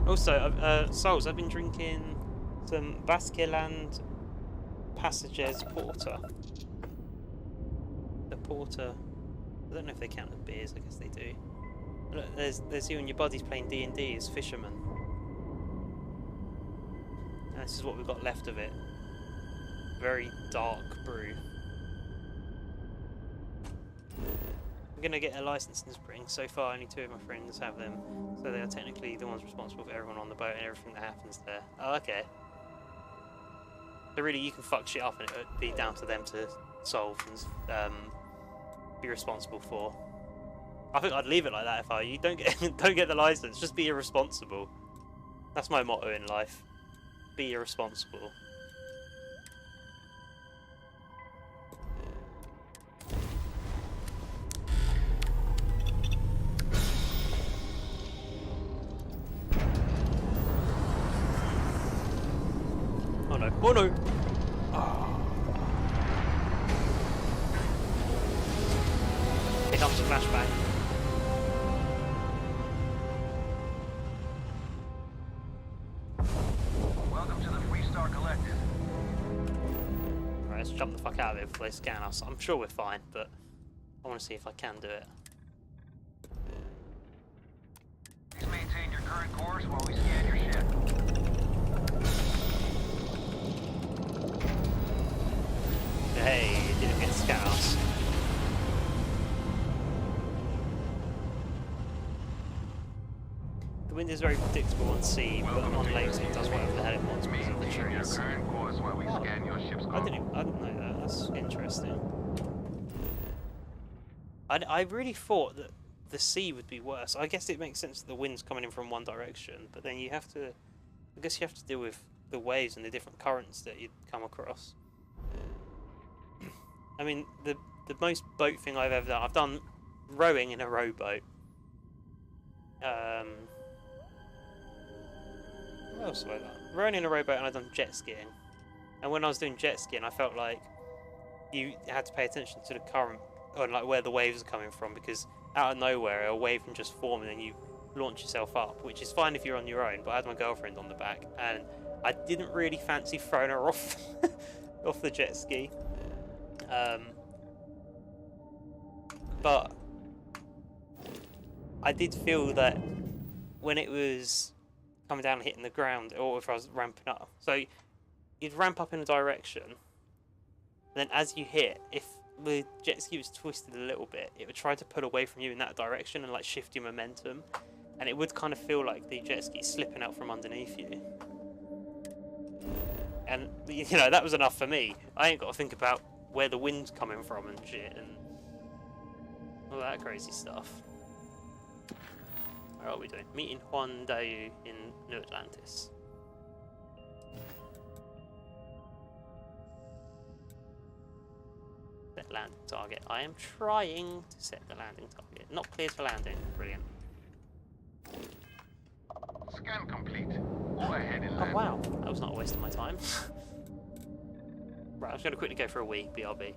Also, Souls, I've been drinking some Basqueland Passages Porter. The Porter. I don't know if they count as beers, I guess they do. Look, there's you and your buddies playing D&D as fishermen. And this is what we've got left of it. Very dark brew. I'm gonna get a license in the spring. So far only 2 of my friends have them, so they are technically the ones responsible for everyone on the boat and everything that happens there. Oh, okay. So really you can fuck shit up and it would be down to them to solve and be responsible for. I think I'd leave it like that if I were you. Don't get the license, just be irresponsible. That's my motto in life. Be irresponsible. Oh no. Oh no! Here comes a flashback. Welcome to the Freestar Collective. Right, let's jump the fuck out of it before they scan us. I'm sure we're fine, but I want to see if I can do it. Please maintain your current course while we scan your ship. Hey, it didn't get scan us. The wind is very predictable on sea, but on lakes it does whatever the hell it wants because of the trees. I didn't know that. That's interesting. I really thought that the sea would be worse. I guess it makes sense that the wind's coming in from one direction, but then you have to... I guess you have to deal with the waves and the different currents that you'd come across. I mean, the most boat thing I've ever done... I've done rowing in a rowboat. What else have I done? Rowing in a rowboat, and I've done jet skiing. And when I was doing jet skiing, I felt like you had to pay attention to the current, or like where the waves are coming from, because out of nowhere a wave can just form and then you launch yourself up, which is fine if you're on your own, but I had my girlfriend on the back and I didn't really fancy throwing her off off the jet ski. But I did feel that when it was coming down and hitting the ground, or if I was ramping up, so you'd ramp up in a direction, then as you hit, if the jet ski was twisted a little bit, it would try to pull away from you in that direction and like shift your momentum, and it would kind of feel like the jet ski slipping out from underneath you. And you know, that was enough for me. I ain't got to think about where the wind's coming from and shit and all that crazy stuff. Where are we doing? Meeting Juan Dayu in New Atlantis. Set landing target. I am trying to set the landing target. Not cleared for landing. Brilliant. Scan complete. Go ahead and land. Oh wow, that was not a waste of my time. Right, I'm just going to quickly go for a wee, BRB.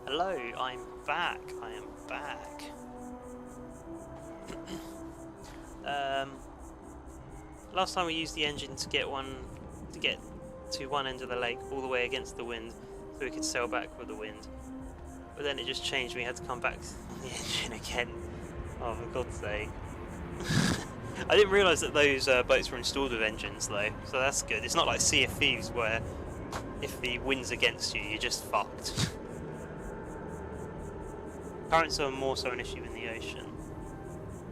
Hello, I'm back. I am back. Last time we used the engine to get to one end of the lake all the way against the wind, so we could sail back with the wind. But then it just changed. We had to come back on the engine again. Oh, for God's sake! I didn't realise that those boats were installed with engines though, so that's good. It's not like Sea of Thieves where if the wind's against you, you're just fucked. Currents are more so an issue in the ocean.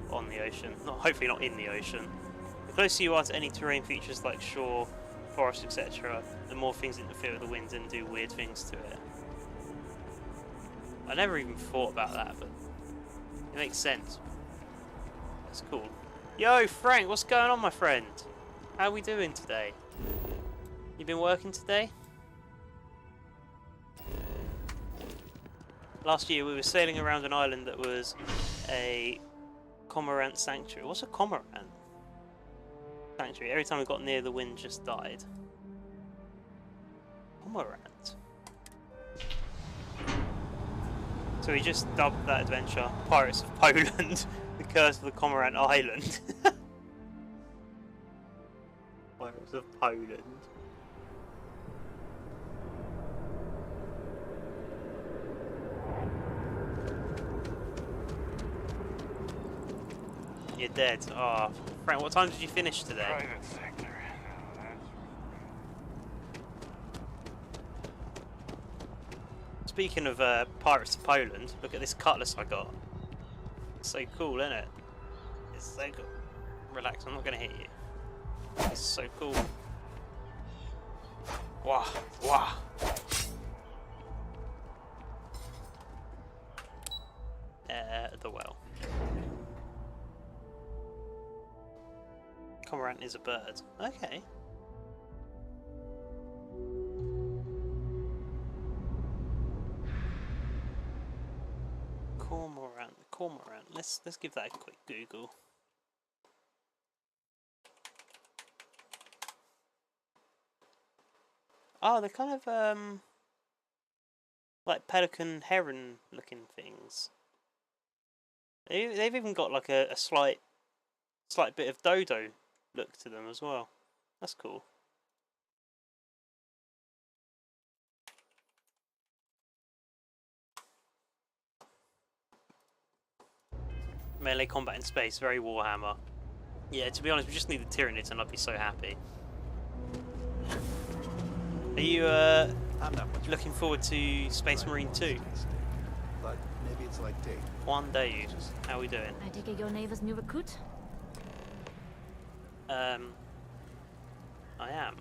On the ocean. Hopefully not in the ocean. The closer you are to any terrain features like shore, forest, etc., the more things interfere with the wind and do weird things to it. I never even thought about that, but it makes sense. That's cool. Yo, Frank, what's going on, my friend? How are we doing today? You been working today? Last year we were sailing around an island that was a cormorant sanctuary. What's a cormorant sanctuary? Every time we got near, the wind just died. Cormorant. So we just dubbed that adventure Pirates of Poland, the Curse of the Cormorant Island. Pirates of Poland. You're dead. Oh, Frank, what time did you finish today? Private sector. Speaking of Pirates of Poland, look at this cutlass I got. It's so cool, isn't it? It's so cool. Relax, I'm not going to hit you. It's so cool. Wah, wah. The well. Cormorant is a bird. Okay. Cormorant. Let's give that a quick Google. Oh, they're kind of like pelican heron looking things. They've even got like a slight bit of dodo look to them as well. That's cool. Melee combat in space, very Warhammer. Yeah, to be honest, we just need the Tyranids and I'd be so happy. Are you looking forward to Space Marine 2? But maybe it's like day. One day. How are we doing? I take it your neighbor's new recruit? I am.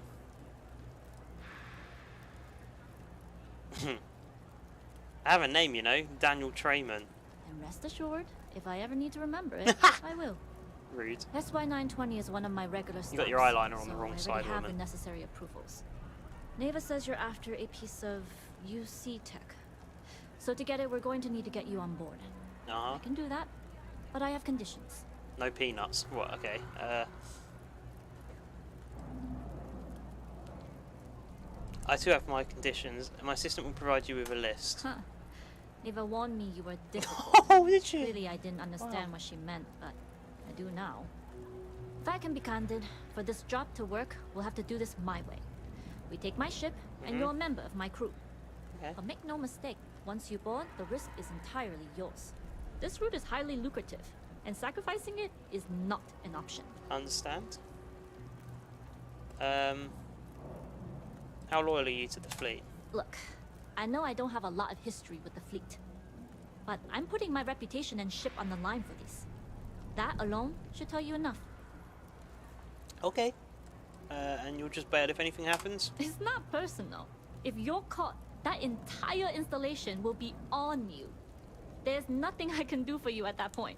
I have a name, you know, Daniel Trayman. And rest assured, if I ever need to remember it, I will. Rude. SY920 is one of my regular stops. You got your eyeliner on the so wrong I side, already have woman. the necessary approvals. Neva says you're after a piece of UC tech. So to get it, we're going to need to get you on board. Uh-huh. I can do that, but I have conditions. No peanuts. What? Okay. I too have my conditions, and my assistant will provide you with a list. Huh. Neva warned me you were difficult. Oh, did she? Clearly I didn't understand what she meant, but I do now. If I can be candid, for this job to work, we'll have to do this my way. We take my ship, and you're a member of my crew. Okay. But make no mistake, once you board, the risk is entirely yours. This route is highly lucrative, and sacrificing it is not an option. Understand. How loyal are you to the fleet? Look, I know I don't have a lot of history with the fleet, but I'm putting my reputation and ship on the line for this. That alone should tell you enough. Okay. And you'll just bail if anything happens? It's not personal. If you're caught, that entire installation will be on you. There's nothing I can do for you at that point,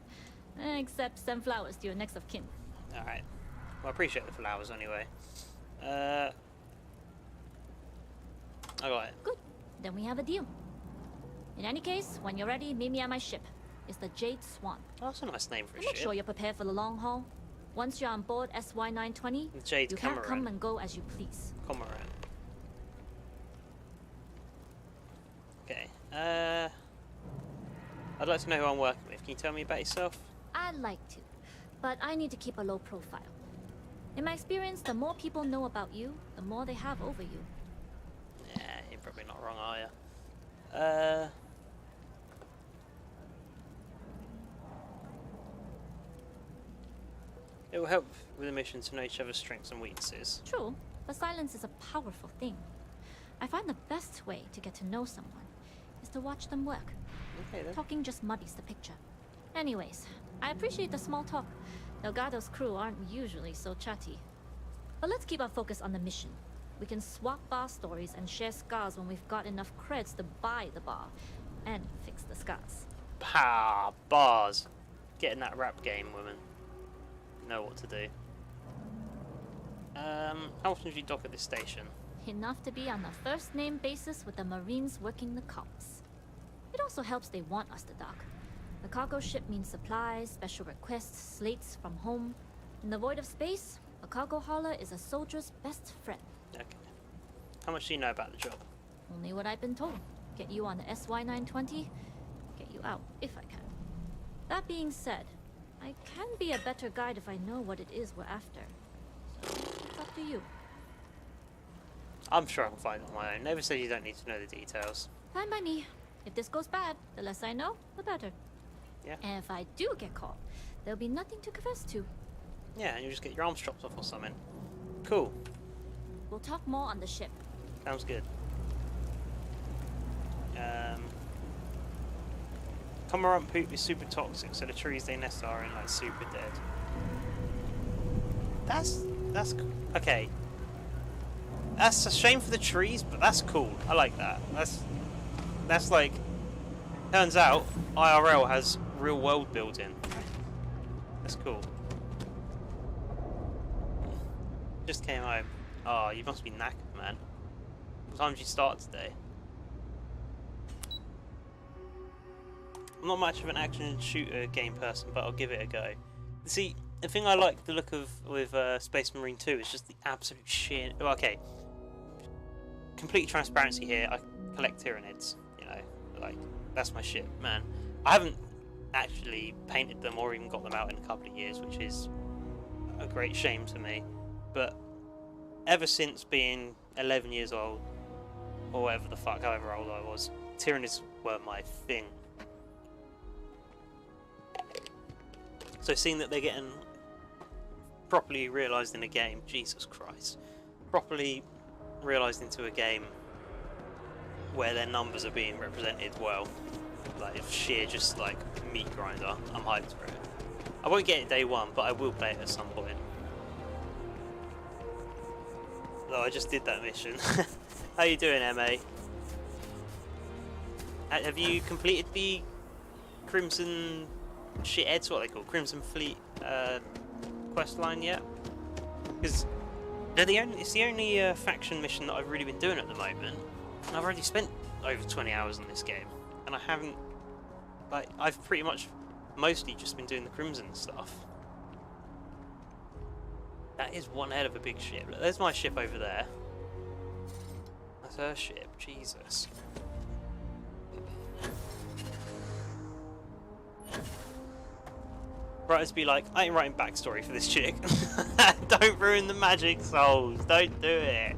except send flowers to your next of kin. Alright. Well, I appreciate the flowers anyway. I got it. Good. Then we have a deal. In any case, when you're ready, meet me at my ship. It's the Jade Swan. Oh, that's a nice name for a Make ship. sure you're prepared for the long haul. Once you're on board SY-920, Jade you can come and go as you please. Cormorant. Okay. I'd like to know who I'm working with. Can you tell me about yourself? I'd like to, but I need to keep a low profile. In my experience, the more people know about you, the more they have over you. Yeah, you're probably not wrong, are you? It will help with the mission to know each other's strengths and weaknesses. True, but silence is a powerful thing. I find the best way to get to know someone is to watch them work. Okay, then. Talking just muddies the picture. Anyways, I appreciate the small talk. Delgado's crew aren't usually so chatty. But let's keep our focus on the mission. We can swap bar stories and share scars when we've got enough creds to buy the bar and fix the scars. Pah, bars. Get in that rap game, woman. Know what to do. How often do you dock at this station? Enough to be on a first-name basis with the Marines working the comms. It also helps they want us to dock. The cargo ship means supplies, special requests, slates from home. In the void of space, a cargo hauler is a soldier's best friend. Okay. How much do you know about the job? Only what I've been told. Get you on the SY-920, get you out if I can. That being said, I can be a better guide if I know what it is we're after. So, it's up to you. I'm sure I can find it on my own. Never said you don't need to know the details. Fine by me. If this goes bad, the less I know, the better. Yeah. And if I do get caught, there'll be nothing to confess to. Yeah, and you just get your arms chopped off or something. Cool. We'll talk more on the ship. Sounds good. Cormorant poop is super toxic, so the trees they nest are in like super dead. That's okay. That's a shame for the trees, but that's cool. I like that. That's like, turns out IRL has real world building. That's cool. Just came home. Oh, you must be knackered, man. What time did you start today? I'm not much of an action shooter game person, but I'll give it a go. See, the thing I like the look of with Space Marine 2 is just the absolute sheer... Well, okay, complete transparency here, I collect Tyranids, you know, like, that's my shit, man. I haven't actually painted them or even got them out in a couple of years, which is a great shame to me, but ever since being 11 years old, or whatever the fuck, however old I was, Tyranids were my thing. So seeing that they're getting properly realised in a game, Jesus Christ, properly realised into a game where their numbers are being represented well, like sheer just like meat grinder, I'm hyped for it. I won't get it day one, but I will play it at some point. Though I just did that mission. How you doing, MA? Have you completed the Crimson shitheads, what they call Crimson Fleet quest line yet? Because it's the only faction mission that I've really been doing at the moment, and I've already spent over 20 hours on this game, and I haven't, like, I've pretty much mostly just been doing the Crimson stuff. That is one hell of a big ship. Look, there's my ship over there. That's her ship, Jesus. Writers be like, I ain't writing backstory for this chick. Don't ruin the magic, souls. Don't do it.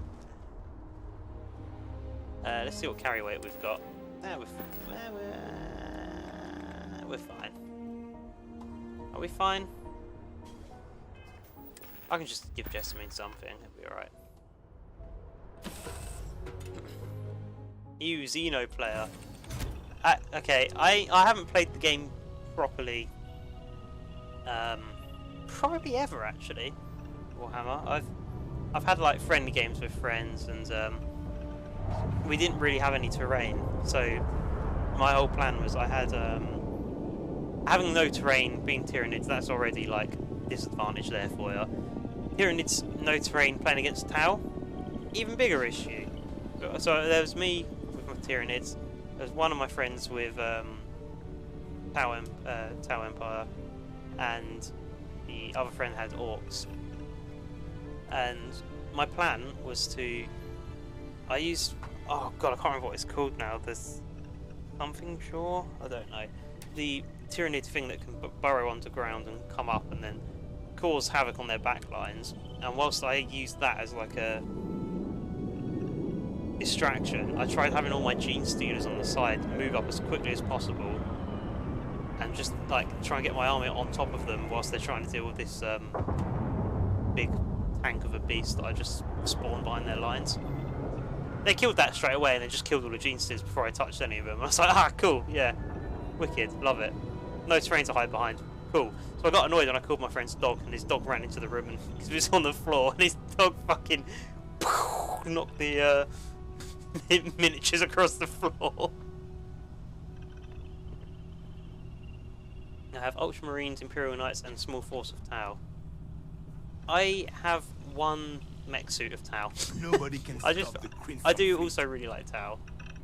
Let's see what carry weight we've got. We're fine. Are we fine? I can just give Jessamine something. It'll be alright. You Xeno player. Okay, I haven't played the game properly. Probably ever actually. Warhammer. I've had like friendly games with friends, and we didn't really have any terrain. So my whole plan was I had having no terrain, being Tyranids, that's already like disadvantage there for you. Tyranids, no terrain, playing against Tau, even bigger issue. So there was me with my Tyranids. There was one of my friends with Tau Empire, and the other friend had Orcs. And my plan was to, I used, oh god, I can't remember what it's called now. There's something, sure, I don't know. The Tyranid thing that can burrow underground and come up and then cause havoc on their backlines. And whilst I used that as like a distraction, I tried having all my gene stealers on the side move up as quickly as possible and just like try and get my army on top of them whilst they're trying to deal with this big tank of a beast that I just spawned behind their lines. They killed that straight away and they just killed all the gene stealers before I touched any of them. I was like, ah, cool, yeah, wicked, love it. No terrain to hide behind, cool. So I got annoyed and I called my friend's dog, and his dog ran into the room and he was on the floor, and his dog fucking knocked the miniatures across the floor. I have Ultramarines, Imperial Knights, and small force of Tau. I have one mech suit of Tau. Nobody can I do from also really like Tau.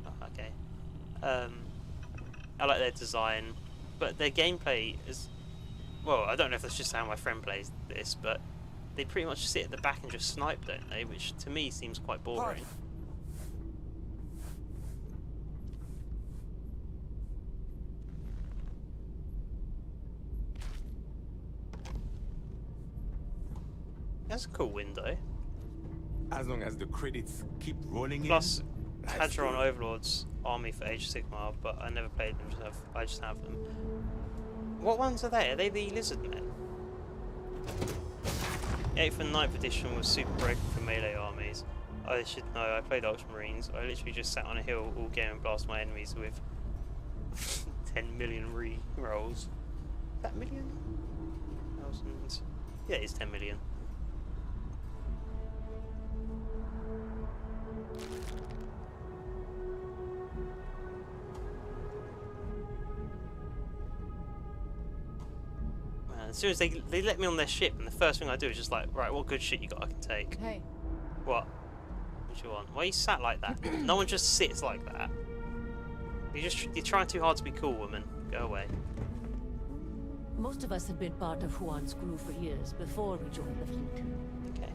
Oh, okay. I like their design, but their gameplay is, well, I don't know if that's just how my friend plays this, but they pretty much sit at the back and just snipe, don't they? Which to me seems quite boring. That's a cool window. As long as the credits keep rolling Plus, in. Hadron Overlord's army for Age of Sigmar, but I never played them, I just have them. What ones are they? Are they the lizard men? 8th and 9th edition was super broken for melee armies. I should know, I played Ultramarines. I literally just sat on a hill all game and blast my enemies with 10 million re-rolls. Is that million? Thousands? Yeah, it's 10 million. As soon as they let me on their ship, and the first thing I do is just like, right, what good shit you got I can take? Hey. What? What do you want? Why are you sat like that? No one just sits like that. You're trying too hard to be cool, woman. Go away. Most of us have been part of Juan's crew for years before we joined the fleet. Okay.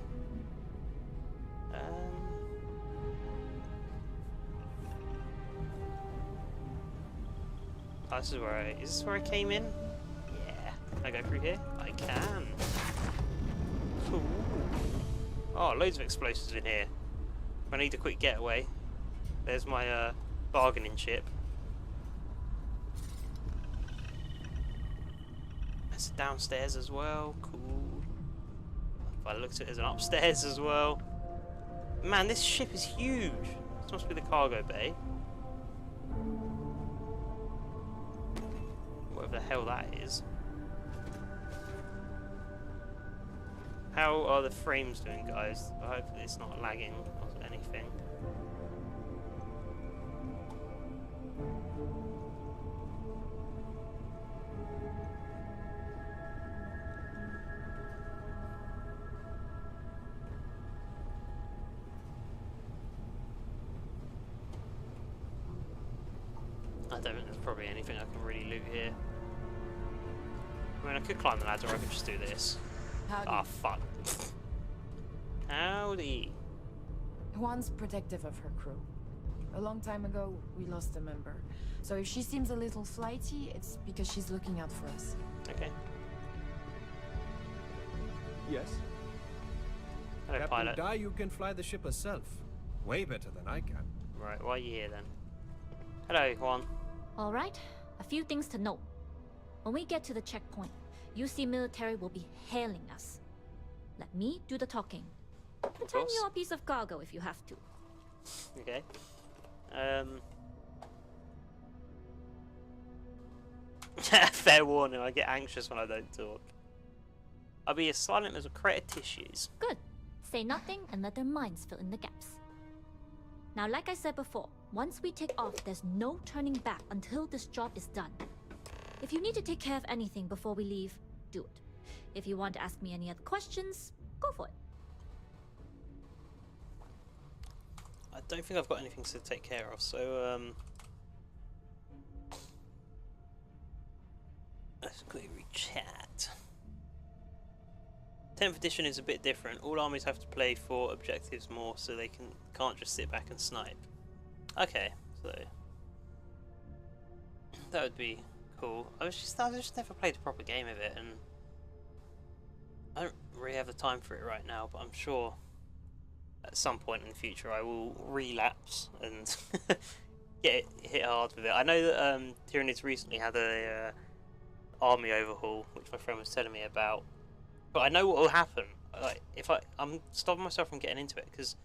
Oh, this is where is this where I came in? Can I go through here? I can. Cool. Oh, loads of explosives in here. If I need a quick getaway, there's my bargaining chip. There's downstairs as well. Cool. If I looked at it as an upstairs as well. Man, this ship is huge. This must be the cargo bay. Whatever the hell that is. How are the frames doing, guys? I hope it's not lagging or anything. I don't think there's probably anything I can really loot here. I mean, I could climb the ladder, or I could just do this. Ah, fuck. Howdy. Juan's protective of her crew. A long time ago, we lost a member. So if she seems a little flighty, it's because she's looking out for us. Okay. Yes? Hello, Captain pilot. Dai, you can fly the ship herself. Way better than I can. Right, why are you here then? Hello, Juan. Alright, a few things to note. When we get to the checkpoint, UC military will be hailing us. Let me do the talking. Pretend you're a piece of cargo if you have to. Okay. Fair warning, I get anxious when I don't talk. I'll be as silent as a crate of tissues. Good. Say nothing and let their minds fill in the gaps. Now, like I said before, once we take off, there's no turning back until this job is done. If you need to take care of anything before we leave, do it. If you want to ask me any other questions, go for it. I don't think I've got anything to take care of, so let's quickly chat. 10th edition is a bit different. All armies have to play for objectives more, so they can't just sit back and snipe. Okay, so that would be cool. I just never played a proper game of it, and I don't really have the time for it right now. But I'm sure at some point in the future I will relapse and get hit hard with it. I know that Tyranids recently had a army overhaul, which my friend was telling me about. But I know what will happen. Like, if I'm stopping myself from getting into it, because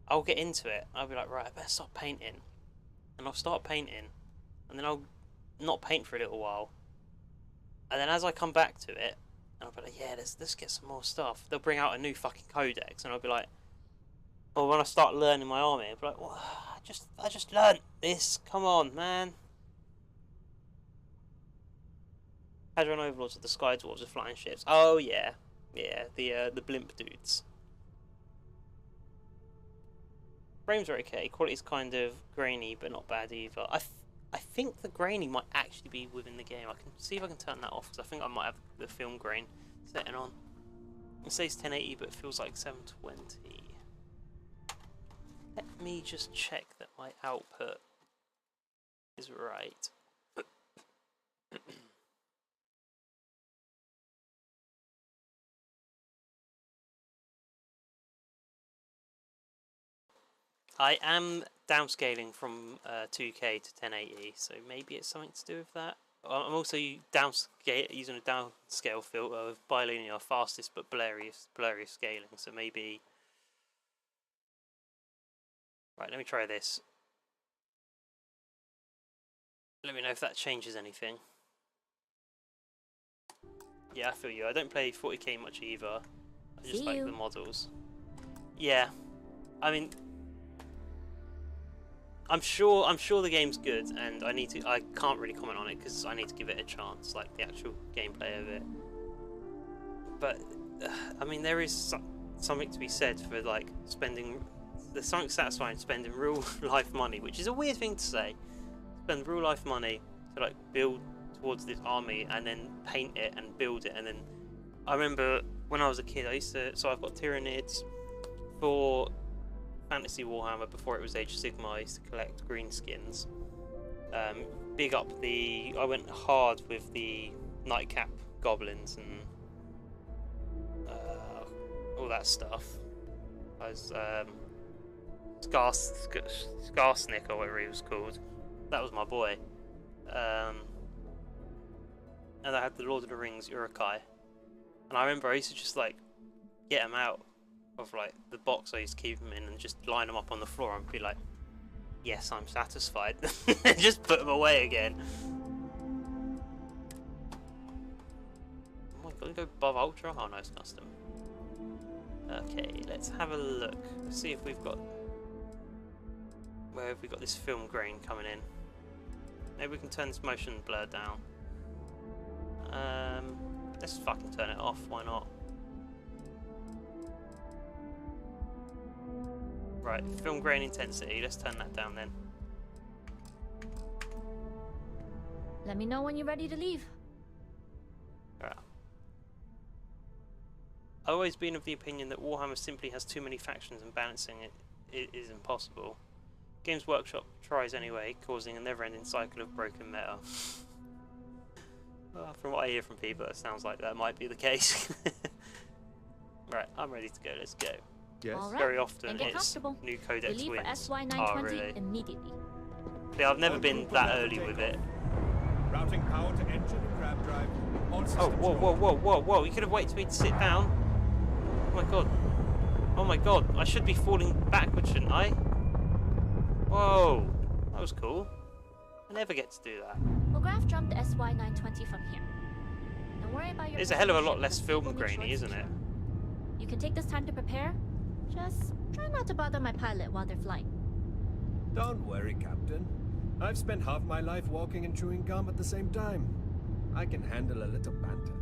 I'll get into it, and I'll be like, right, I better start painting. And I'll start painting, and then I'll not paint for a little while. And then as I come back to it, and I'll be like, yeah, let's get some more stuff. They'll bring out a new fucking codex, and I'll be like, or when I start learning my army, I'll be like, well, I just learned this. Come on, man. Hadron Overlords of the Sky Dwarves with flying ships. Oh yeah, yeah, the blimp dudes. Frames are okay. Quality's kind of grainy, but not bad either. I think the grainy might actually be within the game. I can see if I can turn that off, because I think I might have the film grain setting on. It says 1080, but it feels like 720. Let me just check that my output is right. I am downscaling from 2K to 1080, so maybe it's something to do with that. I'm also using a downscale filter of bilinear, fastest but blurry scaling, so maybe... Right, let me try this. Let me know if that changes anything. Yeah, I feel you. I don't play 40k much either. I just like the models. Yeah, I mean... I'm sure the game's good, and I can't really comment on it because I need to give it a chance, like the actual gameplay of it. But I mean, there is something to be said for like there's something satisfying spending real life money, which is a weird thing to say. Spend real life money to like build towards this army and then paint it and build it, and then I remember when I was a kid, so I've got Tyranids for Fantasy Warhammer before it was Age of Sigmar. I used to collect green skins. Big up I went hard with the Nightcap goblins and all that stuff. I was Skarsnik or whatever he was called. That was my boy. And I had the Lord of the Rings Uruk-hai. And I remember I used to just like get them out of like the box I used to keep them in and just line them up on the floor and be like, yes, I'm satisfied. And just put them away again. Oh my god, go above Ultra? Oh no, it's custom. Okay, let's have a look. Let's see if we've got... Where have we got this film grain coming in? Maybe we can turn this motion blur down. Let's fucking turn it off, why not? Right, film grain intensity, let's turn that down then. Let me know when you're ready to leave. Right. I've always been of the opinion that Warhammer simply has too many factions and balancing it is impossible. Games Workshop tries anyway, causing a never-ending cycle of broken meta. Well, from what I hear from people, it sounds like that might be the case. Right, I'm ready to go, let's go. Yes. All right. Very often Then get it's comfortable. new We codex leave for wins. SY920 Oh, really? immediately. Yeah, I've never been that early with it. Routing power to engine and crab drive. All Oh, systems whoa, go. whoa, whoa, whoa, whoa. You could have waited for me to sit down. Oh my god. Oh my god. I should be falling backwards, shouldn't I? Whoa. That was cool. I never get to do that. We'll graph jump the SY920 from here. Don't worry about your... It's a hell of a lot ship, less but film we'll make sure grainy, it's isn't it? secure. You can take this time to prepare. Just try not to bother my pilot while they're flying. Don't worry, Captain. I've spent half my life walking and chewing gum at the same time. I can handle a little banter.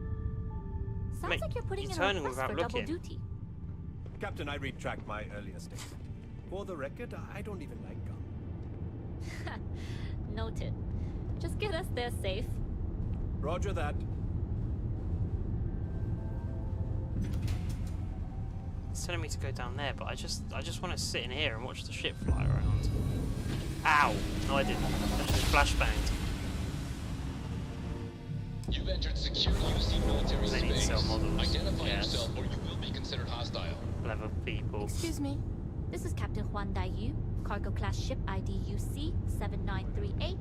Sounds Mate, like you're putting in a turning request without for double looking. duty. Captain, I retract my earlier statement. For the record, I don't even like gum. Noted. Just get us there safe. Roger that. It's telling me to go down there, but I just want to sit in here and watch the ship fly around. Ow! No, I didn't. I just flashbanged. You've entered secure UC military They need to space. sell models. Identify Yes. yourself or you will be considered hostile. Clever people. Excuse me. This is Captain Huan Daiyu, cargo class ship ID UC 7938,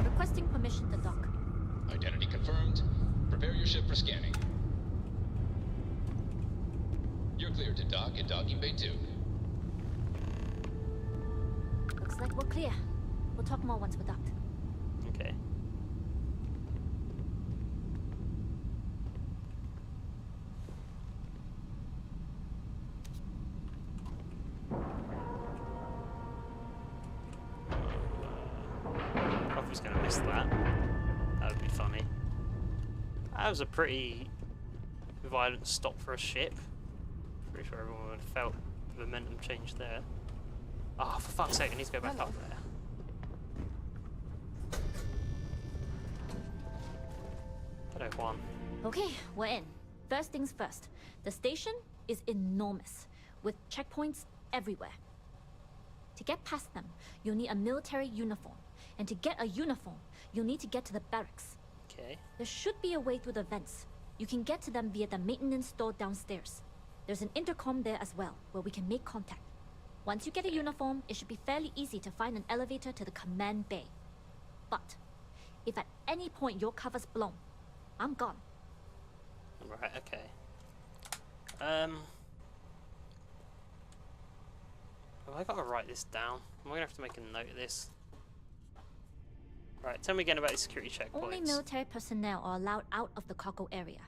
requesting permission to dock. Identity confirmed. Prepare your ship for scanning. You're cleared to dock in docking bay 2. Looks like we're clear. We'll talk more once we're docked. Okay. Coffee's gonna miss that. That would be funny. That was a pretty violent stop for a ship. Pretty sure everyone would have felt the momentum change there. Oh, for fuck's sake, I need to go back up there. Hello, Juan. Okay, we're in. First things first. The station is enormous, with checkpoints everywhere. To get past them, you'll need a military uniform. And to get a uniform, you'll need to get to the barracks. Okay. There should be a way through the vents. You can get to them via the maintenance store downstairs. There's an intercom there as well, where we can make contact. Once you get a uniform, it should be fairly easy to find an elevator to the command bay. But if at any point your cover's blown, I'm gone. Right, okay. Have I got to write this down? Am I going to have to make a note of this? Right, tell me again about these security checkpoints. Only military personnel are allowed out of the cargo area.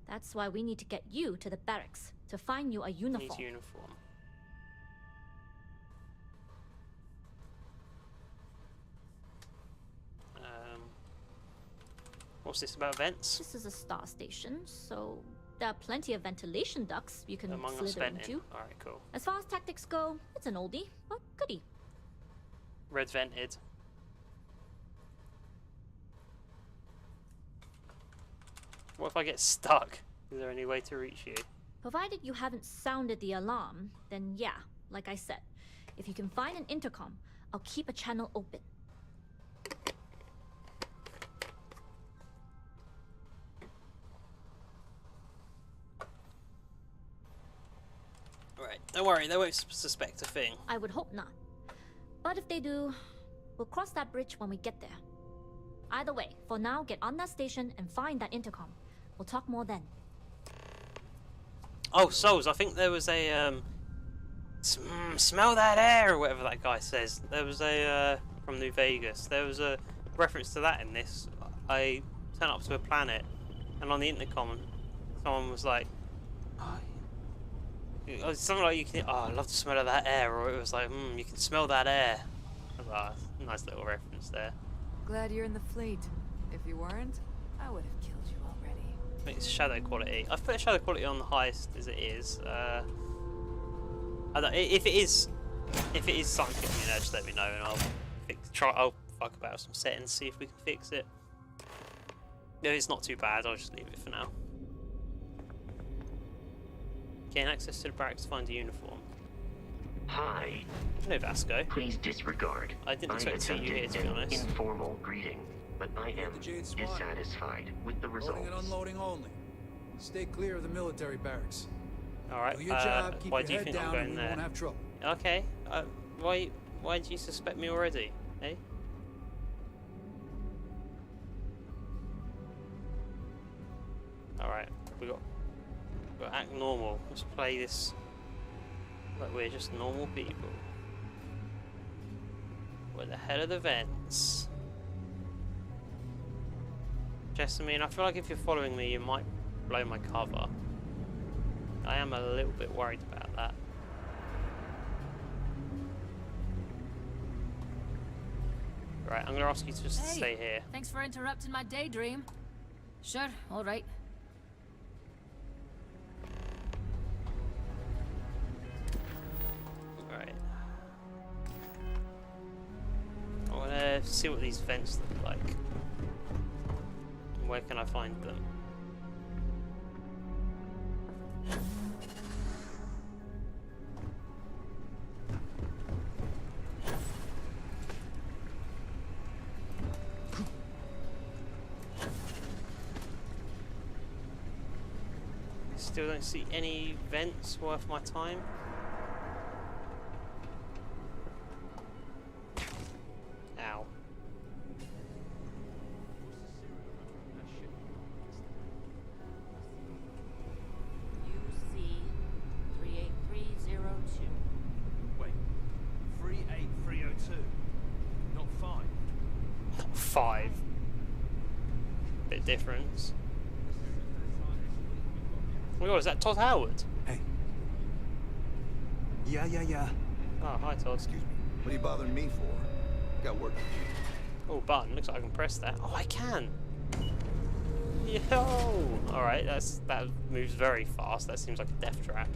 That's why we need to get you to the barracks to find you a uniform. Need uniform. What's this about vents? This is a star station, so there are plenty of ventilation ducts you can Among us slither venting. into. Alright, cool. As far as tactics go, it's an oldie, but goodie. Red vented. What if I get stuck? Is there any way to reach you? Provided you haven't sounded the alarm, then yeah, like I said, if you can find an intercom, I'll keep a channel open. Alright, don't worry, they won't suspect a thing. I would hope not. But if they do, we'll cross that bridge when we get there. Either way, for now, get on that station and find that intercom. We'll talk more then. Oh, Souls, I think there was a, smell that air, or whatever that guy says. There was a, from New Vegas, there was a reference to that in this. I turned up to a planet, and on the intercom, someone was like, oh, something like, you can, oh, I love the smell of that air, or it was like, you can smell that air. I was like, oh, nice little reference there. Glad you're in the fleet. If you weren't, I would have killed you already. I think it's shadow quality. I've put shadow quality on the highest as it is. I don't, if it is something giving me an edge, let me know, and I'll fuck about some settings, see if we can fix it. If it's not too bad, I'll just leave it for now. Gain access to the barracks to find a uniform. Hi. No, Vasco. Please disregard. I didn't expect to see you here, to be honest. Informal greeting, but I am dissatisfied with the results. Loading and unloading only. Stay clear of the military barracks. Alright, Do your job, keep why your do you head think I'm down, going and we there? won't have trouble. Okay, why do you suspect me already, eh? Alright, we got to act normal. Let's play this like we're just normal people. We're the head of the vents. Jessamine, I feel like if you're following me, you might blow my cover. I am a little bit worried about that. Right, I'm gonna ask you to just stay here. Thanks for interrupting my daydream. Sure, all right. Right. I wanna see what these vents look like. Where can I find them? Still don't see any vents worth my time. Ow. UC 38302. Wait, 38302, not 5. 5. Bit difference. Oh my god, is that Todd Howard? Hey. Yeah. Oh, hi Todd. Excuse me. What are you bothering me for? Got work to do. Oh, button. Looks like I can press that. Oh, I can. Yo! Alright, that moves very fast. That seems like a death trap.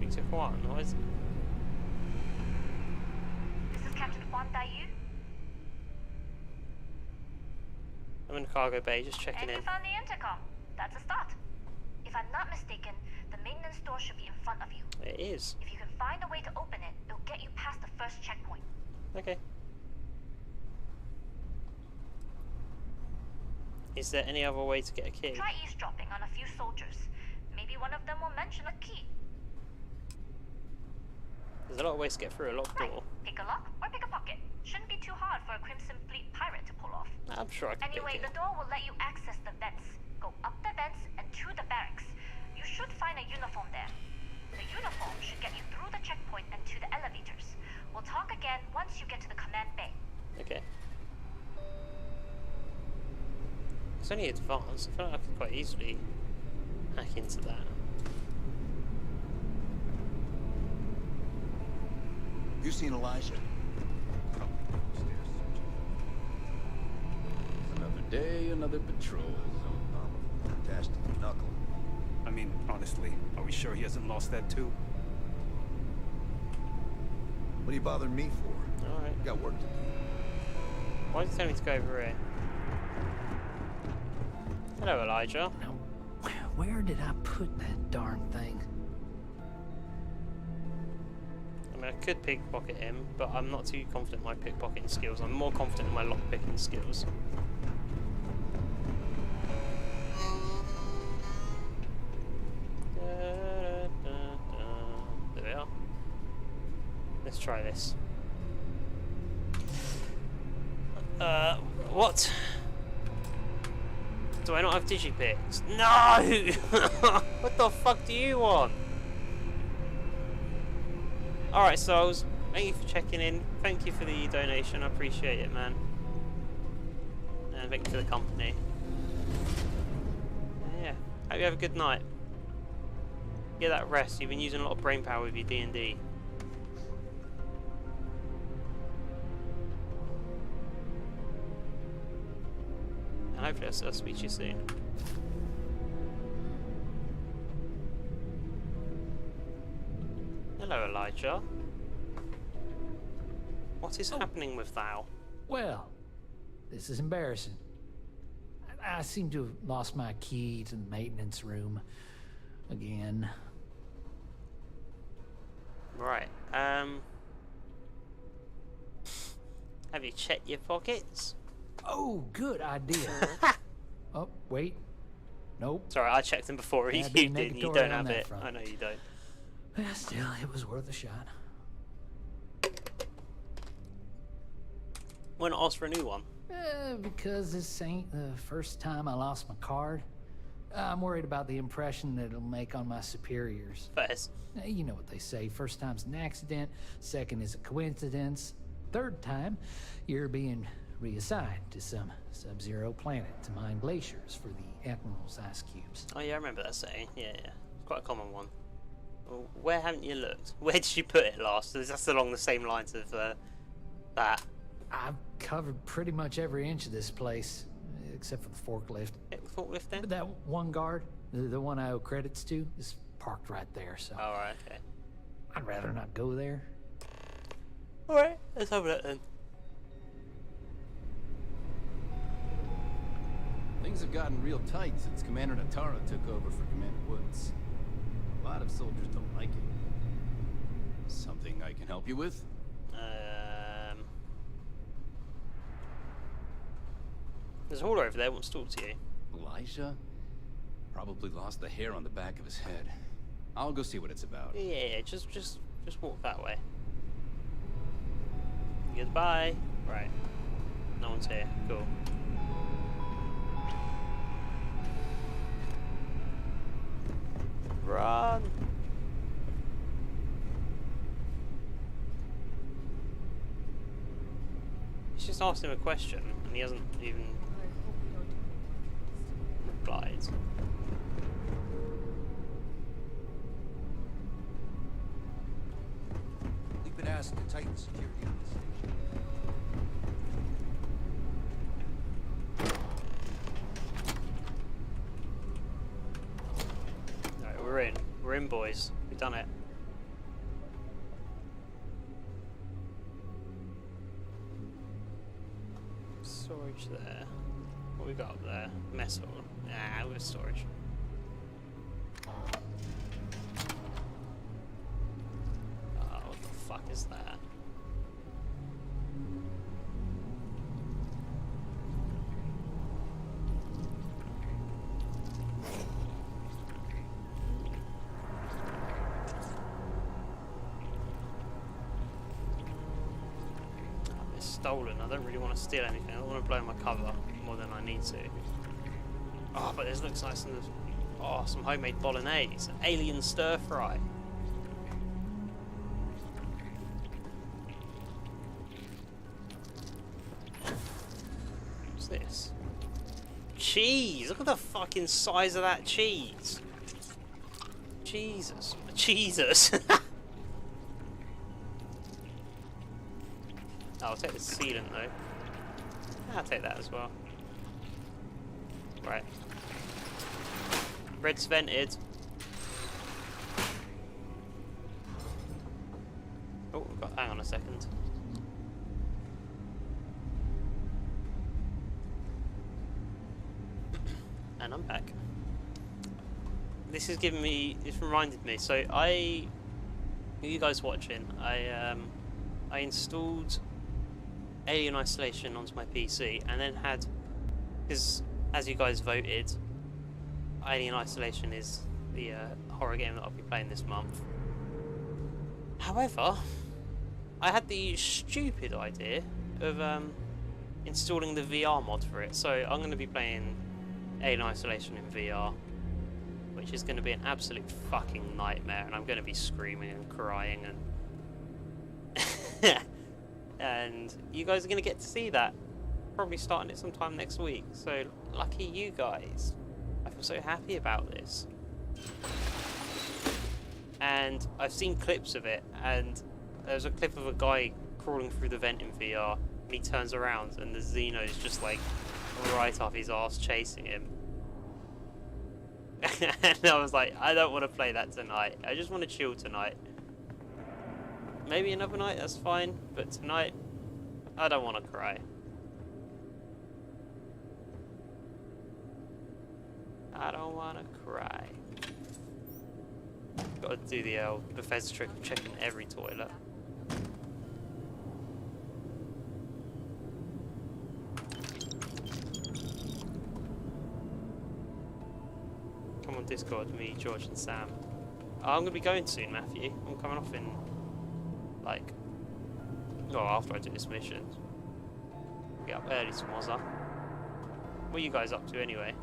Victor Juan, what is it? This is Captain Juan Dayu. I'm in the cargo bay, just checking in. And you found the intercom. That's a start. If I'm not mistaken, the maintenance door should be in front of you. It is. If you can find a way to open it, it'll get you past the first checkpoint. Okay. Is there any other way to get a key? Try eavesdropping on a few soldiers. Maybe one of them will mention a key. There's a lot of ways to get through a locked door. Pick a lock or pick a pocket. Shouldn't be too hard for a Crimson Fleet pirate to pull off. I'm sure I can Anyway, pick the door will let you access the vents. Go up the vents and to the barracks. You should find a uniform there. The uniform should get you through the checkpoint and to the elevators. We'll talk again once you get to the command bay. Okay. It's only advanced. I feel like I could quite easily hack into that. You seen Elijah? Another day, another patrol. Fantastic knuckle. I mean, honestly, are we sure he hasn't lost that too? What are you bothering me for? Alright. Got work to do. Why did you tell me to go over here? Hello, Elijah. Now, where did I put that darn thing? I mean, I could pickpocket him, but I'm not too confident in my pickpocketing skills. I'm more confident in my lockpicking skills. There we are. Let's try this. What? Do I not have digipicks? No! What the fuck do you want? Alright, Souls. Thank you for checking in. Thank you for the donation. I appreciate it, man. And thank you for the company. Yeah. Hope you have a good night. Get that rest. You've been using a lot of brain power with your D&D. And hopefully I'll speak to you soon. Hello, Elijah. What is happening with thou? Well, this is embarrassing. I seem to have lost my key to the maintenance room again. Right, have you checked your pockets? Oh, good idea. Oh, wait. Nope. Sorry, I checked him before you did. You don't have it. I know you don't. Yeah, still, it was worth a shot. Why not ask for a new one? Because this ain't the first time I lost my card. I'm worried about the impression that it'll make on my superiors. First. You know what they say. First time's an accident. Second is a coincidence. Third time, you're being reassigned to some sub-zero planet to mine glaciers for the Admiral's ice cubes. Oh yeah, I remember that saying. Yeah. It's quite a common one. Well, where haven't you looked? Where did you put it last? That's along the same lines of that. I've covered pretty much every inch of this place, except for the forklift. Forklift then? But that one guard, the one I owe credits to, is parked right there, so... Alright, okay. I'd rather not go there. Alright, let's have a look then. Things have gotten real tight since Commander Natara took over for Commander Woods. A lot of soldiers don't like it. Something I can help you with? There's a hauler over there, wants to talk to you. Elijah? Probably lost the hair on the back of his head. I'll go see what it's about. Yeah, just walk that way. Goodbye. Right. No one's here. Cool. Run! He's just asked him a question, and he hasn't even replied. We've been asked to tighten security on this station. Alright, we're in. We're in, boys. We've done it. Storage there. What we got up there? Metal. Nah, we're storage. Oh, what the fuck is that? Stolen. I don't really want to steal anything. I don't want to blow my cover more than I need to. Oh, but this looks nice and oh, some homemade bolognese, an alien stir fry. What's this? Cheese! Look at the fucking size of that cheese. Jesus. Jesus. I'll take the sealant though. I'll take that as well. Right. Red's vented. Oh, we've got. Hang on a second. And I'm back. This is giving me. It's reminded me. So you guys watching? I installed Alien Isolation onto my PC, and then had, because as you guys voted, Alien Isolation is the horror game that I'll be playing this month. However, I had the stupid idea of installing the VR mod for it, so I'm going to be playing Alien Isolation in VR, which is going to be an absolute fucking nightmare, and I'm going to be screaming and crying and and you guys are going to get to see that, probably starting it sometime next week, so lucky you guys. I feel so happy about this. And I've seen clips of it, and there's a clip of a guy crawling through the vent in VR, and he turns around and the Xeno's just like right off his arse chasing him. And I was like, I don't want to play that tonight, I just want to chill tonight. Maybe another night, that's fine, but tonight, I don't want to cry. I don't want to cry. Got to do the Bethesda trick of checking every toilet. Discord, me, George and Sam. I'm going to be going soon, Matthew. I'm coming off in, like, well, after I do this mission. Get up early tomorrow. What are you guys up to anyway?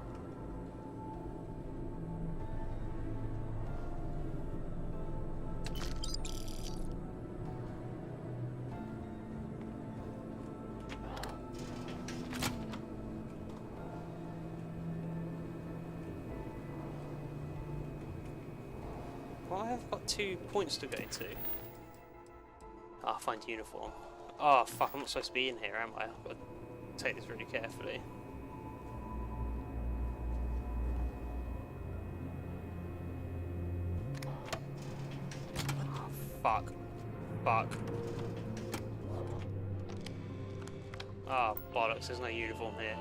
Well, I've got 2 points to go to. I'll find uniform. Oh fuck, I'm not supposed to be in here, am I? I've got to take this really carefully. Oh, fuck. Fuck. Ah, oh, bollocks, there's no uniform here.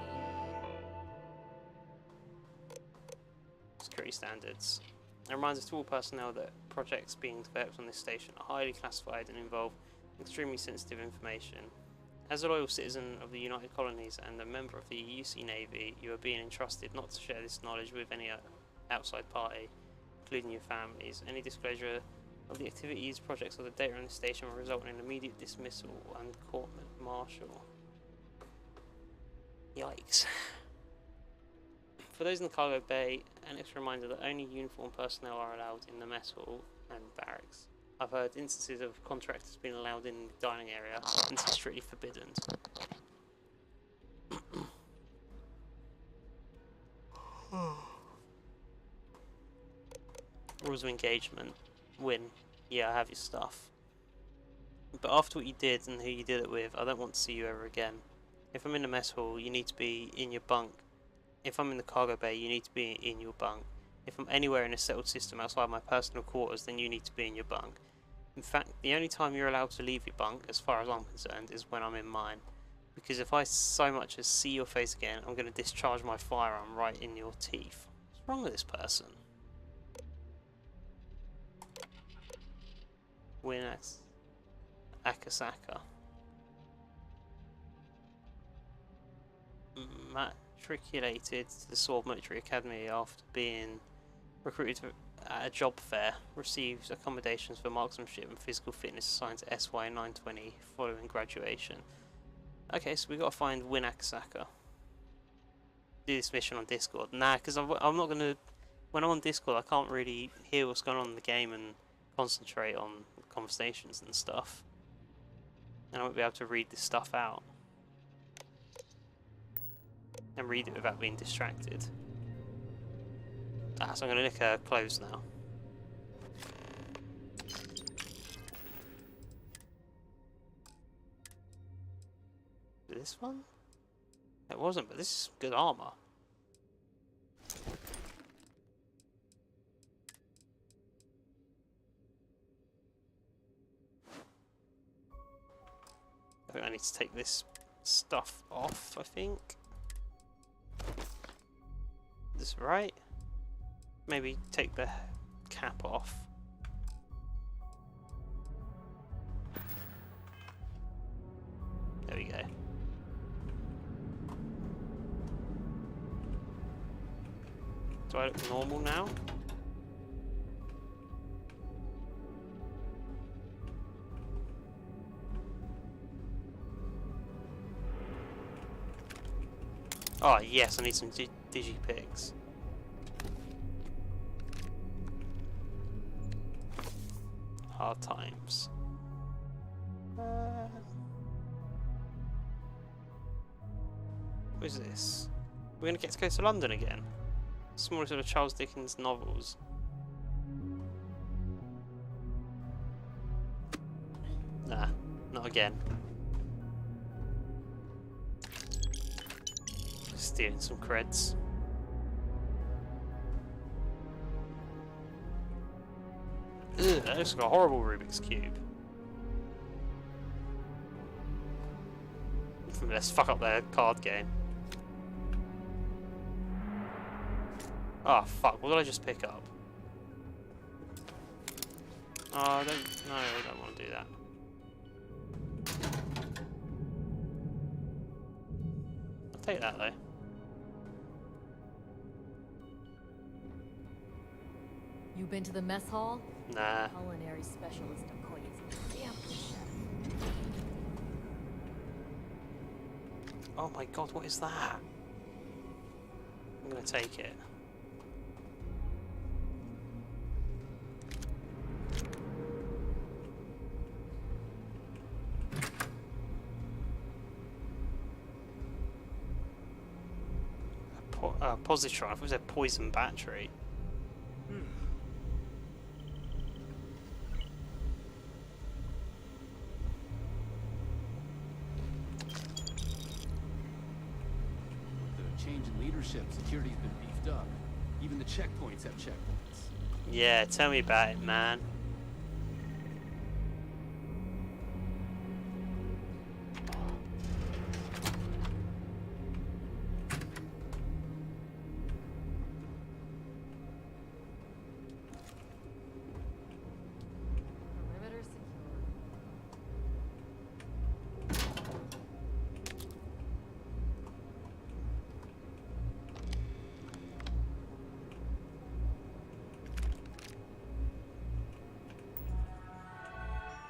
Security standards. It reminds us to all personnel that projects being developed on this station are highly classified and involve extremely sensitive information. As a loyal citizen of the United Colonies and a member of the UC Navy, you are being entrusted not to share this knowledge with any outside party, including your families. Any disclosure of the activities, projects, or the data on this station will result in immediate dismissal and court-martial. Yikes. For those in the cargo bay, an extra reminder that only uniformed personnel are allowed in the mess hall and barracks. I've heard instances of contractors being allowed in the dining area, and this is strictly forbidden. Rules of engagement. Win. Yeah, I have your stuff. But after what you did and who you did it with, I don't want to see you ever again. If I'm in the mess hall, you need to be in your bunk. If I'm in the cargo bay, you need to be in your bunk. If I'm anywhere in a settled system outside my personal quarters, then you need to be in your bunk. In fact, the only time you're allowed to leave your bunk, as far as I'm concerned, is when I'm in mine. Because if I so much as see your face again, I'm going to discharge my firearm right in your teeth. What's wrong with this person? Win Akasaka. Matriculated to the Sword Military Academy after being recruited at a job fair, received accommodations for marksmanship and physical fitness assigned to SY 920 following graduation. Okay, so we got to find Win Akasaka. Do this mission on Discord. Nah, because I'm not going to... When I'm on Discord, I can't really hear what's going on in the game and concentrate on conversations and stuff. And I won't be able to read this stuff out. And read it without being distracted. Ah, so I'm going to nick her clothes now. This one? It wasn't, but this is good armor. I think I need to take this stuff off, I think. This right? Maybe take the cap off. There we go. Do I look normal now? Oh yes, I need some digipics. Hard times. What is this? We're gonna get to go to London again. Smallest of the Charles Dickens novels. Nah, not again. Stealing some creds. Ugh, that looks like a horrible Rubik's Cube. Let's fuck up their card game. Oh fuck, what did I just pick up? Oh, I don't want to do that. I'll take that though. You been to the mess hall? Nah. Culinary specialist employees. Damn chef. Oh my god, what is that? I'm gonna take it. Positron. I thought it was a poison battery. The change in leadership, security's been beefed up. Even the checkpoints have checkpoints. Yeah, tell me about it, man.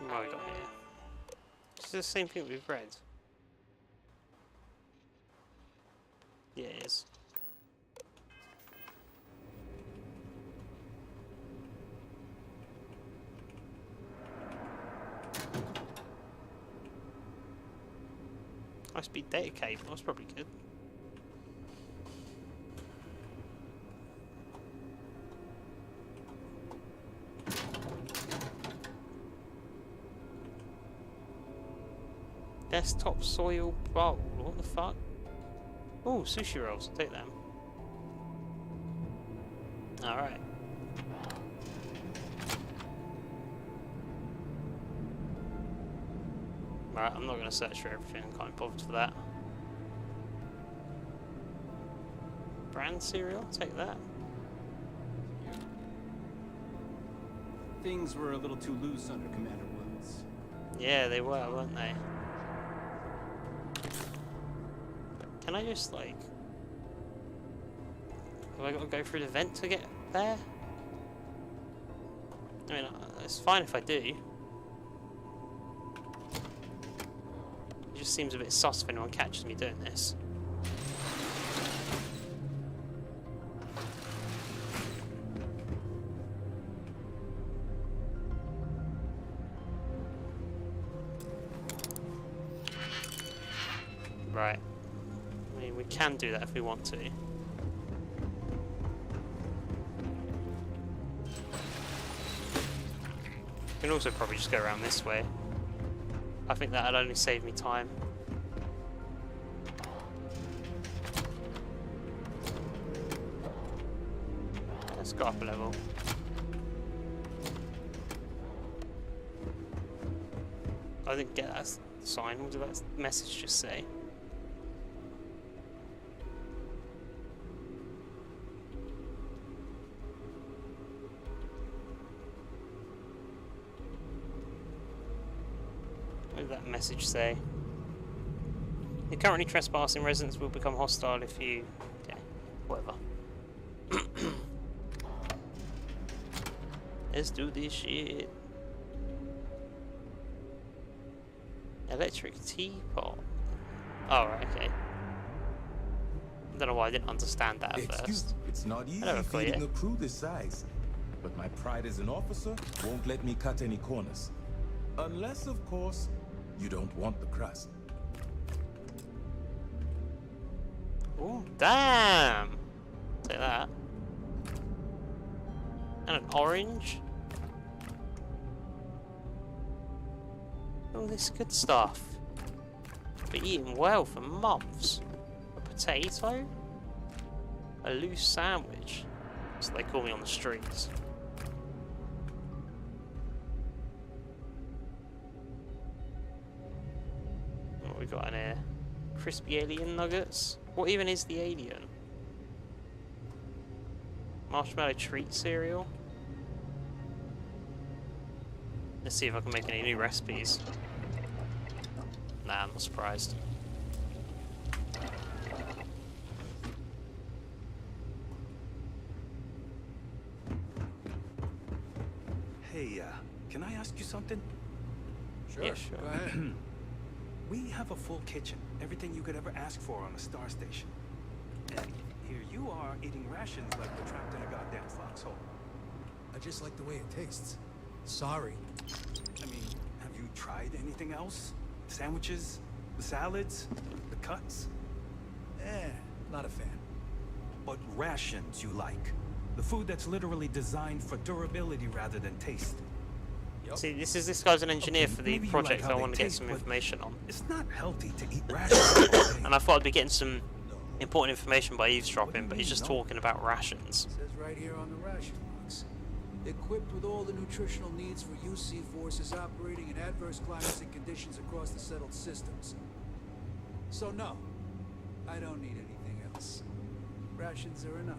What have we got here? Is this the same thing we've read? Yeah, it is. High-speed data cable, that's probably good. Desktop soil bowl, what the fuck? Oh, sushi rolls, I'll take them. Alright. Alright, I'm not going to search for everything, I can't be bothered for that. Brand cereal, take that. Things were a little too loose under Commander Woods. Yeah, they were, weren't they? Can I just, like... Have I got to go through the vent to get there? I mean, it's fine if I do. It just seems a bit sus if anyone catches me doing this. Right. I mean, we can do that if we want to. We can also probably just go around this way. I think that'll only save me time. Let's go up a level. I didn't get that sign. What did that message just say? What did that message say? You're currently trespassing. Residents will become hostile if you... Okay, whatever. Let's do this shit. Electric teapot. Oh, right, okay. I don't know why I didn't understand that at first. It's not easy feeding a crew this size. But my pride as an officer won't let me cut any corners. Unless, of course, you don't want the crust. Oh, damn! Say that. And an orange. All this good stuff. Been eating well for months. A potato? A loose sandwich. So they call me on the streets. What we got in here? Crispy alien nuggets? What even is the alien? Marshmallow treat cereal? Let's see if I can make any new recipes. Nah, I'm not surprised. Yeah. Can I ask you something? Sure. Yeah, sure. Go ahead. We have a full kitchen, everything you could ever ask for on a star station. And here you are eating rations like we're trapped in a goddamn foxhole. I just like the way it tastes. Sorry. I mean, have you tried anything else? Sandwiches? The salads? The cuts? Not a fan. But rations you like. The food that's literally designed for durability rather than taste. See, this guy's an engineer for the maybe you project like how I they want to get taste, some but information on. It's not healthy to eat rations. And I thought I'd be getting some important information by eavesdropping, but he's just talking about rations. It says right here on the ration box. Equipped with all the nutritional needs for UC forces operating in adverse climates and conditions across the settled systems. So no, I don't need anything else. Rations are enough.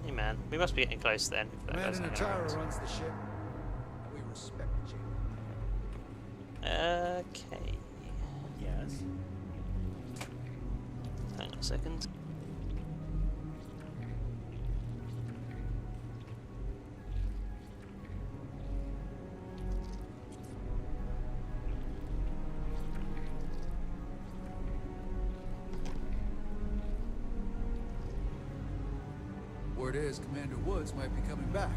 Hey man, we must be getting close then. If that guy's Commander hanging Natara around. runs the ship. We respect you. Okay. Yes. Hang on a second. Word is Commander Woods might be coming back.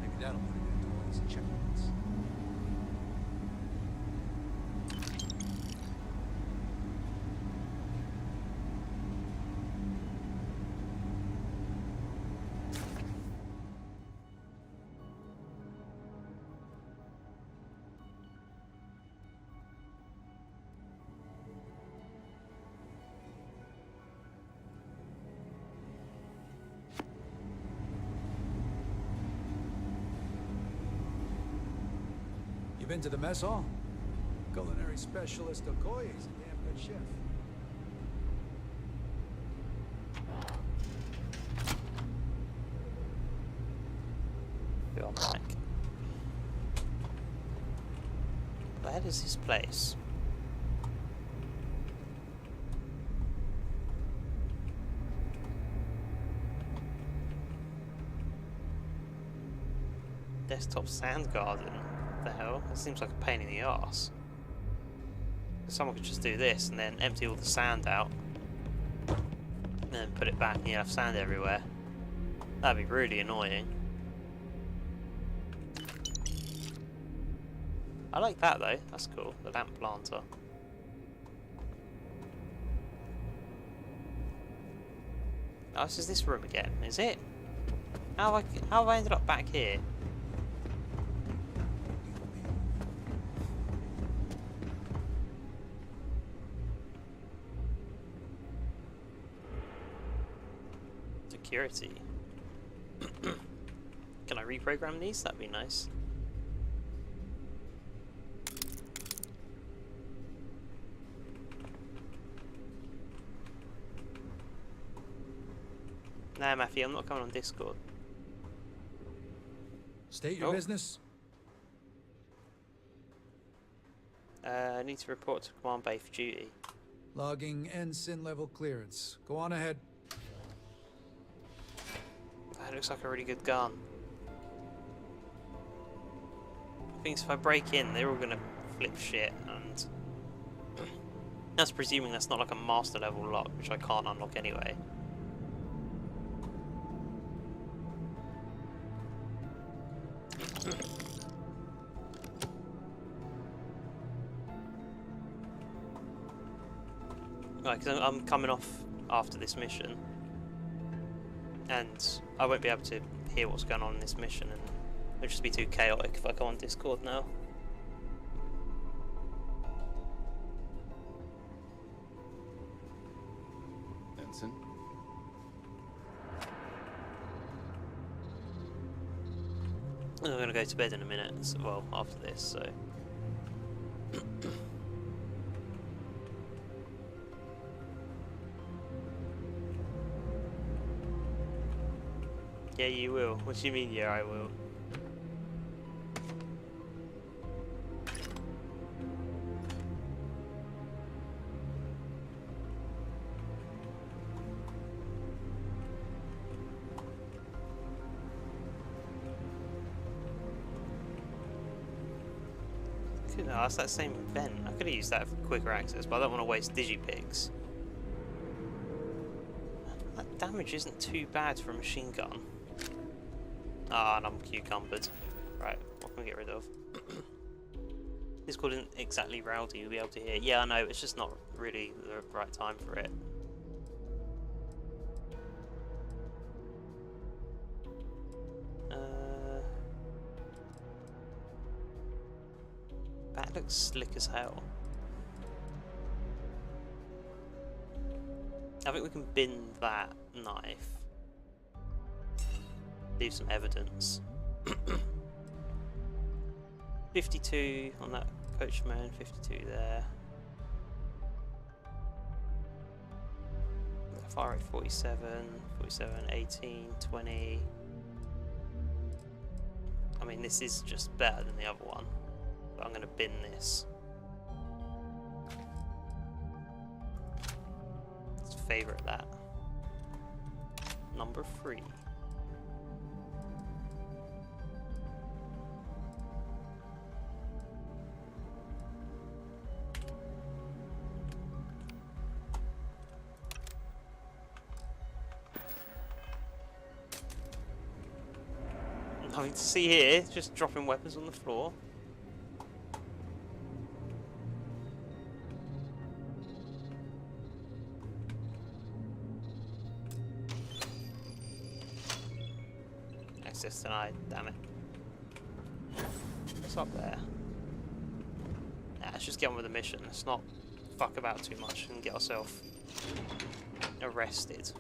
Maybe that'll put it into one of his checkpoints. You been to the mess hall? Culinary specialist Okoye's a damn good chef. Go on back. Where is this place? Desktop sand garden. What the hell? That seems like a pain in the arse. Someone could just do this and then empty all the sand out. And then put it back and you have sand everywhere. That'd be really annoying. I like that though, that's cool. The lamp planter. Oh, this is this room again, is it? How have I ended up back here? Security. Can I reprogram these? That'd be nice. Nah, Matthew, I'm not coming on Discord. State your business. I need to report to Command Bay for duty. Logging ensign level clearance. Go on ahead. That looks like a really good gun. I think if I break in, they're all gonna flip shit, and that's presuming that's not like a master level lock, which I can't unlock anyway. Right, because I'm coming off after this mission, and I won't be able to hear what's going on in this mission, and it'll just be too chaotic if I go on Discord now. Ensign? I'm going to go to bed in a minute, well, after this, so... Yeah, you will. What do you mean, yeah, I will? No, that's that same vent. I could have used that for quicker access, but I don't want to waste digipigs. That damage isn't too bad for a machine gun. Ah, and I'm cucumbered. Right, what can we get rid of? Discord isn't exactly rowdy, you'll be able to hear. Yeah, I know, it's just not really the right time for it. That looks slick as hell. I think we can bin that knife. Leave some evidence. 52 on that coachman, 52 there. Fire rate 47, 47, 18, 20. I mean, this is just better than the other one. But I'm going to bin this. Let's favourite that. Number 3. Nothing to see here, just dropping weapons on the floor. Access denied, damn it. What's up there? Nah, let's just get on with the mission. Let's not fuck about too much and get ourselves arrested.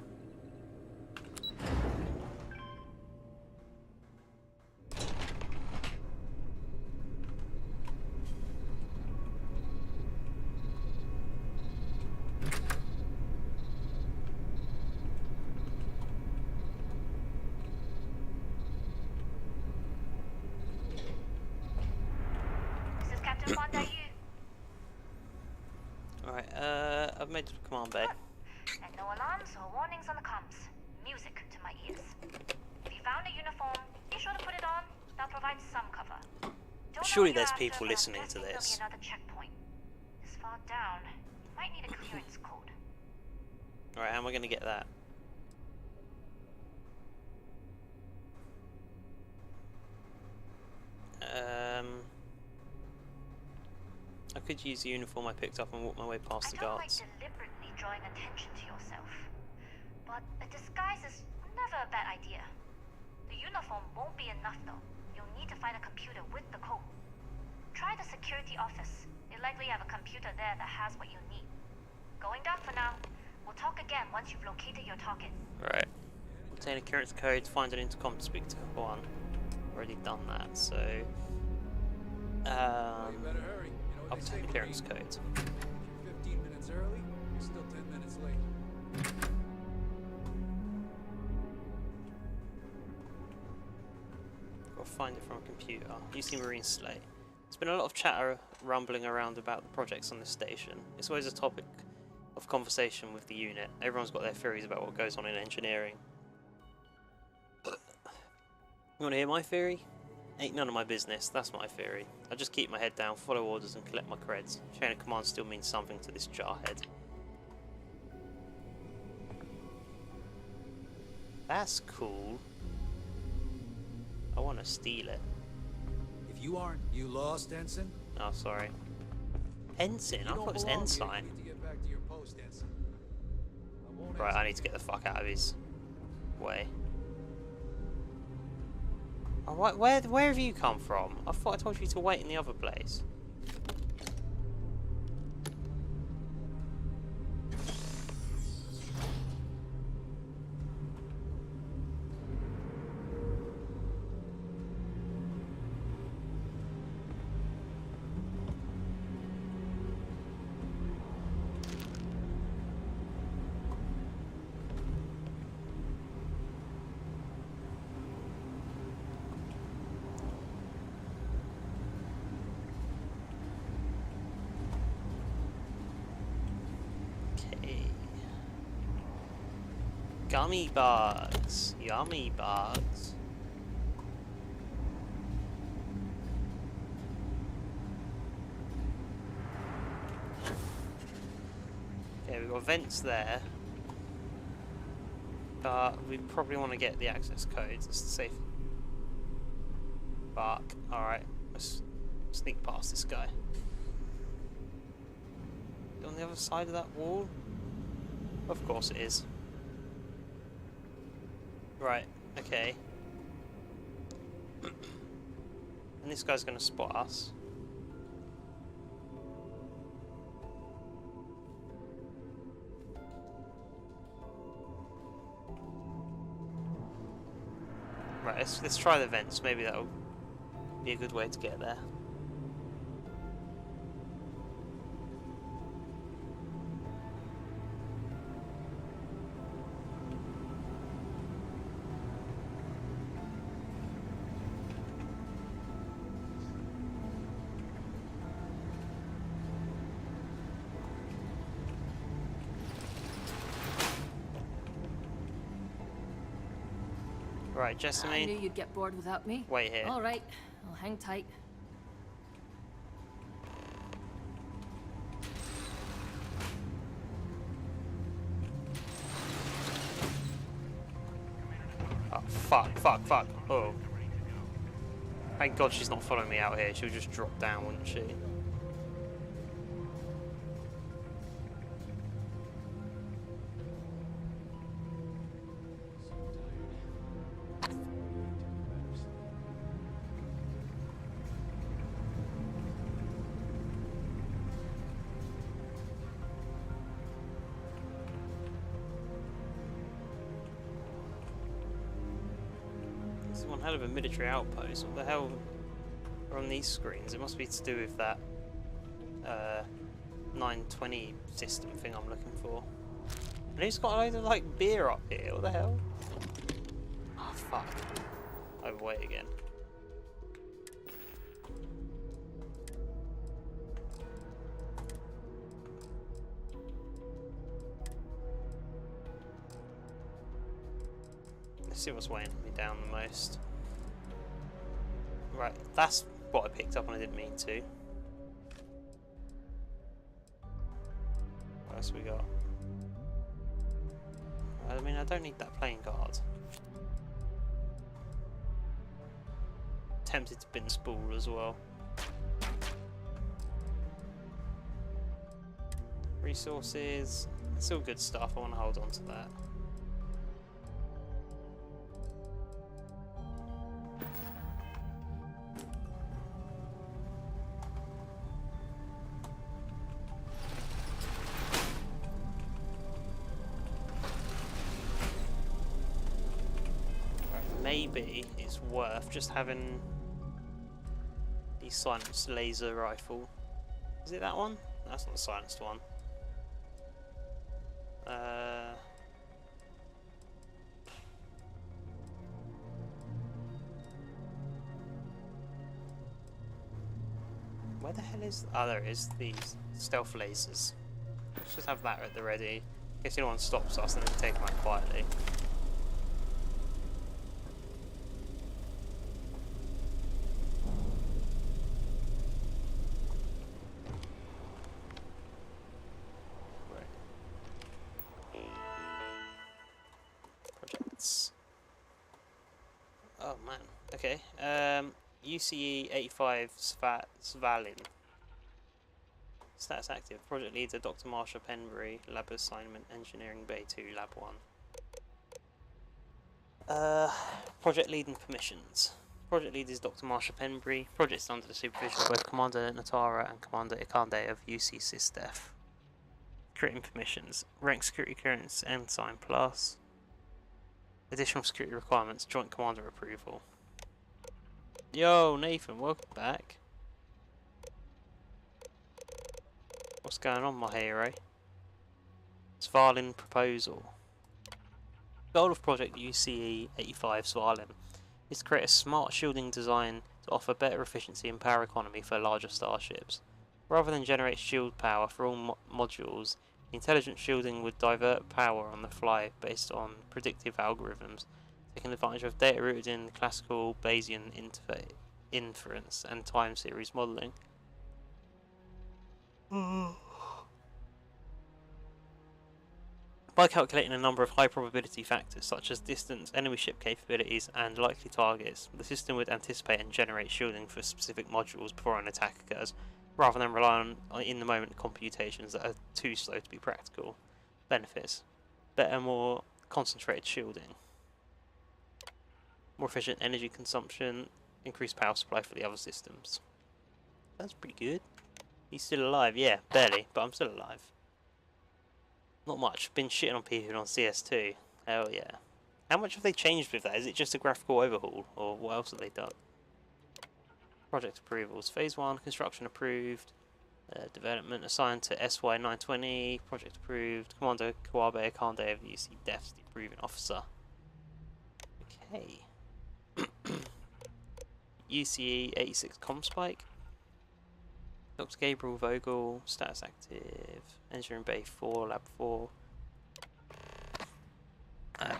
I've made it to command bay. And no alarms or warnings on the comms. Music to my ears. If you found a uniform, be sure to put it on. That provides some cover. Surely there's people listening to this. There'll be another checkpoint. This far down, you might need a clearance code. Alright, how am I going to get that? I could use the uniform I picked up and walk my way past the guards. I don't like deliberately drawing attention to yourself, but a disguise is never a bad idea. The uniform won't be enough though. You'll need to find a computer with the code. Try the security office. They likely have a computer there that has what you need. Going down for now. We'll talk again once you've located your target. Right. Obtain a clearance code, find an intercom to speak to one. Already done that, so obtain a clearance code. You're 15 minutes early, you're still 10 minutes late. Gotta find it from a computer. Use the Marine Slate. There's been a lot of chatter rumbling around about the projects on this station. It's always a topic of conversation with the unit. Everyone's got their theories about what goes on in engineering. You wanna hear my theory? Ain't none of my business, that's my theory. I just keep my head down, follow orders and collect my creds. Chain of command still means something to this jarhead. That's cool. I want to steal it. If you aren't, you lost, Ensign? Oh, sorry. Ensign? I thought it was Ensign. You need to get back to your post, Ensign. Right, I need to get the fuck out of his way. Alright, where have you come from? I thought I told you to wait in the other place. Gummy bugs. Yummy bugs. Well, vents there. But we probably want to get the access codes. It's safe. Fuck. Alright. Let's sneak past this guy. On the other side of that wall? Of course it is. Right. Okay. And this guy's going to spot us. Right, let's try the vents. Maybe that'll be a good way to get there. Right, Jessamine. I knew you'd get bored without me. Wait here. All right, I'll hang tight. Oh, fuck. Oh. Thank God she's not following me out here. She'll just drop down, wouldn't she? This is one hell of a military outpost. What the hell are on these screens? It must be to do with that 920 system thing I'm looking for. And who's got a load of like beer up here? What the hell? Oh fuck. Overweight again. Let's see what's weighing me down the most. Right, that's what I picked up and I didn't mean to. What else we got? I mean, I don't need that playing card. Tempted to bin spool as well. Resources, it's all good stuff. I want to hold on to that. Maybe it's worth just having the silenced laser rifle. Is it that one? No, that's not the silenced one. Where the hell is... Oh, there it is. These stealth lasers. Let's just have that at the ready. In case anyone stops us, then we can take them out quietly. Oh man, okay. UCE 85 Svalin. Status active. Project leader Dr. Marsha Penbury. Lab assignment Engineering Bay 2, Lab 1. Project lead and permissions. Project lead is Dr. Marsha Penbury. Project is under the supervision of both Commander Natara and Commander Ikande of UC SysDef. Creating permissions. Rank security clearance Ensign Plus. Additional security requirements, joint commander approval. Yo, Nathan, welcome back. What's going on, my hero? Svalin proposal. Goal of Project UCE 85 Svalin is to create a smart shielding design to offer better efficiency and power economy for larger starships. Rather than generate shield power for all modules, intelligent shielding would divert power on the fly based on predictive algorithms, taking advantage of data rooted in classical Bayesian inference and time series modelling. by calculating a number of high probability factors such as distance, enemy ship capabilities, and likely targets. The system would anticipate and generate shielding for specific modules before an attack occurs, rather than rely on in-the-moment computations that are too slow to be practical. Benefits: better, more concentrated shielding, more efficient energy consumption, increased power supply for the other systems. That's pretty good. He's still alive, yeah, barely, but I'm still alive. Not much. Been shitting on people on CS2. Hell yeah. How much have they changed with that? Is it just a graphical overhaul, or what else have they done? Project approvals. Phase 1, construction approved. Development assigned to SY920. Project approved. Commander Kawabe Akande of the UC Defs, the approving officer. Okay. UCE86 Comspike. Dr. Gabriel Vogel, status active. Engineering Bay 4, Lab 4.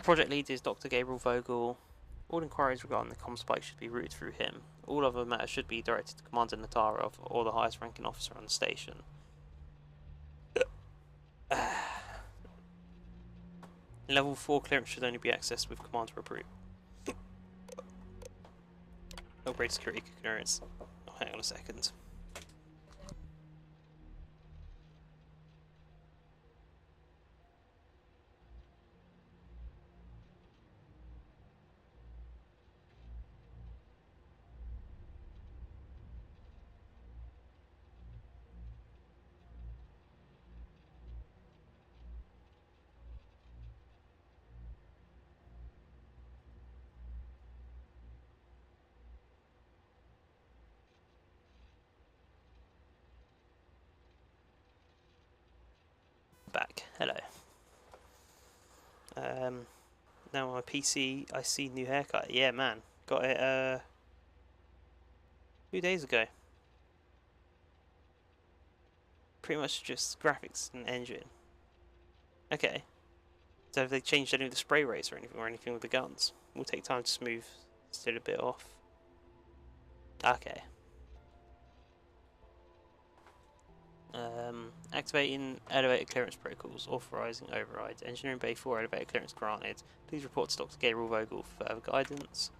Project lead is Dr. Gabriel Vogel. All inquiries regarding the Comspike should be routed through him. All other matters should be directed to Commander Natarov or the highest ranking officer on the station. Level 4 clearance should only be accessed with Commander approval. Upgrade security clearance. Oh, hang on a second. Back. Hello. Now my PC, I see new haircut. Yeah, man. Got it, 2 days ago. Pretty much just graphics and engine. Okay. So have they changed any of the spray rates or anything with the guns? We'll take time to smooth still a bit off. Okay. Activating elevator clearance protocols, authorizing overrides. Engineering Bay 4 elevator clearance granted. Please report to Dr. Gabriel Vogel for further guidance.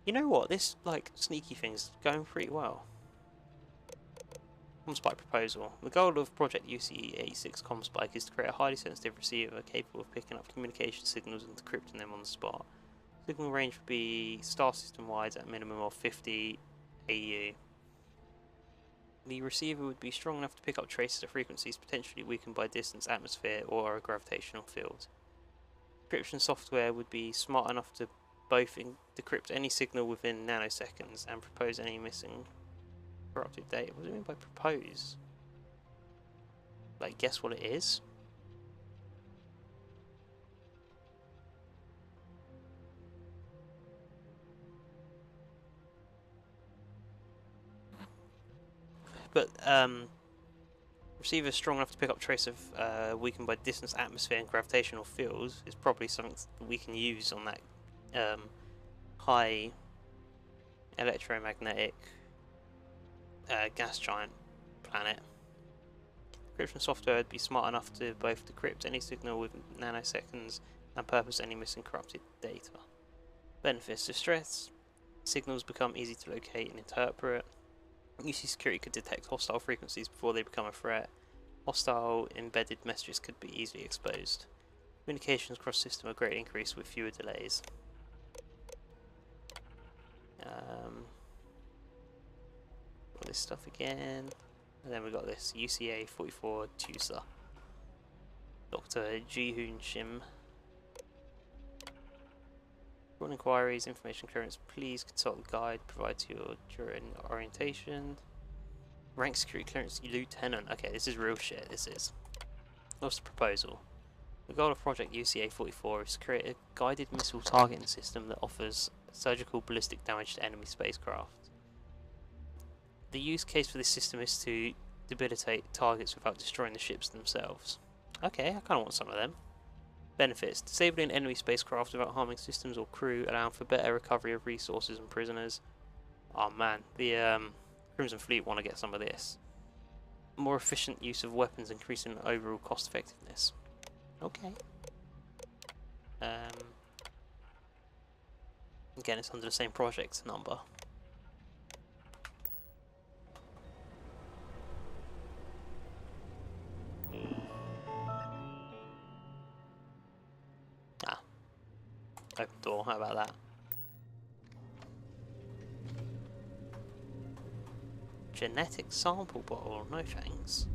You know what? This, like, sneaky thing's going pretty well. Comspike proposal. The goal of Project UCE86 Comspike is to create a highly sensitive receiver capable of picking up communication signals and decrypting them on the spot. Signal range would be star system wide at a minimum of 50 AU. The receiver would be strong enough to pick up traces of frequencies potentially weakened by distance, atmosphere, or a gravitational field. Encryption software would be smart enough to both decrypt any signal within nanoseconds and propose any missing corrupted data. What do you mean by propose? Like, guess what it is? But, receiver strong enough to pick up trace of weakened by distance, atmosphere, and gravitational fields is probably something that we can use on that high electromagnetic gas giant planet. Encryption software would be smart enough to both decrypt any signal within nanoseconds and purpose any missing corrupted data. Benefits: distress signals become easy to locate and interpret. UC security could detect hostile frequencies before they become a threat. Hostile embedded messages could be easily exposed. Communications cross system are greatly increased with fewer delays. Got this stuff again, and then we got this UCA 44 Tusa. Dr. Ji-Hoon Shim. For inquiries, information clearance, please consult the guide provided to you during orientation. Rank security clearance lieutenant. Okay, this is real shit, this is. What's the proposal? The goal of Project UCA-44 is to create a guided missile targeting system that offers surgical ballistic damage to enemy spacecraft. The use case for this system is to debilitate targets without destroying the ships themselves. Okay, I kind of want some of them. Benefits: disabling enemy spacecraft without harming systems or crew, allowing for better recovery of resources and prisoners. Oh man, the Crimson Fleet want to get some of this. More efficient use of weapons, increasing overall cost effectiveness. Okay. Again, it's under the same project number. Ah. Open door, how about that? Genetic sample bottle, no thanks.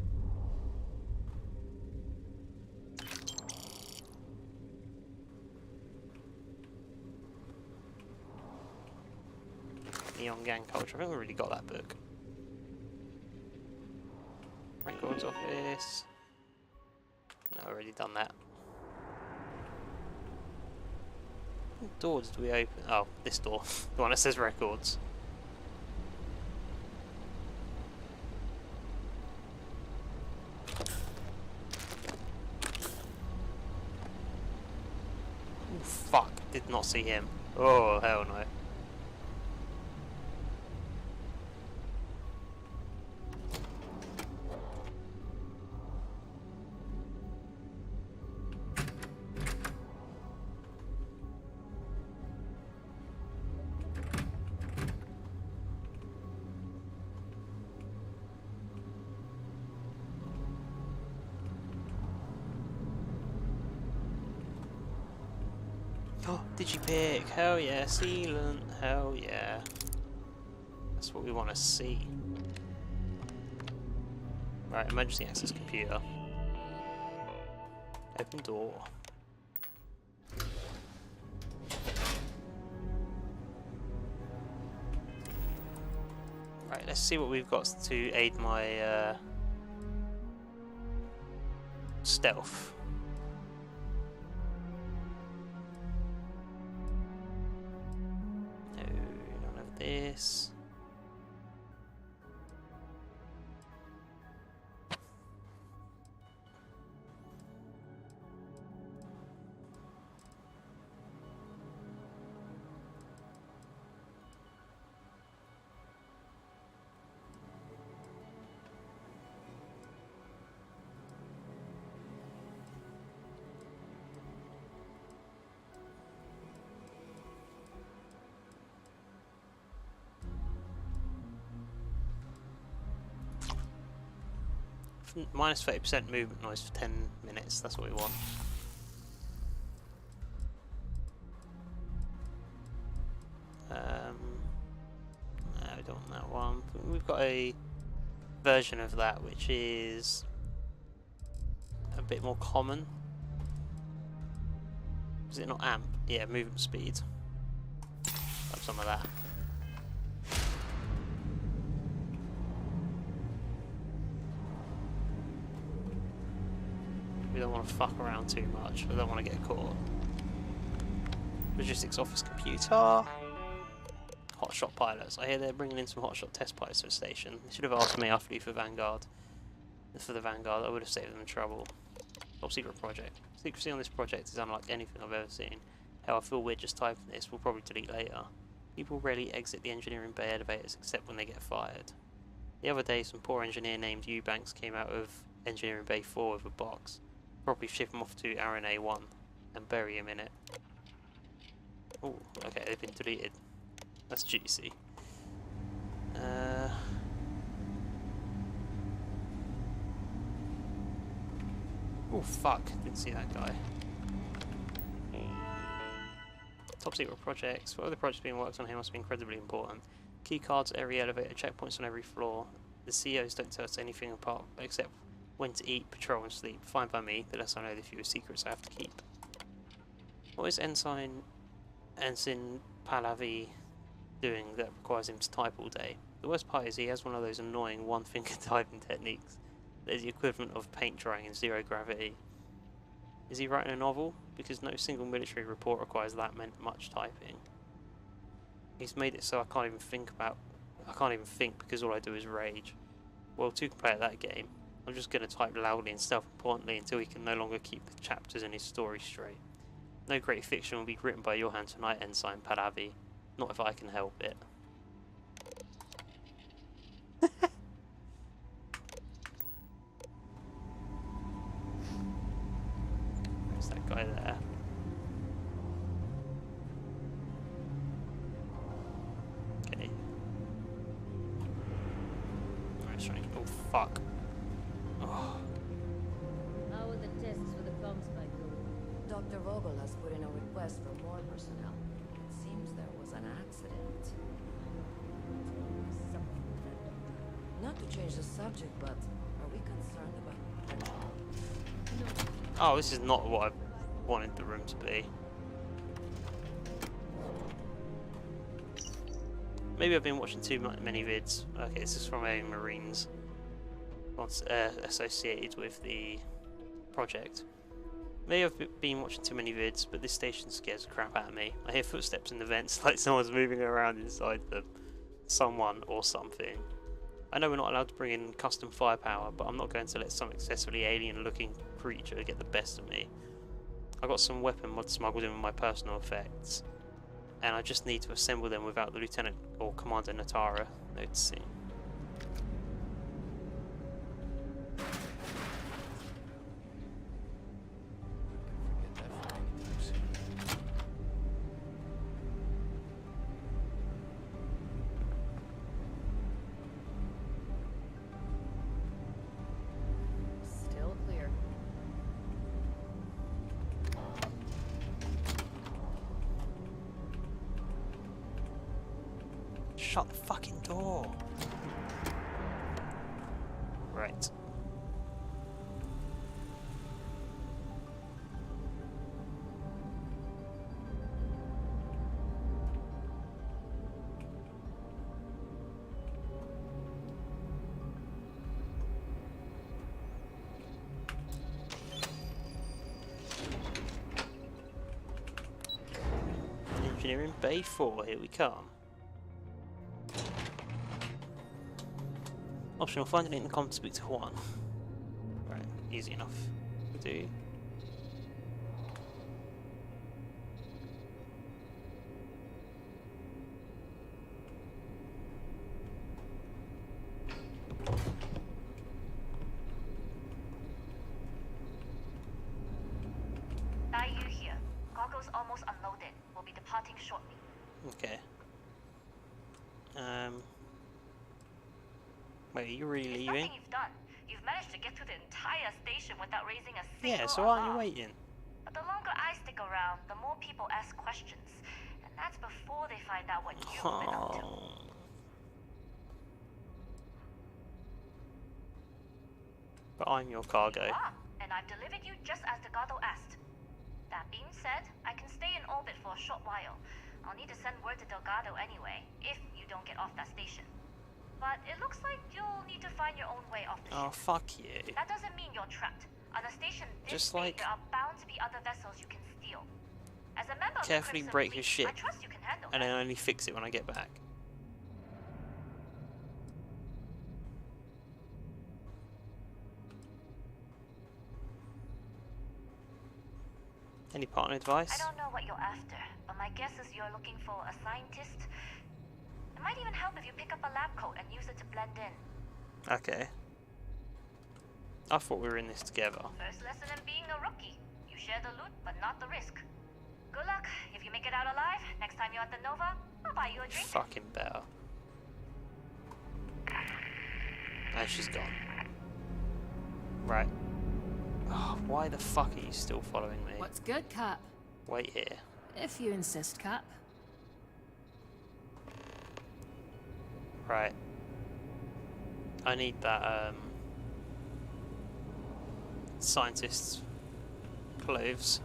Neon Gang Culture, I think we already got that book. Records office. No, I've already done that. What doors do we open? Oh, this door. The one that says records. Oh, fuck, did not see him. Oh, hell no. Oh, Digipick, hell yeah, sealant, hell yeah. That's what we want to see. Right, emergency access computer. Open door. Right, let's see what we've got to aid my stealth. This. Minus 30% movement noise for 10 minutes, that's what we want. No, we don't want that one. We've got a version of that which is a bit more common. Is it not amp? Yeah, movement speed. Have some of that. We don't want to fuck around too much. We don't want to get caught. Logistics office computer. Hotshot pilots. I hear they're bringing in some hotshot test pilots to the station. They should have asked me after for Vanguard. For the Vanguard, I would have saved them trouble. Top secret project. Secrecy on this project is unlike anything I've ever seen. Hell, I feel weird just typing this. We'll probably delete later. People rarely exit the engineering bay elevators except when they get fired. The other day, some poor engineer named Eubanks came out of engineering bay 4 with a box. Probably ship him off to RNA 1 and bury him in it. Oh, okay, they've been deleted. That's juicy. Oh fuck, didn't see that guy. Top secret projects. What other projects being worked on here must be incredibly important. Key cards at every elevator, checkpoints on every floor. The CEOs don't tell us anything apart except when to eat, patrol and sleep. Fine by me, the less I know the fewer secrets I have to keep. What is Ensign Pahlavi doing that requires him to type all day? The worst part is he has one of those annoying one-finger typing techniques. There's the equivalent of paint drying in zero gravity. Is he writing a novel? Because no single military report requires that much typing. He's made it so I can't even think because all I do is rage. Well, two can play at that game. I'm just going to type loudly and self-importantly until he can no longer keep the chapters in his story straight. No great fiction will be written by your hand tonight, Ensign Pahlavi. Not if I can help it. There's that guy there. Oh, fuck. Oh. How are the tests for the comms might go? Dr. Vogel has put in a request for more personnel. It seems there was an accident. Not to change the subject, but are we concerned about... Oh, this is not what I wanted the room to be. Maybe I've been watching too many vids. Okay, this is from a Marines associated with the project. Maybe I've been watching too many vids, but this station scares the crap out of me. I hear footsteps in the vents like someone's moving around inside them. Someone or something. I know we're not allowed to bring in custom firepower, but I'm not going to let some excessively alien-looking creature get the best of me. I've got some weapon mods smuggled in with my personal effects, and I just need to assemble them without the Lieutenant or Commander Natara noticing. Still clear. Shut the fucking door. Right. Engineering Bay 4, here we come. Optional, find a link in the comments to speak to Juan. Right, easy enough to do. Dayu here. Goggles almost unloaded. We'll be departing shortly. Okay. Wait, are you really There's leaving? nothing you've done. You've managed to get through the entire station without raising a single Yeah, so why aren't you alarm. waiting? But the longer I stick around, the more people ask questions. And that's before they find out what you've been up to. But I'm your cargo. You are, and I've delivered you just as Delgado asked. That being said, I can stay in orbit for a short while. I'll need to send word to Delgado anyway, if you don't get off that station. But it looks like you'll need to find your own way off the ship. Oh, fuck you. That doesn't mean you're trapped. On a station this Just big, like- there are bound to be other vessels you can steal. As a member of the Carefully Crimson break your Fleet, ship, I trust you can handle and that. then only fix it when I get back. Any partner advice? I don't know what you're after, but my guess is you're looking for a scientist. It might even help if you pick up a lab coat and use it to blend in. Okay. I thought we were in this together. First lesson in being a rookie. You share the loot, but not the risk. Good luck. If you make it out alive, next time you're at the Nova, I'll buy you a drink. Fucking better. And she's gone. Right. Oh, why the fuck are you still following me? What's good, Cap? Wait here. If you insist, Cap. Right. I need that, scientist's clothes.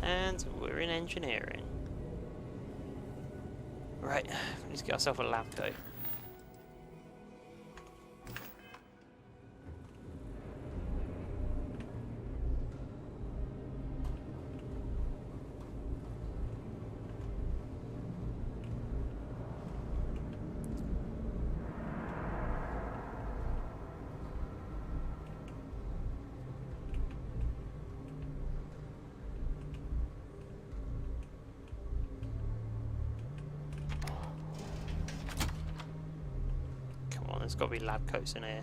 And we're in engineering. Right, we need to get ourselves a lab coat. There's got to be lab coats in here.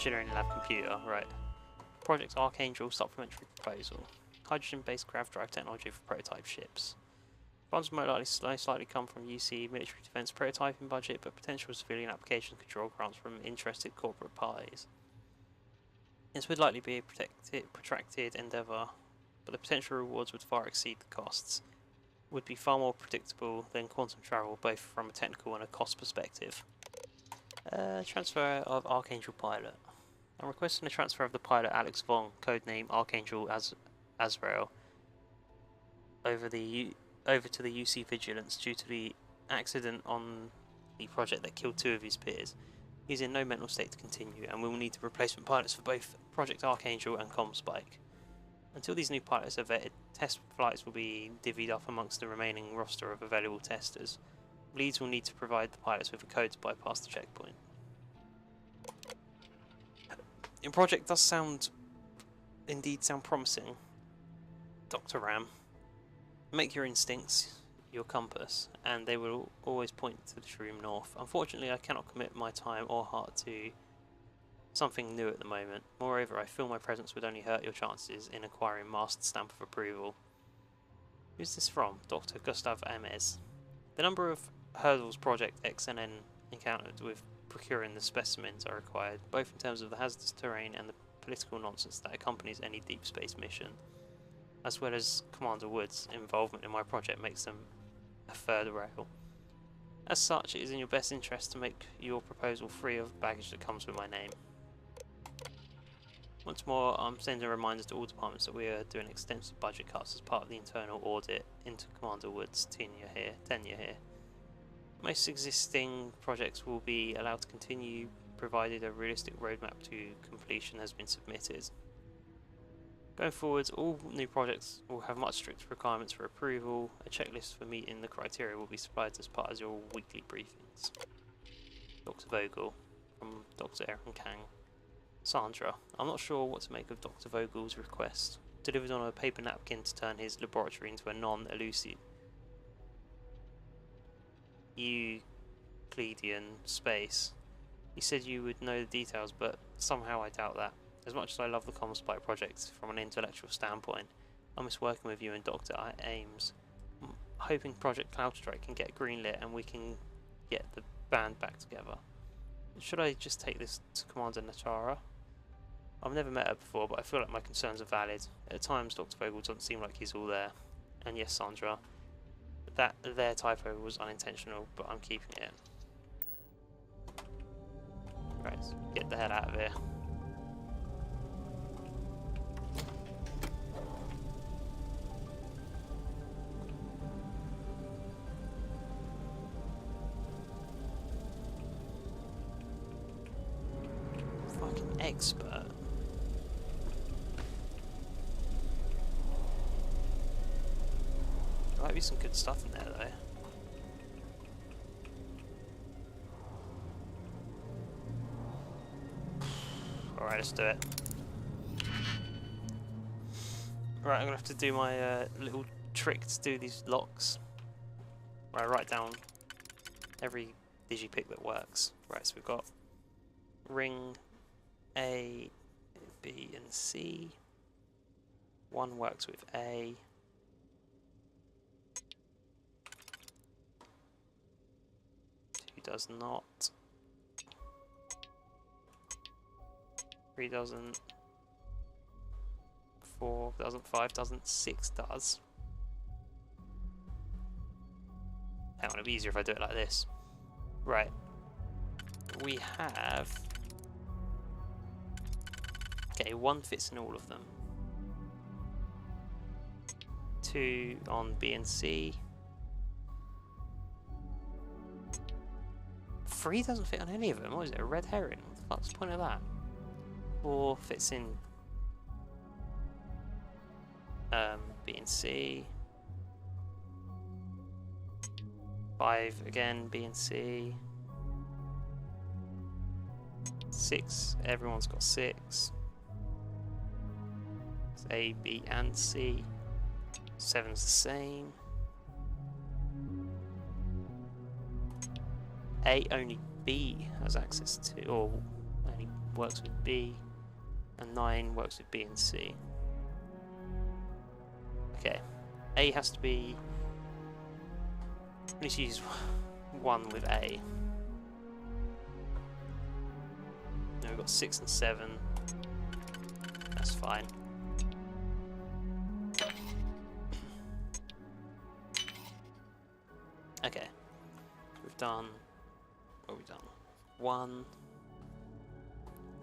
Engineering Lab computer, right. Project Archangel supplementary proposal. Hydrogen-based grav drive technology for prototype ships. Funds might most likely come from UC military defence prototyping budget, but potential civilian applications could draw grants from interested corporate parties. This would likely be a protracted endeavour, but the potential rewards would far exceed the costs. Would be far more predictable than quantum travel, both from a technical and a cost perspective. Transfer of Archangel pilot. I'm requesting a transfer of the pilot Alex Vong, codename Archangel Azrael, over to the UC Vigilance due to the accident on the project that killed 2 of his peers. He's in no mental state to continue, and we will need replacement pilots for both Project Archangel and ComSpike. Until these new pilots are vetted, test flights will be divvied up amongst the remaining roster of available testers. Leads will need to provide the pilots with a code to bypass the checkpoint. Your project does indeed sound promising, Dr. Ram. Make your instincts your compass, and they will always point to the true north. Unfortunately, I cannot commit my time or heart to something new at the moment. Moreover, I feel my presence would only hurt your chances in acquiring Master Stamp of Approval. Who's this from? Dr. Gustav Ames. The number of hurdles Project XNN encountered with procuring the specimens are required, both in terms of the hazardous terrain and the political nonsense that accompanies any deep space mission, as well as Commander Wood's involvement in my project makes them a third rail. As such, it is in your best interest to make your proposal free of baggage that comes with my name. Once more, I'm sending reminders to all departments that we are doing extensive budget cuts as part of the internal audit into Commander Wood's tenure here. Most existing projects will be allowed to continue provided a realistic roadmap to completion has been submitted. Going forwards, all new projects will have much stricter requirements for approval. A checklist for meeting the criteria will be supplied as part of your weekly briefings. Dr. Vogel, from Dr. Aaron Kang. Sandra, I'm not sure what to make of Dr. Vogel's request. Delivered on a paper napkin to turn his laboratory into a non-Euclidean space. You said you would know the details, but somehow I doubt that. As much as I love the ComSpike project from an intellectual standpoint, I miss working with you and Dr. Ames. I'm hoping Project Cloudstrike can get greenlit and we can get the band back together. Should I just take this to Commander Natara? I've never met her before, but I feel like my concerns are valid. At times, Dr. Vogel doesn't seem like he's all there. And yes, Sandra, that their typo was unintentional, but I'm keeping it. Right, get the hell out of here. Fucking expert. Might be some good stuff in there though. Alright, let's do it. Right, I'm gonna have to do my little trick to do these locks. Where I write down every digipick that works. Right, so we've got ring A, B and C. One works with A. 2 does not. 3 doesn't. 4 doesn't. 5 doesn't. 6 does. That would be easier if I do it like this. Right. We have... Okay, 1 fits in all of them. 2 on B and C. 3 doesn't fit on any of them. What is it, a red herring? What the fuck's the point of that? 4 fits in B and C. 5 again, B and C. 6, everyone's got 6. It's A, B and C. 7's the same. 8 only B has access to, or only works with B, and 9 works with B and C. Okay, A has to be... Let's use 1 with A. Now we've got 6 and 7. That's fine. Okay, we've done... What have we done? 1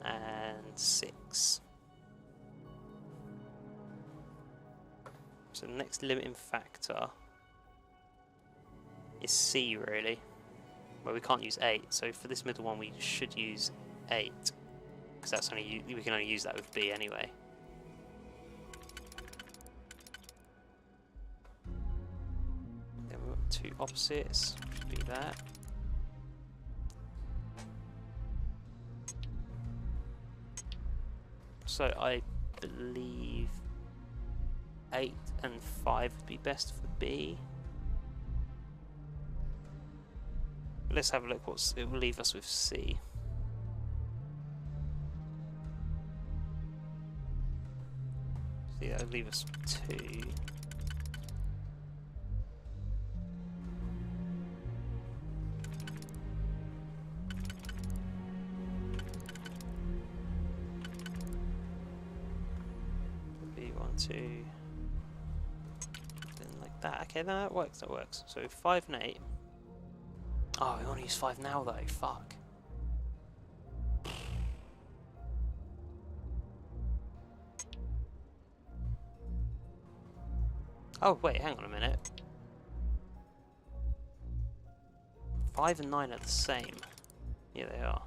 and 6. So the next limiting factor is C, really. Well, we can't use 8, so for this middle one we should use 8, because that's only we can only use that with B anyway. Then we've got 2 opposites, should be that. So I believe 8 and 5 would be best for B. Let's have a look what it will leave us with C. See, that would leave us 2. B1, 2. Then like that. Okay, that works. That works. So 5 and 8. Oh, we want to use 5 now though, fuck. Oh wait, hang on a minute. 5 and 9 are the same. Yeah, they are.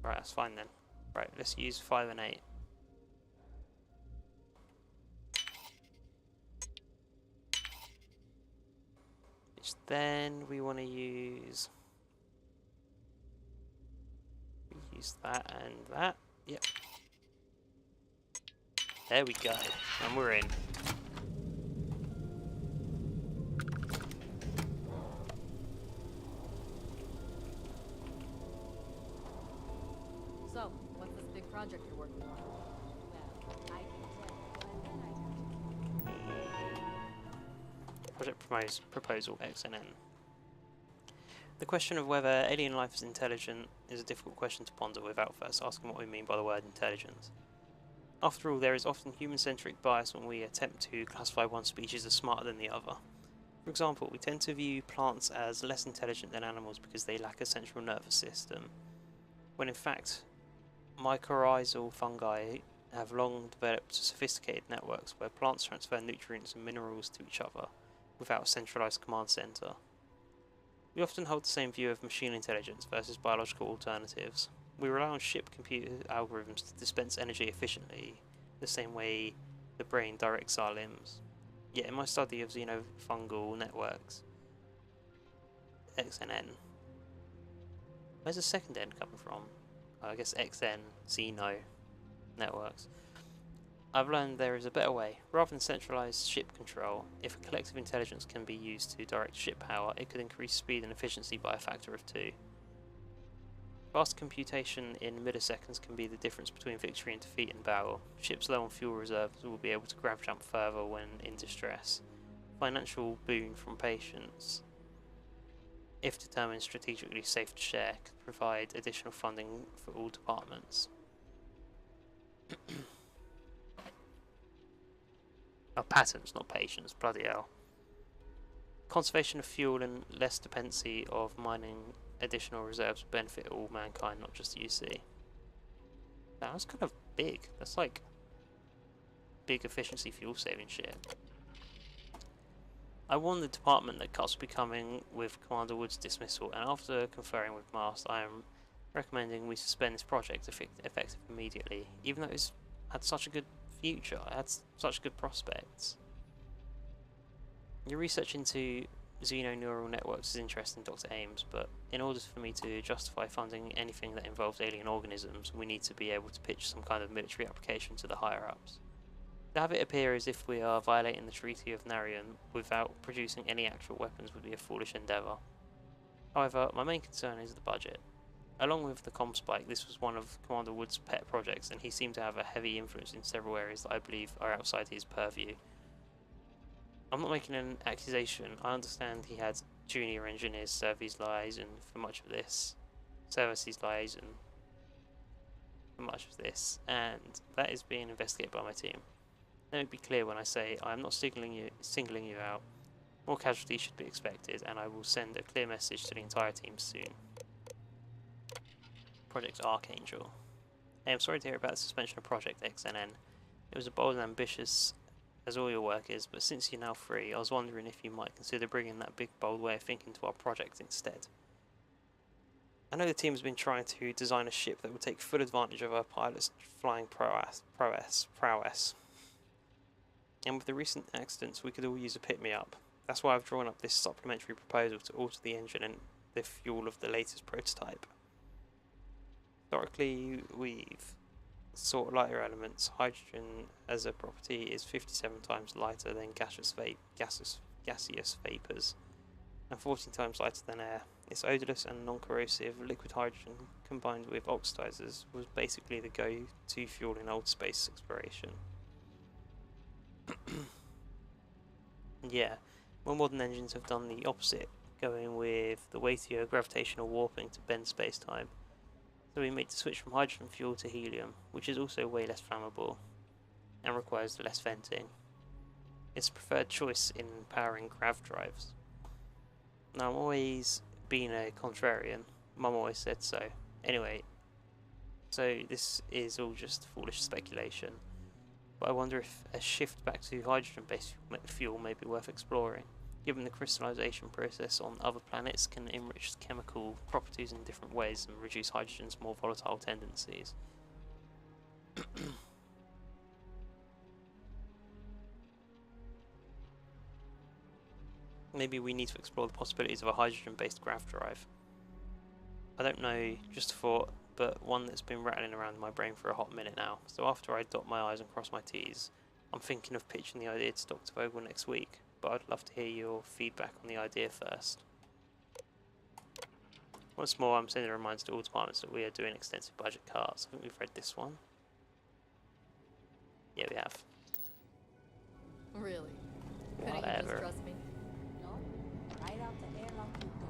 Right, that's fine then. Right, let's use 5 and 8. Then we want to use that and that. Yep. There we go. And we're in. So, what's this big project you're working on? Well, I can tell, but then I Project proposal X and N. The question of whether alien life is intelligent is a difficult question to ponder without first asking what we mean by the word intelligence. After all, there is often human-centric bias when we attempt to classify one species as smarter than the other. For example, we tend to view plants as less intelligent than animals because they lack a central nervous system, when in fact mycorrhizal fungi have long developed sophisticated networks where plants transfer nutrients and minerals to each other without a centralized command center. We often hold the same view of machine intelligence versus biological alternatives. We rely on ship computer algorithms to dispense energy efficiently, the same way the brain directs our limbs. Yet in my study of xenofungal networks, XNN, where's the second N coming from? I guess XN, Xeno networks. I've learned there is a better way. Rather than centralized ship control, if a collective intelligence can be used to direct ship power, it could increase speed and efficiency by a factor of 2. Fast computation in milliseconds can be the difference between victory and defeat in battle. Ships low on fuel reserves will be able to grav jump further when in distress. Financial boon from patience, if determined strategically safe to share, could provide additional funding for all departments. Oh, patents, not patience, bloody hell. Conservation of fuel and less dependency of mining additional reserves would benefit all mankind, not just UC. That was kind of big. That's like big efficiency fuel saving shit. I warned the department that cuts will be coming with Commander Wood's dismissal, and after conferring with Mast, I am recommending we suspend this project effective immediately, even though it's had such a good future, it had such good prospects. Your research into xenoneural networks is interesting, Dr. Ames, but in order for me to justify funding anything that involves alien organisms, we need to be able to pitch some kind of military application to the higher-ups. To have it appear as if we are violating the Treaty of Narion without producing any actual weapons would be a foolish endeavour. However, my main concern is the budget. Along with the Comspike, this was one of Commander Wood's pet projects, and he seemed to have a heavy influence in several areas that I believe are outside his purview. I'm not making an accusation. I understand he had junior engineers serve his liaison for much of this, and that is being investigated by my team. Let me be clear when I say I am not singling you out. More casualties should be expected, and I will send a clear message to the entire team soon. Project Archangel. Hey, I'm sorry to hear about the suspension of Project XNN. It was bold and ambitious, as all your work is, but since you're now free, I was wondering if you might consider bringing that big, bold way of thinking to our project instead. I know the team has been trying to design a ship that will take full advantage of our pilot's flying prowess. And with the recent accidents, we could all use a pick-me-up. That's why I've drawn up this supplementary proposal to alter the engine and the fuel of the latest prototype. Historically, we've sought lighter elements. Hydrogen as a property is 57 times lighter than gaseous vapours, and 14 times lighter than air. It's odourless and non-corrosive. Liquid hydrogen combined with oxidizers was basically the go-to fuel in old space exploration. Yeah, more modern engines have done the opposite, going with the weightier gravitational warping to bend space-time. So we made the switch from hydrogen fuel to helium, which is also way less flammable and requires less venting. It's a preferred choice in powering grav drives. Now, I'm always been a contrarian. Mum always said so. Anyway, so this is all just foolish speculation. But I wonder if a shift back to hydrogen-based fuel may be worth exploring, given the crystallization process on other planets can enrich chemical properties in different ways and reduce hydrogen's more volatile tendencies. Maybe we need to explore the possibilities of a hydrogen-based grav drive. I don't know, just a thought, but one that's been rattling around in my brain for a hot minute now. So after I dot my I's and cross my T's, I'm thinking of pitching the idea to Dr. Vogel next week, but I'd love to hear your feedback on the idea first. Once more, I'm sending a reminder to all departments that we are doing extensive budget cuts. I think we've read this one. Yeah, we have. Really? Couldn't you just trust me? No. Right out the airlock you go.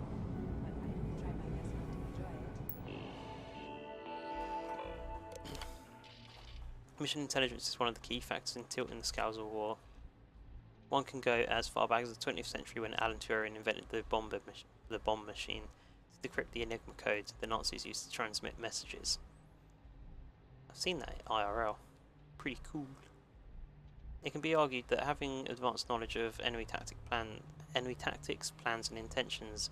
But I will try my best not to enjoy it. Mission intelligence is one of the key factors in tilting the scales of war. One can go as far back as the 20th century when Alan Turing invented the bomb machine to decrypt the Enigma code the Nazis used to transmit messages. I've seen that IRL. Pretty cool. It can be argued that having advanced knowledge of enemy tactics, plans and intentions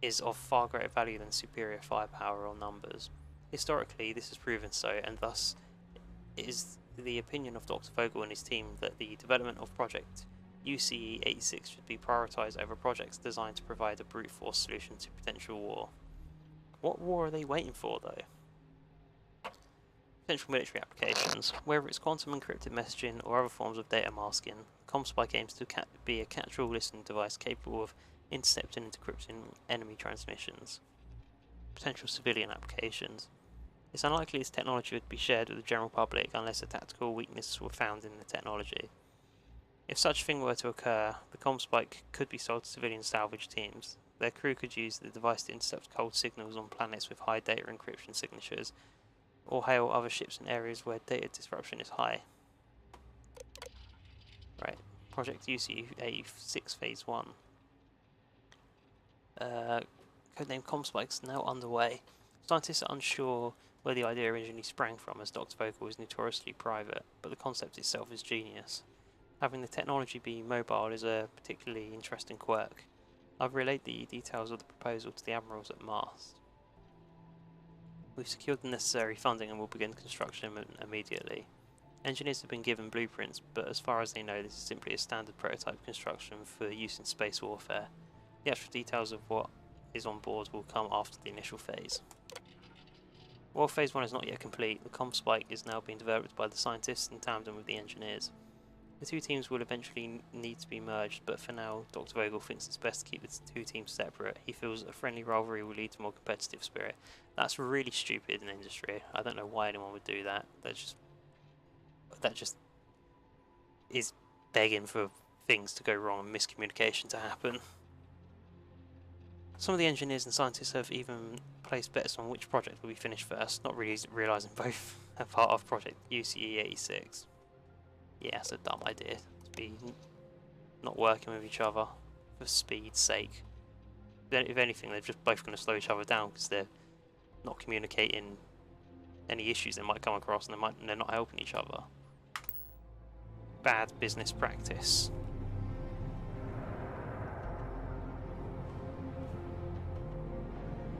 is of far greater value than superior firepower or numbers. Historically, this has proven so, and thus it is the opinion of Dr. Vogel and his team that the development of Project UCE-86 should be prioritised over projects designed to provide a brute force solution to potential war. What war are they waiting for, though? Potential military applications. Whether it's quantum encrypted messaging or other forms of data masking, Comspike aims to be a catch-all listening device capable of intercepting and decrypting enemy transmissions. Potential civilian applications. It's unlikely this technology would be shared with the general public unless a tactical weakness were found in the technology. If such a thing were to occur, the Comspike could be sold to civilian salvage teams. Their crew could use the device to intercept cold signals on planets with high data encryption signatures, or hail other ships in areas where data disruption is high. Right, Project UCE-86 Phase 1. Codename Comspike is now underway. Scientists are unsure where the idea originally sprang from, as Dr. Vogel is notoriously private, but the concept itself is genius. Having the technology be mobile is a particularly interesting quirk. I've relayed the details of the proposal to the admirals at Mast. We've secured the necessary funding and will begin construction immediately. Engineers have been given blueprints, but as far as they know, this is simply a standard prototype construction for use in space warfare. The actual details of what is on board will come after the initial phase. While Phase 1 is not yet complete, the Comspike is now being developed by the scientists in tandem with the engineers. The two teams will eventually need to be merged, but for now, Dr. Vogel thinks it's best to keep the two teams separate. He feels a friendly rivalry will lead to more competitive spirit. That's really stupid in the industry. I don't know why anyone would do that. That just is begging for things to go wrong and miscommunication to happen. Some of the engineers and scientists have even placed bets on which project will be finished first, not really realising both are part of Project UCE86. Yeah, it's a dumb idea to be not working with each other for speed's sake. If anything, they're just both going to slow each other down because they're not communicating any issues they might come across, and they're not helping each other. Bad business practice.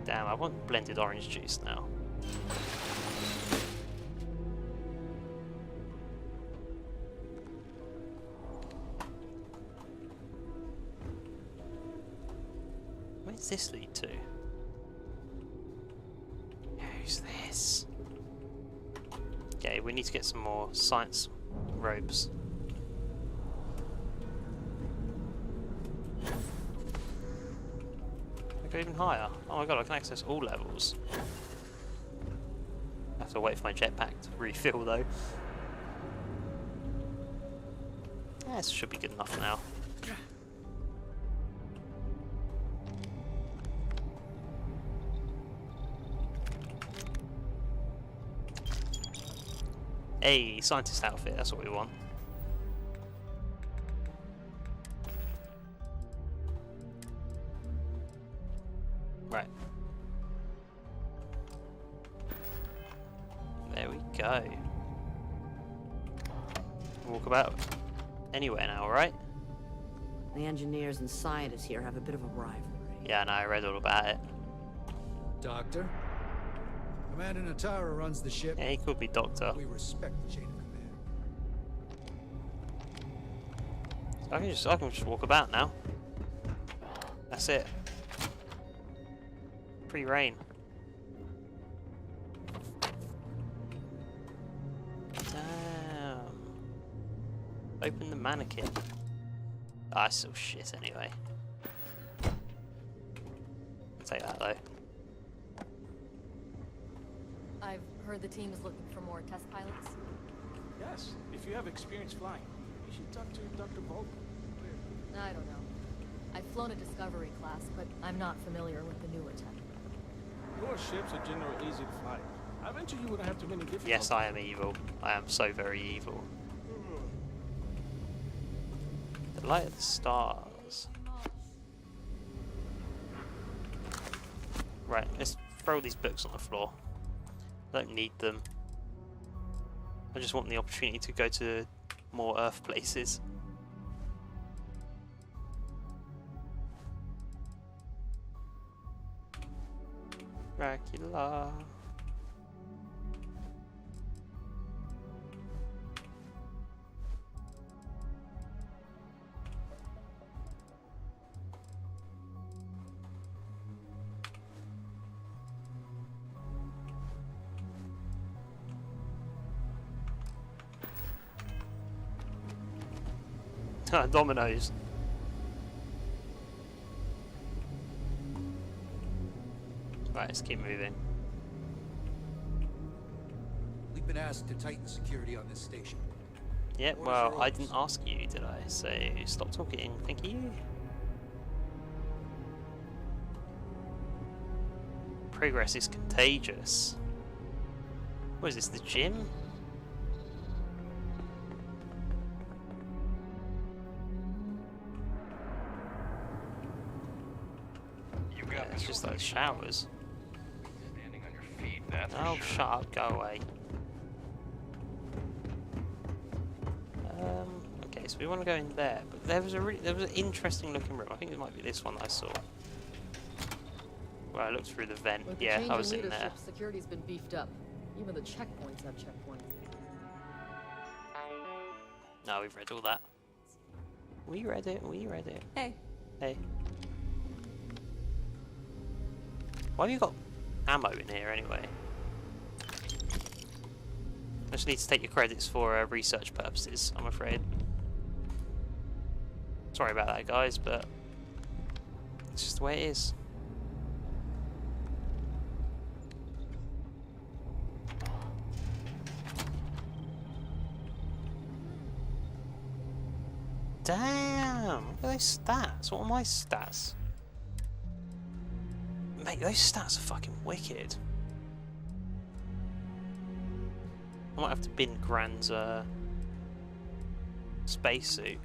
Damn, I want blended orange juice now. Where does this lead to? Who's this? Okay, we need to get some more science robes. I go even higher. Oh my god, I can access all levels. I have to wait for my jetpack to refill though. Yeah, this should be good enough now. Hey, scientist outfit, that's what we want. Right. There we go. Walk about anywhere now, right? The engineers and scientists here have a bit of a rivalry. Yeah, no, I read all about it. Doctor? Commander Natara runs the ship. Yeah, he could be Doctor. We respect the chain of command. So I can just walk about now. That's it. Pre-rain. Damn. Open the mannequin. Ah, it's still shit anyway. I'll take that though. I've heard the team is looking for more test pilots. Yes, if you have experience flying, you should talk to Dr. Vogel. I don't know. I've flown a Discovery class, but I'm not familiar with the newer tech. Your ships are generally easy to fly. I bet you wouldn't have too many difficulties. Yes, I am evil. I am so very evil. The light of the stars. Right, let's throw these books on the floor. I don't need them. I just want the opportunity to go to more Earth places. Dracula. Dominoes. Right, let's keep moving. We've been asked to tighten security on this station. Yeah, well, I didn't ask you, did I? So stop talking, thank you. Progress is contagious. What is this, the gym? Yeah, it's just like showers. Standing on your feet, that's Oh, for sure. shut up, go away. Okay, so we want to go in there, but there was an interesting looking room. I think it might be this one that I saw. Well, I looked through the vent. With the Yeah, change I was in there. leadership, security's been beefed up. Even the checkpoints have checkpoints. No, we've read all that. We read it. We read it. Hey. Hey. Why have you got ammo in here anyway? I just need to take your credits for research purposes, I'm afraid. Sorry about that, guys, but it's just the way it is. Damn! Look at those stats. What are my stats? Mate, those stats are fucking wicked. I might have to bin Gran's spacesuit.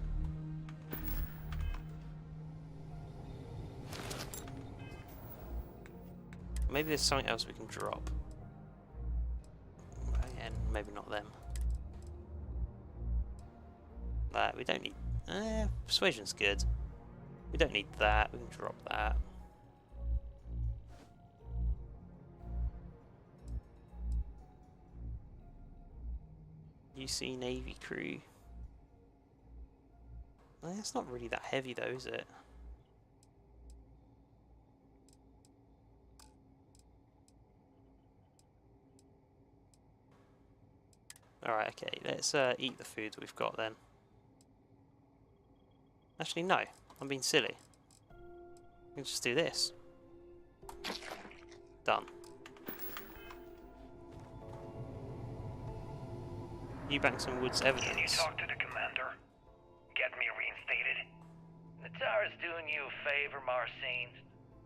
Maybe there's something else we can drop. And maybe not them. That we don't need. Persuasion's good. We don't need that. We can drop that. UC Navy crew. It's not really that heavy though, is it? Alright, okay, let's eat the food that we've got then. Actually, no, I'm being silly. We can just do this. Done. Eubanks and Woods evidence. Can you talk to the commander? Get me reinstated? Natara's doing you a favor, Marcine.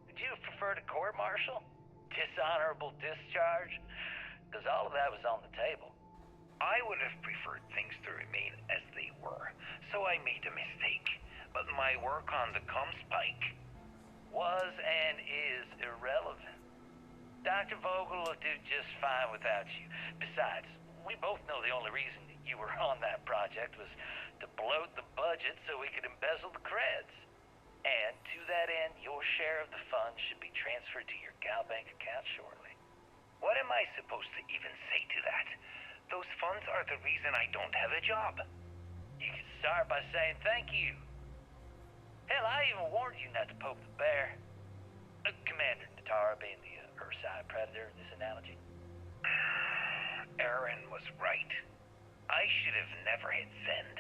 Would you prefer to court-martial? Dishonorable discharge? Because all of that was on the table. I would have preferred things to remain as they were, so I made a mistake. But my work on the comms spike was and is irrelevant. Dr. Vogel will do just fine without you. Besides, we both know the only reason that you were on that project was to bloat the budget so we could embezzle the creds. And to that end, your share of the funds should be transferred to your GalBank account shortly. What am I supposed to even say to that? Those funds are the reason I don't have a job. You can start by saying thank you. Hell, I even warned you not to poke the bear. Commander Natara being the Ursine predator in this analogy. Aaron was right. I should have never hit send.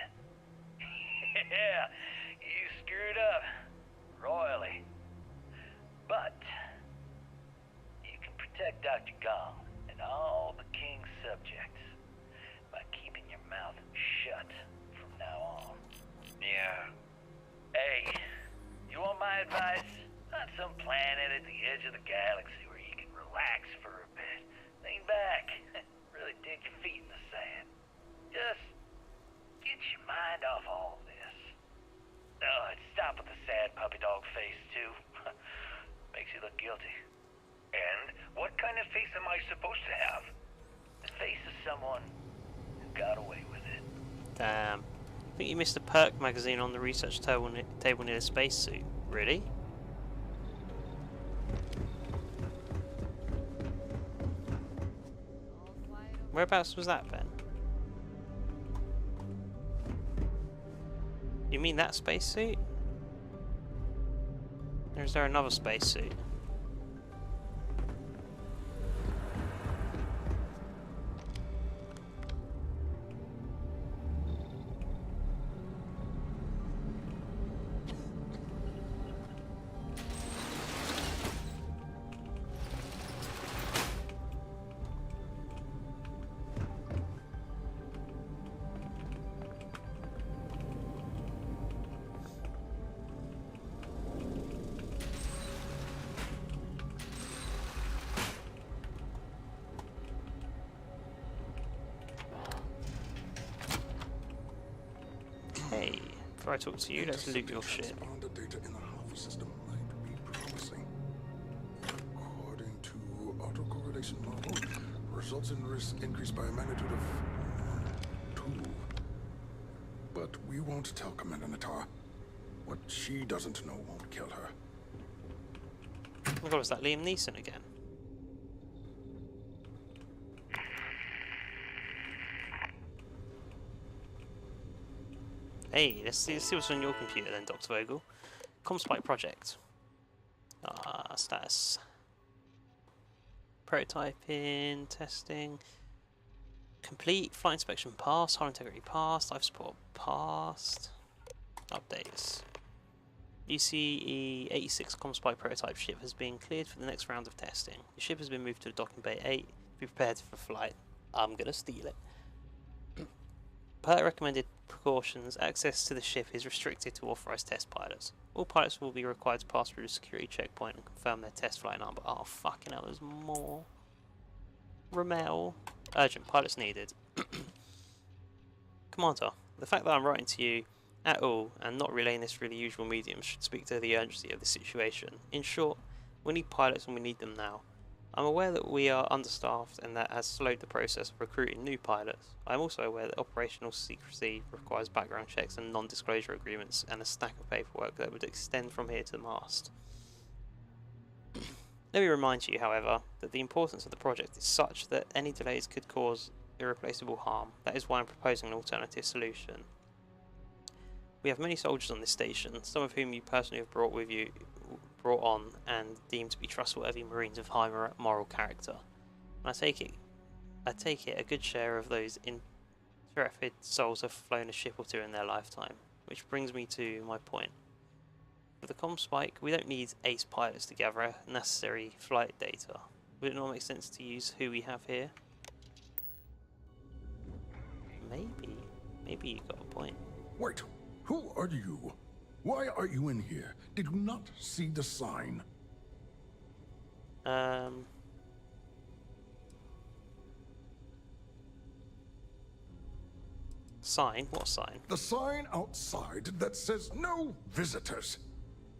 Yeah, you screwed up. Royally. But you can protect Dr. Gong and all the King's subjects by keeping your mouth shut from now on. Yeah. Hey, you want my advice? On some planet at the edge of the galaxy where you can relax for a bit. Lean back. Really dig your feet in the sand. Just get your mind off all this. Oh, and stop with the sad puppy dog face, too. Makes you look guilty. And what kind of face am I supposed to have? The face of someone who got away with it. Damn. I think you missed a perk magazine on the research table near the spacesuit. Really? Whereabouts was that, Ben? You mean that spacesuit? Or is there another spacesuit? Hey, before I talk to you, let's loot your shit. The data in the Alpha system might be promising. According to autocorrelation model, results in risk increased by a magnitude of 2. But we won't tell Commander Natara. What she doesn't know won't kill her. Oh my god, was that Liam Neeson again? Hey, let's see what's on your computer then, Dr. Vogel. ComSpike project. Status. Prototyping, testing. Complete, flight inspection passed, hull integrity passed, life support passed. Updates. ECE-86 Comspy prototype ship has been cleared for the next round of testing. The ship has been moved to docking bay 8. Be prepared for flight. I'm gonna steal it. Per recommended precautions, access to the ship is restricted to authorized test pilots. All pilots will be required to pass through the security checkpoint and confirm their test flight number. Oh, fucking hell, there's more. Ramel. Urgent, pilots needed. Commander, the fact that I'm writing to you at all and not relaying this through the usual mediums should speak to the urgency of the situation. In short, we need pilots and we need them now. I'm aware that we are understaffed and that has slowed the process of recruiting new pilots. I am also aware that operational secrecy requires background checks and non-disclosure agreements and a stack of paperwork that would extend from here to the mast. Let me remind you, however, that the importance of the project is such that any delays could cause irreplaceable harm. That is why I'm proposing an alternative solution. We have many soldiers on this station, some of whom you personally have brought on and deemed to be trustworthy Marines of high moral character. And I take it a good share of those intrepid souls have flown a ship or two in their lifetime. Which brings me to my point. For the comm spike, we don't need ace pilots to gather necessary flight data. Would it not make sense to use who we have here? Maybe you got a point. Wait, who are you? Why are you in here? Did you not see the sign? Sign? What sign? The sign outside that says no visitors.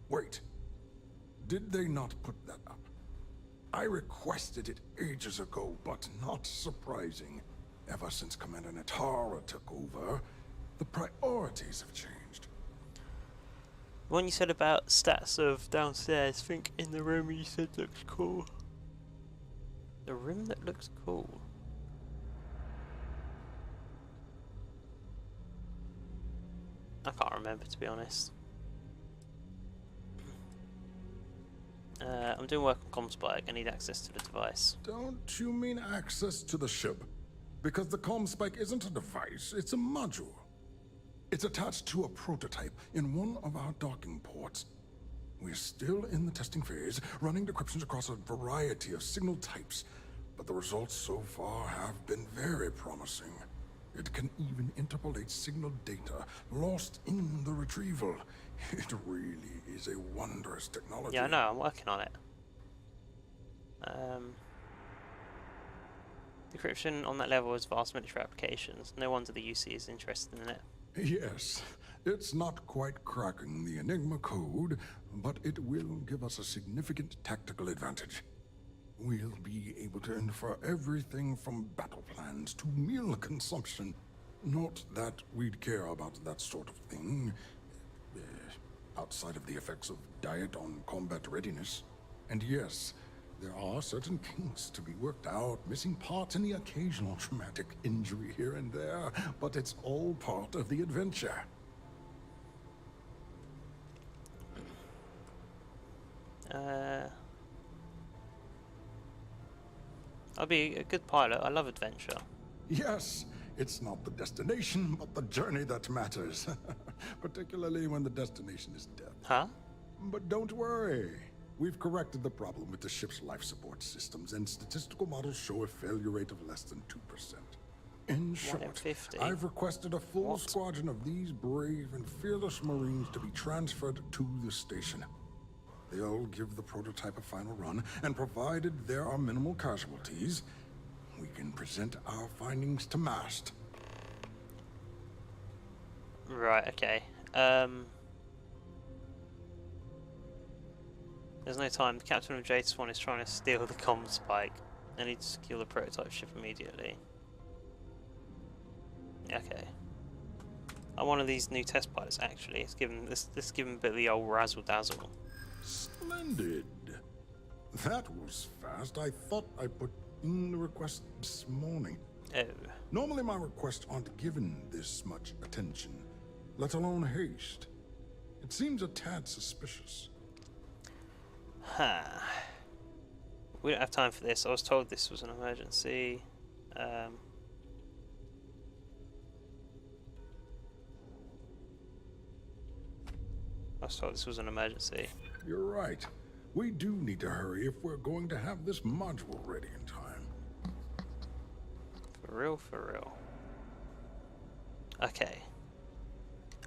Wait, did they not put that up? I requested it ages ago, but not surprising. Ever since Commander Natara took over, the priorities have changed. The one you said about stats of downstairs, think in the room you said looks cool. The room that looks cool? I can't remember, to be honest. I'm doing work on Comspike. I need access to the device. Don't you mean access to the ship? Because the Comspike isn't a device, it's a module. It's attached to a prototype in one of our docking ports. We're still in the testing phase, running decryptions across a variety of signal types, but the results so far have been very promising. It can even interpolate signal data lost in the retrieval. It really is a wondrous technology. Yeah, I know, I'm working on it. Decryption on that level has vast military applications. No wonder the UC is interested in it. Yes, it's not quite cracking the Enigma code, but it will give us a significant tactical advantage. We'll be able to infer everything from battle plans to meal consumption. Not that we'd care about that sort of thing, outside of the effects of diet on combat readiness. And yes, there are certain kinks to be worked out, missing parts and the occasional traumatic injury here and there, but it's all part of the adventure. I'll be a good pilot. I love adventure. Yes, it's not the destination, but the journey that matters. Particularly when the destination is death. Huh? But don't worry. We've corrected the problem with the ship's life support systems, and statistical models show a failure rate of less than 2%. In short, I've requested a full squadron of these brave and fearless Marines to be transferred to the station. They'll give the prototype a final run, and provided there are minimal casualties, we can present our findings to mast. Right, okay. There's no time. The captain of Jade Swan is trying to steal the comm spike. I need to secure the prototype ship immediately. Okay. I'm one of these new test pilots, actually. Let's give him a bit of the old razzle-dazzle. Splendid. That was fast. I thought I put in the request this morning. Oh. Normally my requests aren't given this much attention, let alone haste. It seems a tad suspicious. Huh. We don't have time for this. I was told this was an emergency. I was told this was an emergency. You're right. We do need to hurry if we're going to have this module ready in time. For real, for real. Okay.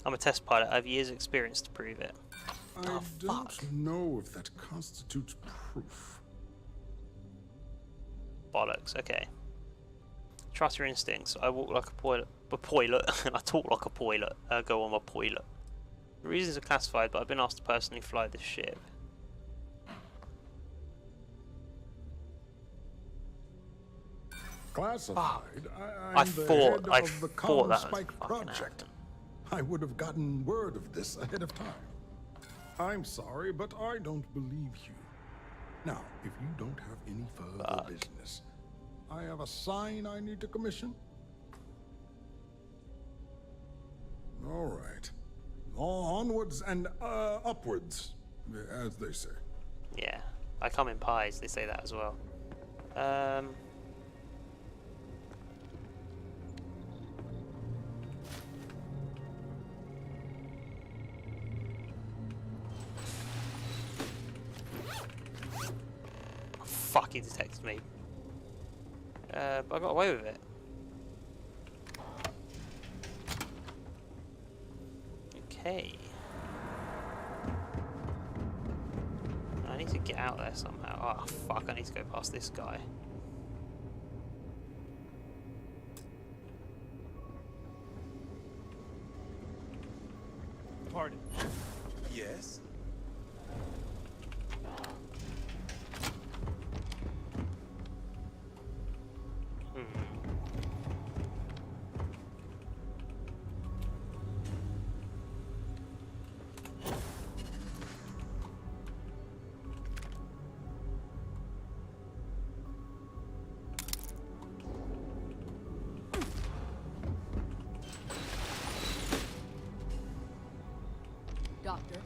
I'm a test pilot. I have years of experience to prove it. I don't know if that constitutes proof. Bollocks. Okay. Trust your instincts. I walk like a pilot, and I talk like a pilot. Go on my pilot. The reasons are classified, but I've been asked to personally fly this ship. Classified? I I'm the head of the Column that Spike project. I would have gotten word of this ahead of time. I'm sorry, but I don't believe you. Now, if you don't have any further business, I have a sign I need to commission. All right. Onwards and upwards, as they say. Yeah, I come in pies. They say that as well. Fuck, he detected me. But I got away with it. Okay. I need to get out there somehow. Oh fuck, I need to go past this guy. Pardon. Yes? Doctor.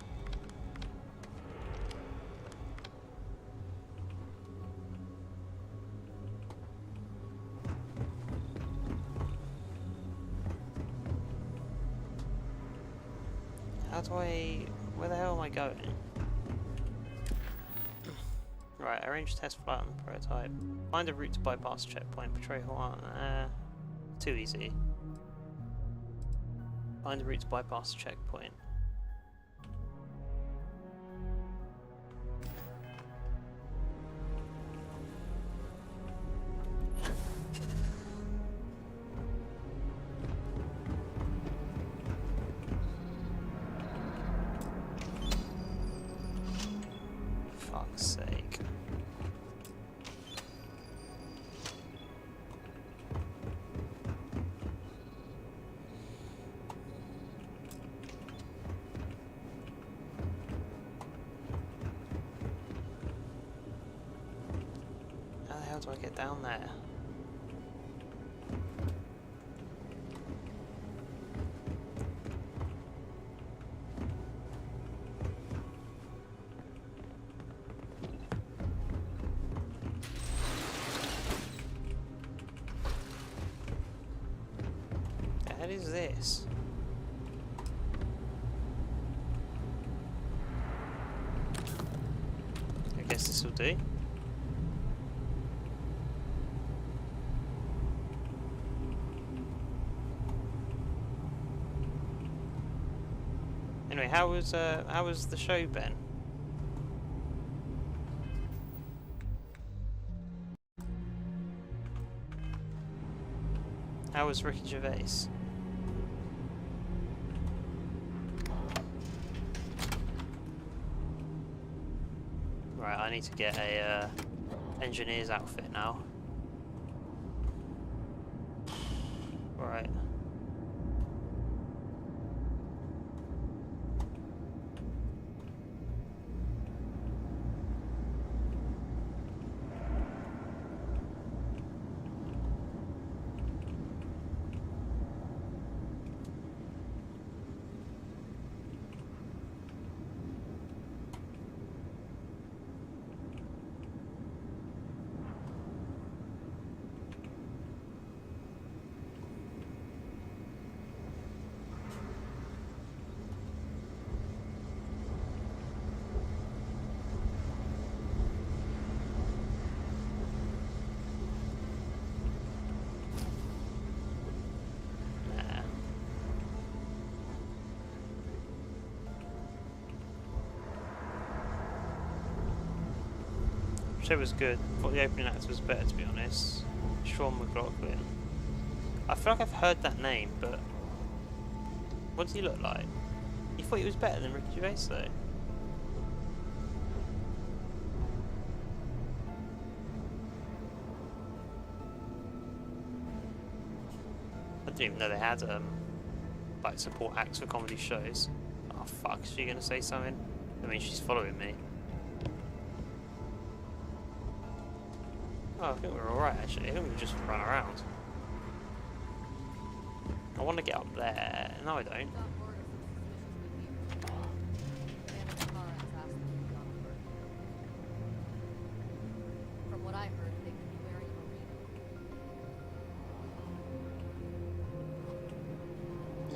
How do I... Where the hell am I going? Right, arrange test flight on the prototype. Find a route to bypass checkpoint. Portray Hawaii. Too easy. Find a route to bypass checkpoint. Fuck's sake. How the hell do I get down there? What is this? I guess this will do. Anyway, how was the show, Ben? How was Ricky Gervais? Right, I need to get a engineer's outfit now. Right. Show was good. I thought the opening act was better, to be honest. Sean McLaughlin. I feel like I've heard that name, but what does he look like? You thought he was better than Ricky Gervais, though? I didn't even know they had like support acts for comedy shows. Oh fuck, is she gonna say something? I mean, she's following me. Oh, I think we're alright actually. I think we just run around. I want to get up there. No, I don't. From what I heard, they could be wearing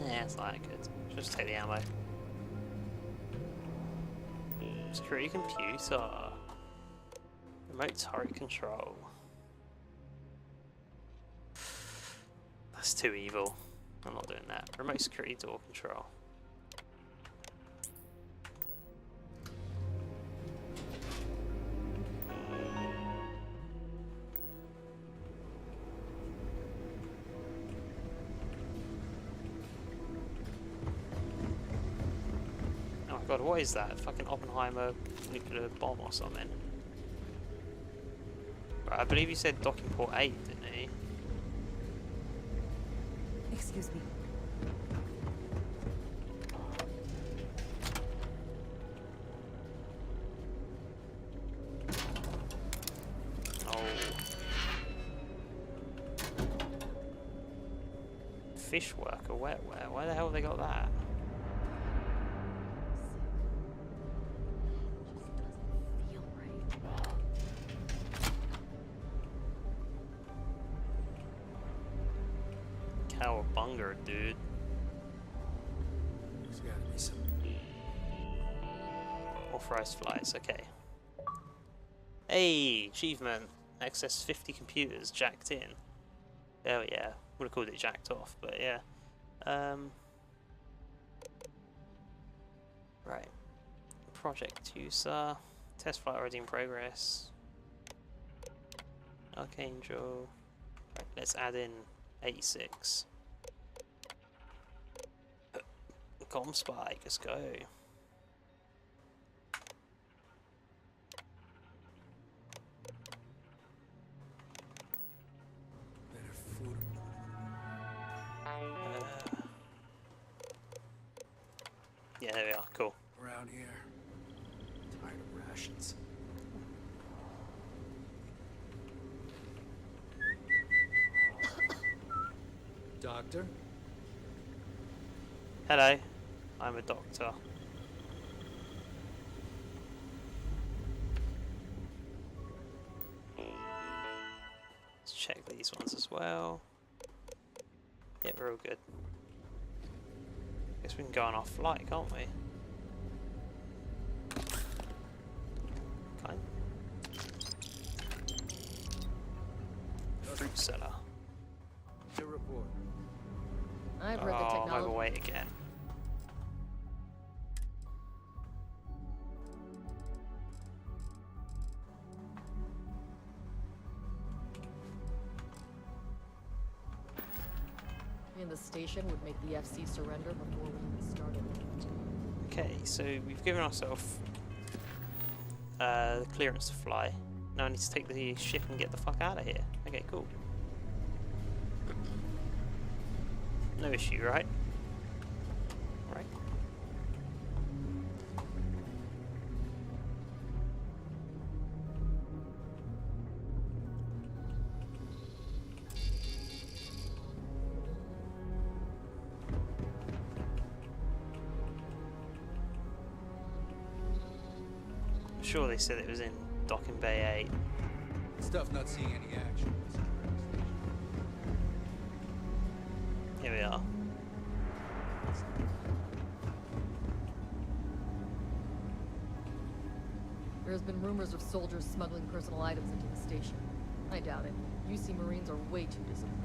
a Yeah, it's not that good. Just take the ammo. Security computer. Remote turret control. That's too evil. I'm not doing that. Remote security door control. Oh my god, what is that? Fucking Oppenheimer nuclear bomb or something? Right, I believe you said docking port 8, didn't he? Excuse me. Oh. Fish worker, wetware. Why the hell have they got that? Cowabunga, dude. There's gotta be some. Authorized flights, okay. Hey, achievement. Access 50 computers jacked in. Oh yeah, would have called it jacked off, but yeah. Right. Project user. Test flight already in progress. Archangel. Right, let's add in 86. Com spike, let's go. Better food. Yeah, there we are, cool. Around here. Tired of rations. Doctor? Hello, I'm a doctor. Let's check these ones as well. Yeah, we're all good. Guess we can go on our flight, can't we? Okay. Fruit seller. Your report. I've read the I'm technology. overweight again. And the station would make the FC surrender before we even started. Okay, so we've given ourselves the clearance to fly. Now I need to take the ship and get the fuck out of here. Okay, cool. No issue, right? Right. I'm sure they said it was in Docking Bay 8. Stuff not seeing any action. Here we are. There's been rumors of soldiers smuggling personal items into the station. I doubt it. UC Marines are way too disciplined.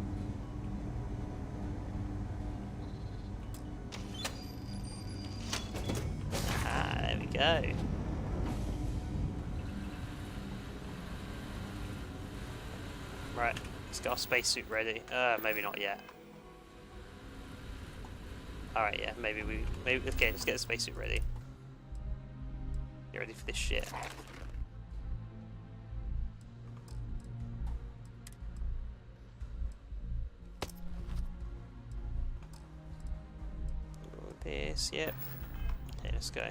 Ah, there we go. Right, let's get our spacesuit ready. Maybe not yet. Alright, yeah, maybe okay, let's get the spacesuit ready. Get ready for this shit. This, yep. Okay, let's go.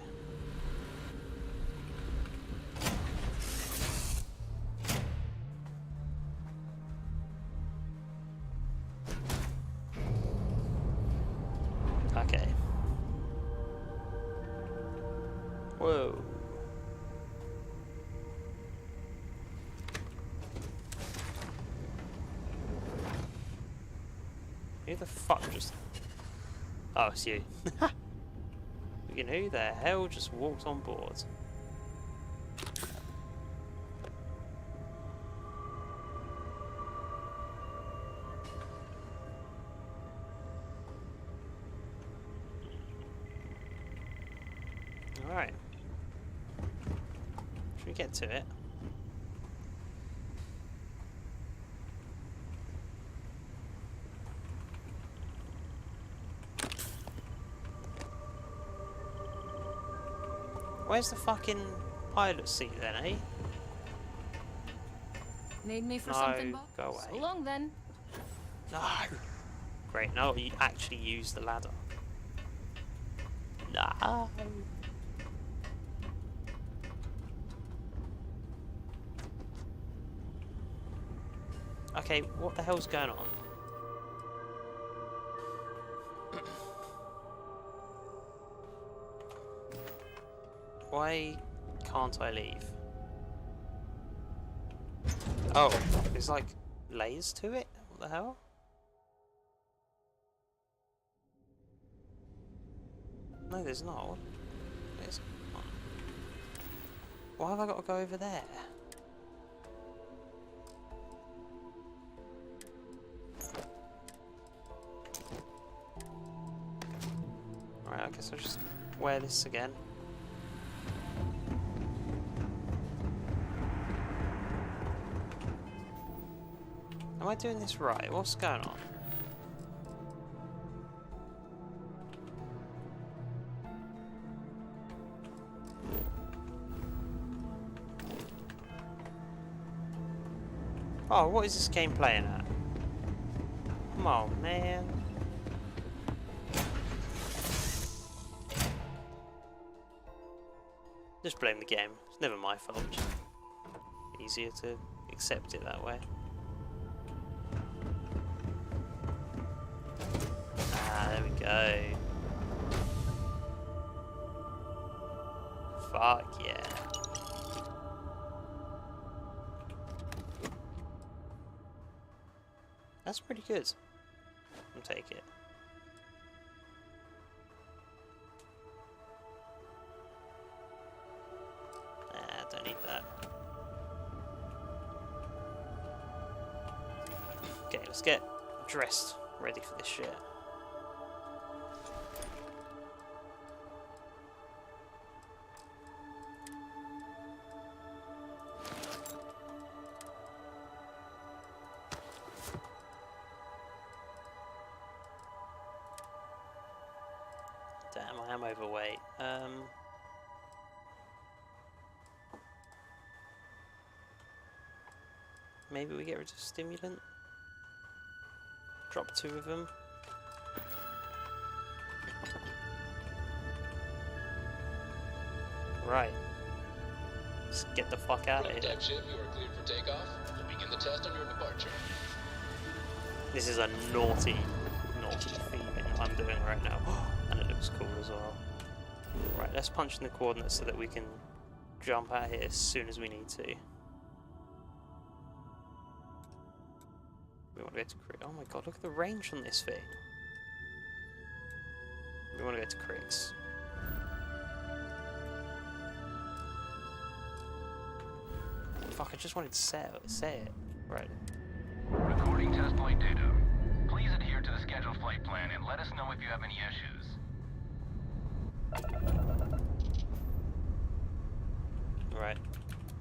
Okay. Whoa. Who the fuck just... Oh, it's you. Who the hell just walked on board? Alright. Should we get to it? Where's the fucking pilot seat then, eh? Need me for No, something, Bob? go away. So long then. No! Great, now you actually use the ladder. No! Okay, what the hell's going on? Why can't I leave? Oh, there's like layers to it? What the hell? No, there's not. There's not. Why have I got to go over there? Alright, I guess I'll just wear this again. Am I doing this right? What's going on? Oh, what is this game playing at? Come on, man. Just blame the game. It's never my fault. Just easier to accept it that way. Ah, there we go. Fuck yeah. That's pretty good. I'll take it. Nah, don't need that. Okay, let's get dressed, ready for this shit. Damn, I am overweight. Maybe we get rid of stimulant? Drop 2 of them. Right. Let's get the fuck out of here. Prototype ship, you are cleared for takeoff. We'll begin the test on your departure. This is a naughty theming I'm doing right now. And it looks cool as well. Right, let's punch in the coordinates so that we can jump out here as soon as we need to. We want to go to Crick. Oh my god, look at the range on this thing. We want to go to Cricks. Fuck, I just wanted to say it. Right. Recording test flight data. Please adhere to the scheduled flight plan and let us know if you have any issues. Right.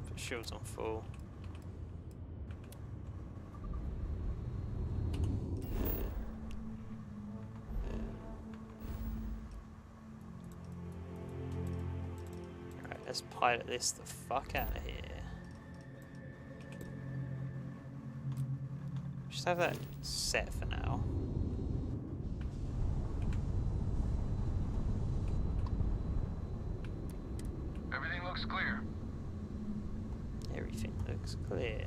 Put shields on full. Let's pilot this the fuck out of here. Just have that set for now. Everything looks clear. Everything looks clear.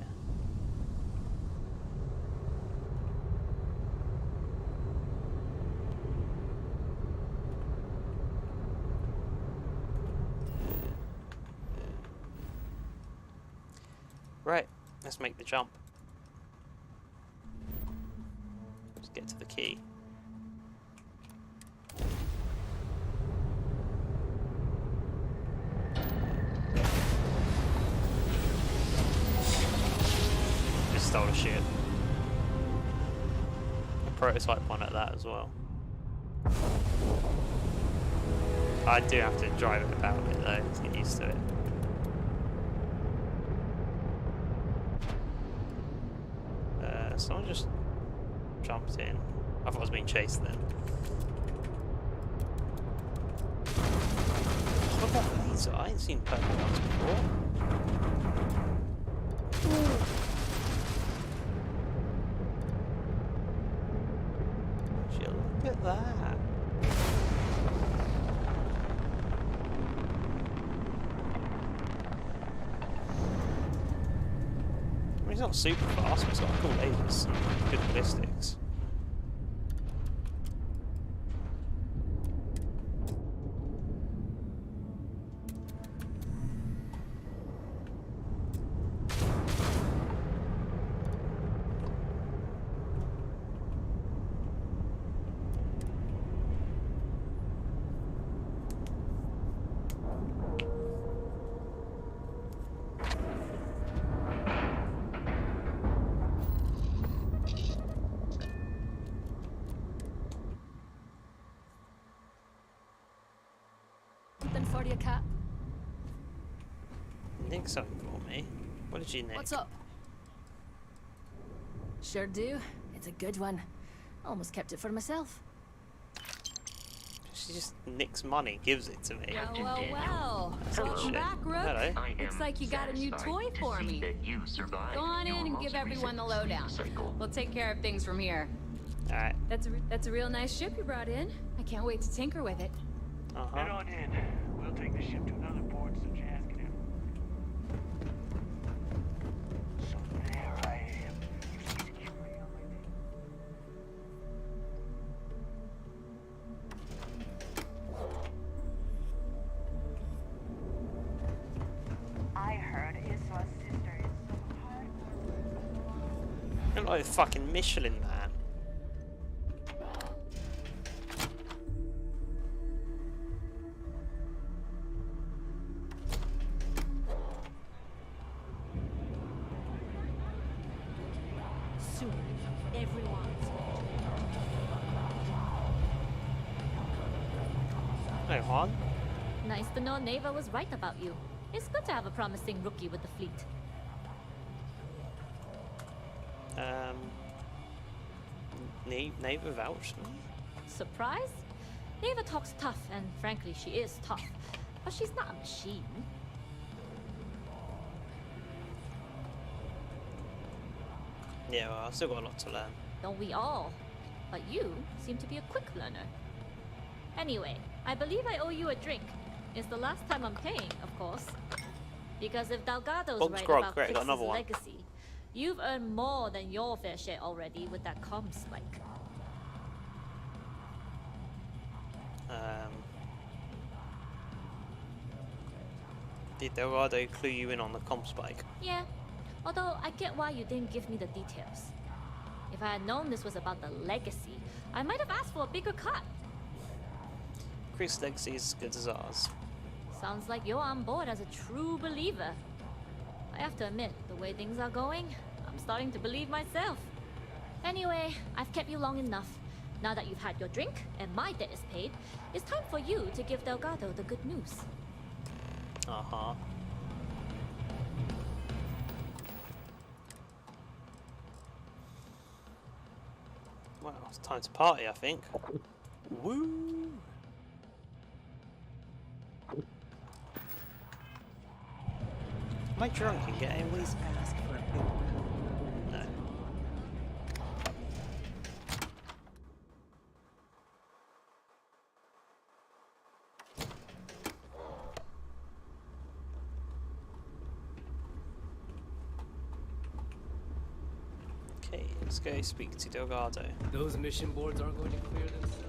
Right, let's make the jump. Let's get to the key. Just stole a ship. A prototype one at that as well. I do have to drive it about a bit though, to get used to it. Someone just jumped in. I thought I was being chased then. What about laser? I ain't seen purple ones before. Would you look at that? He's not super fast, but he's got cool lasers and good ballistics. For you, Cap. Nick something for me. What did you nick? What's up? Sure do. It's a good one. Almost kept it for myself. She just nicks money, gives it to me. Well. That's Welcome shit. back, Rook. Hello. Looks like you got a new toy for me. Go on in and give everyone the lowdown. We'll take care of things from here. Alright. That's a real nice ship you brought in. I can't wait to tinker with it. Head on in. We'll take the ship to another port so Jazz can have. So there I am. You see security on my name? I heard Iswa's sister is some hard work. Look like a fucking Michelin man. Hey, Juan. Nice to know Neva was right about you. It's good to have a promising rookie with the fleet. Neva vouched me. Surprise? Neva talks tough, and frankly, she is tough. But she's not a machine. Yeah, well, I've still got a lot to learn. Don't we all? But you seem to be a quick learner. Anyway, I believe I owe you a drink. It's the last time I'm paying, of course. Because if Delgado's right about Fix's legacy, you've earned more than your fair share already with that comm spike. Did Delgado clue you in on the comm spike? Yeah, although I get why you didn't give me the details. If I had known this was about the legacy, I might have asked for a bigger cut. Chris' legacy is as good as ours. Sounds like you're on board as a true believer. I have to admit, the way things are going, I'm starting to believe myself. Anyway, I've kept you long enough. Now that you've had your drink and my debt is paid, it's time for you to give Delgado the good news. Uh-huh. Well, it's time to party, I think. Woo! Am I drunk and getting always ask for a big No. Okay, let's go speak to Delgado. Those mission boards aren't going to clear themselves.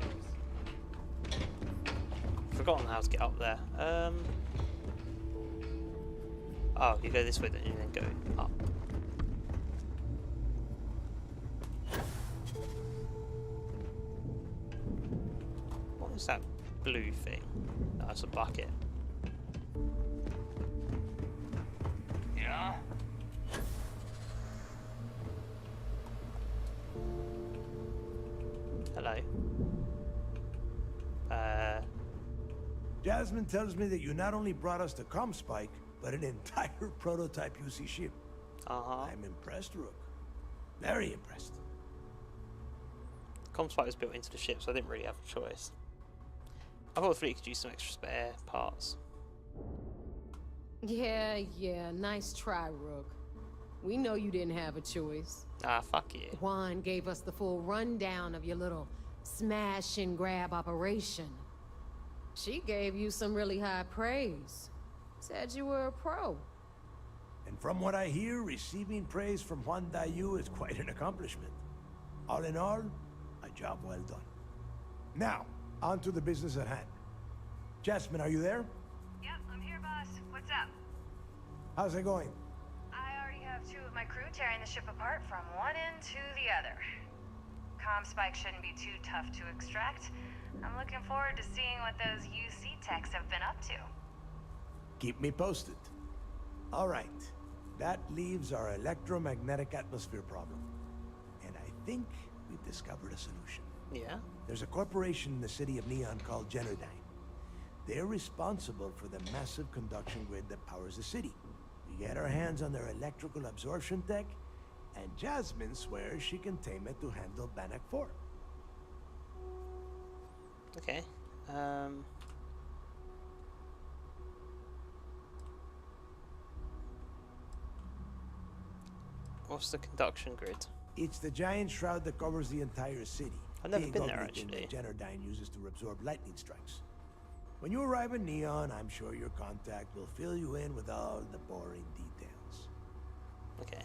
Forgotten how to get up there. Oh, you go this way then, and then go up. What is that blue thing? Oh, it's a bucket. Yeah? Hello. Jasmine tells me that you not only brought us the ComSpike, but an entire prototype UC ship. I'm impressed, Rook. Very impressed. The ComSpike was built into the ship, so I didn't really have a choice. I thought the fleet could use some extra spare parts. Yeah, nice try, Rook. We know you didn't have a choice. Ah, fuck you. Juan gave us the full rundown of your little smash and grab operation. She gave you some really high praise. Said you were a pro. And from what I hear, receiving praise from Juan Dayu is quite an accomplishment. All in all, a job well done. Now, on to the business at hand. Jasmine, are you there? Yep, I'm here, boss. What's up? How's it going? I already have 2 of my crew tearing the ship apart from one end to the other. ComSpike shouldn't be too tough to extract. I'm looking forward to seeing what those UC techs have been up to. Keep me posted. All right. That leaves our electromagnetic atmosphere problem. And I think we've discovered a solution. Yeah? There's a corporation in the city of Neon called Genodyne. They're responsible for the massive conduction grid that powers the city. We get our hands on their electrical absorption tech, and Jasmine swears she can tame it to handle Bannock 4. Okay. What's the conduction grid? It's the giant shroud that covers the entire city. I've never Big been there, ugly thing actually. that Genodyne uses to absorb lightning strikes. When you arrive in Neon, I'm sure your contact will fill you in with all the boring details. Okay.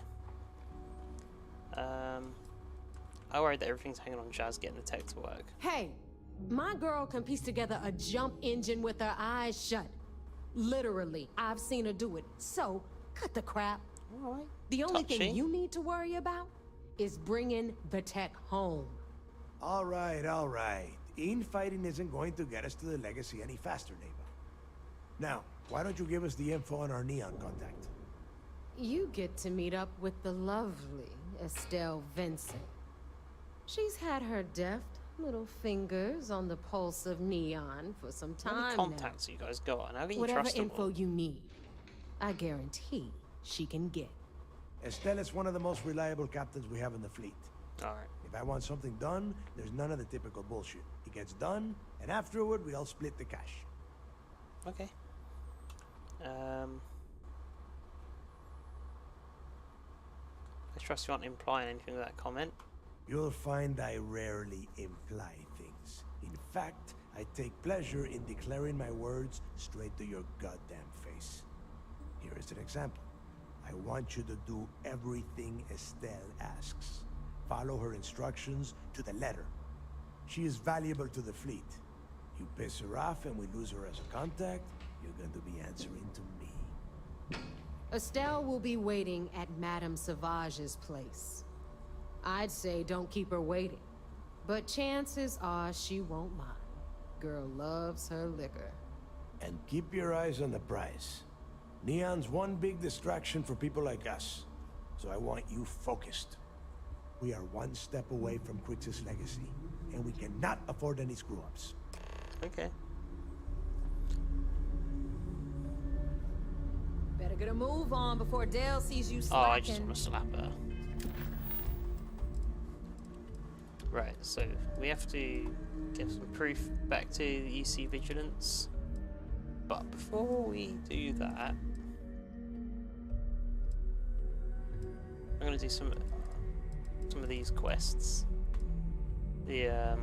I worried that everything's hanging on Jazz getting the tech to work. Hey, my girl can piece together a jump engine with her eyes shut. Literally, I've seen her do it. So, cut the crap. All right. The only Touchy. thing you need to worry about is bringing the tech home. All right. Infighting isn't going to get us to the legacy any faster, Neva. Now, why don't you give us the info on our Neon contact? You get to meet up with the lovely Estelle Vincent. She's had her deft little fingers on the pulse of Neon for some How many time contacts you guys got, and how can you Whatever trust them info all? you need, I guarantee she can get. Estelle is one of the most reliable captains we have in the fleet. Alright. If I want something done, there's none of the typical bullshit. It gets done, and afterward, we all split the cash. Okay. I trust you aren't implying anything with that comment. You'll find I rarely imply things. In fact, I take pleasure in declaring my words straight to your goddamn face. Here is an example. I want you to do everything Estelle asks. Follow her instructions to the letter. She is valuable to the fleet. You piss her off and we lose her as a contact, you're going to be answering to me. Estelle will be waiting at Madame Sauvage's place. I'd say don't keep her waiting, but chances are she won't mind. Girl loves her liquor. And keep your eyes on the prize. Neon's one big distraction for people like us, so I want you focused. We are one step away from Quix's legacy, and we cannot afford any screw-ups. Okay. Better get a move on before Dale sees you Oh, slacking. I just want to slap her. Right, so we have to get some proof back to the EC Vigilance. But before we do that, I'm gonna do some of these quests. The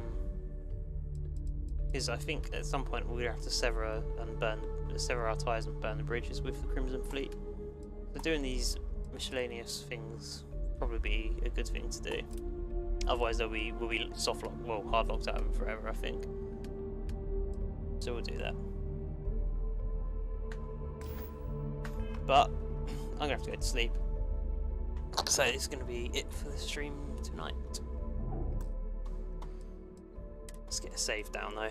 is I think at some point we're gonna have to sever our ties and burn the bridges with the Crimson Fleet. So doing these miscellaneous things probably be a good thing to do. Otherwise we'll be soft locked, well, hard locked out of it forever, I think. So we'll do that. But I'm gonna have to go to sleep. So it's gonna be it for the stream tonight. Let's get a save down though.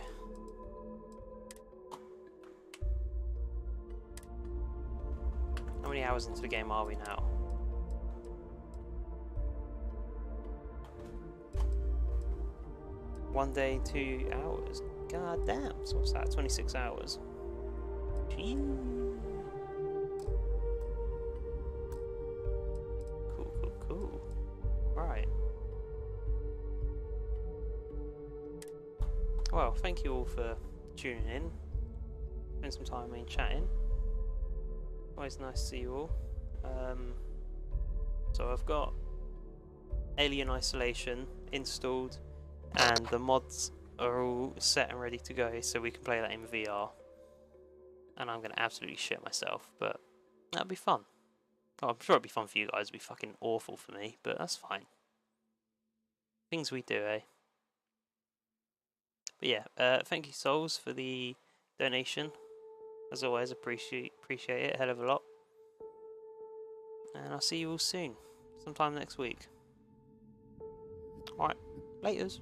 How many hours into the game are we now? One day, 2 hours. God damn, so what's that? 26 hours. Gee. Cool. Right. Well, thank you all for tuning in. Spend some time chatting. Always nice to see you all. So I've got Alien Isolation installed, and the mods are all set and ready to go, so we can play that in VR. And I'm going to absolutely shit myself, but that'll be fun. Oh, I'm sure it'll be fun for you guys. It'll be fucking awful for me, but that's fine. Things we do, eh? But yeah, thank you, Souls, for the donation. As always, appreciate it a hell of a lot. And I'll see you all soon, sometime next week. Alright, laters.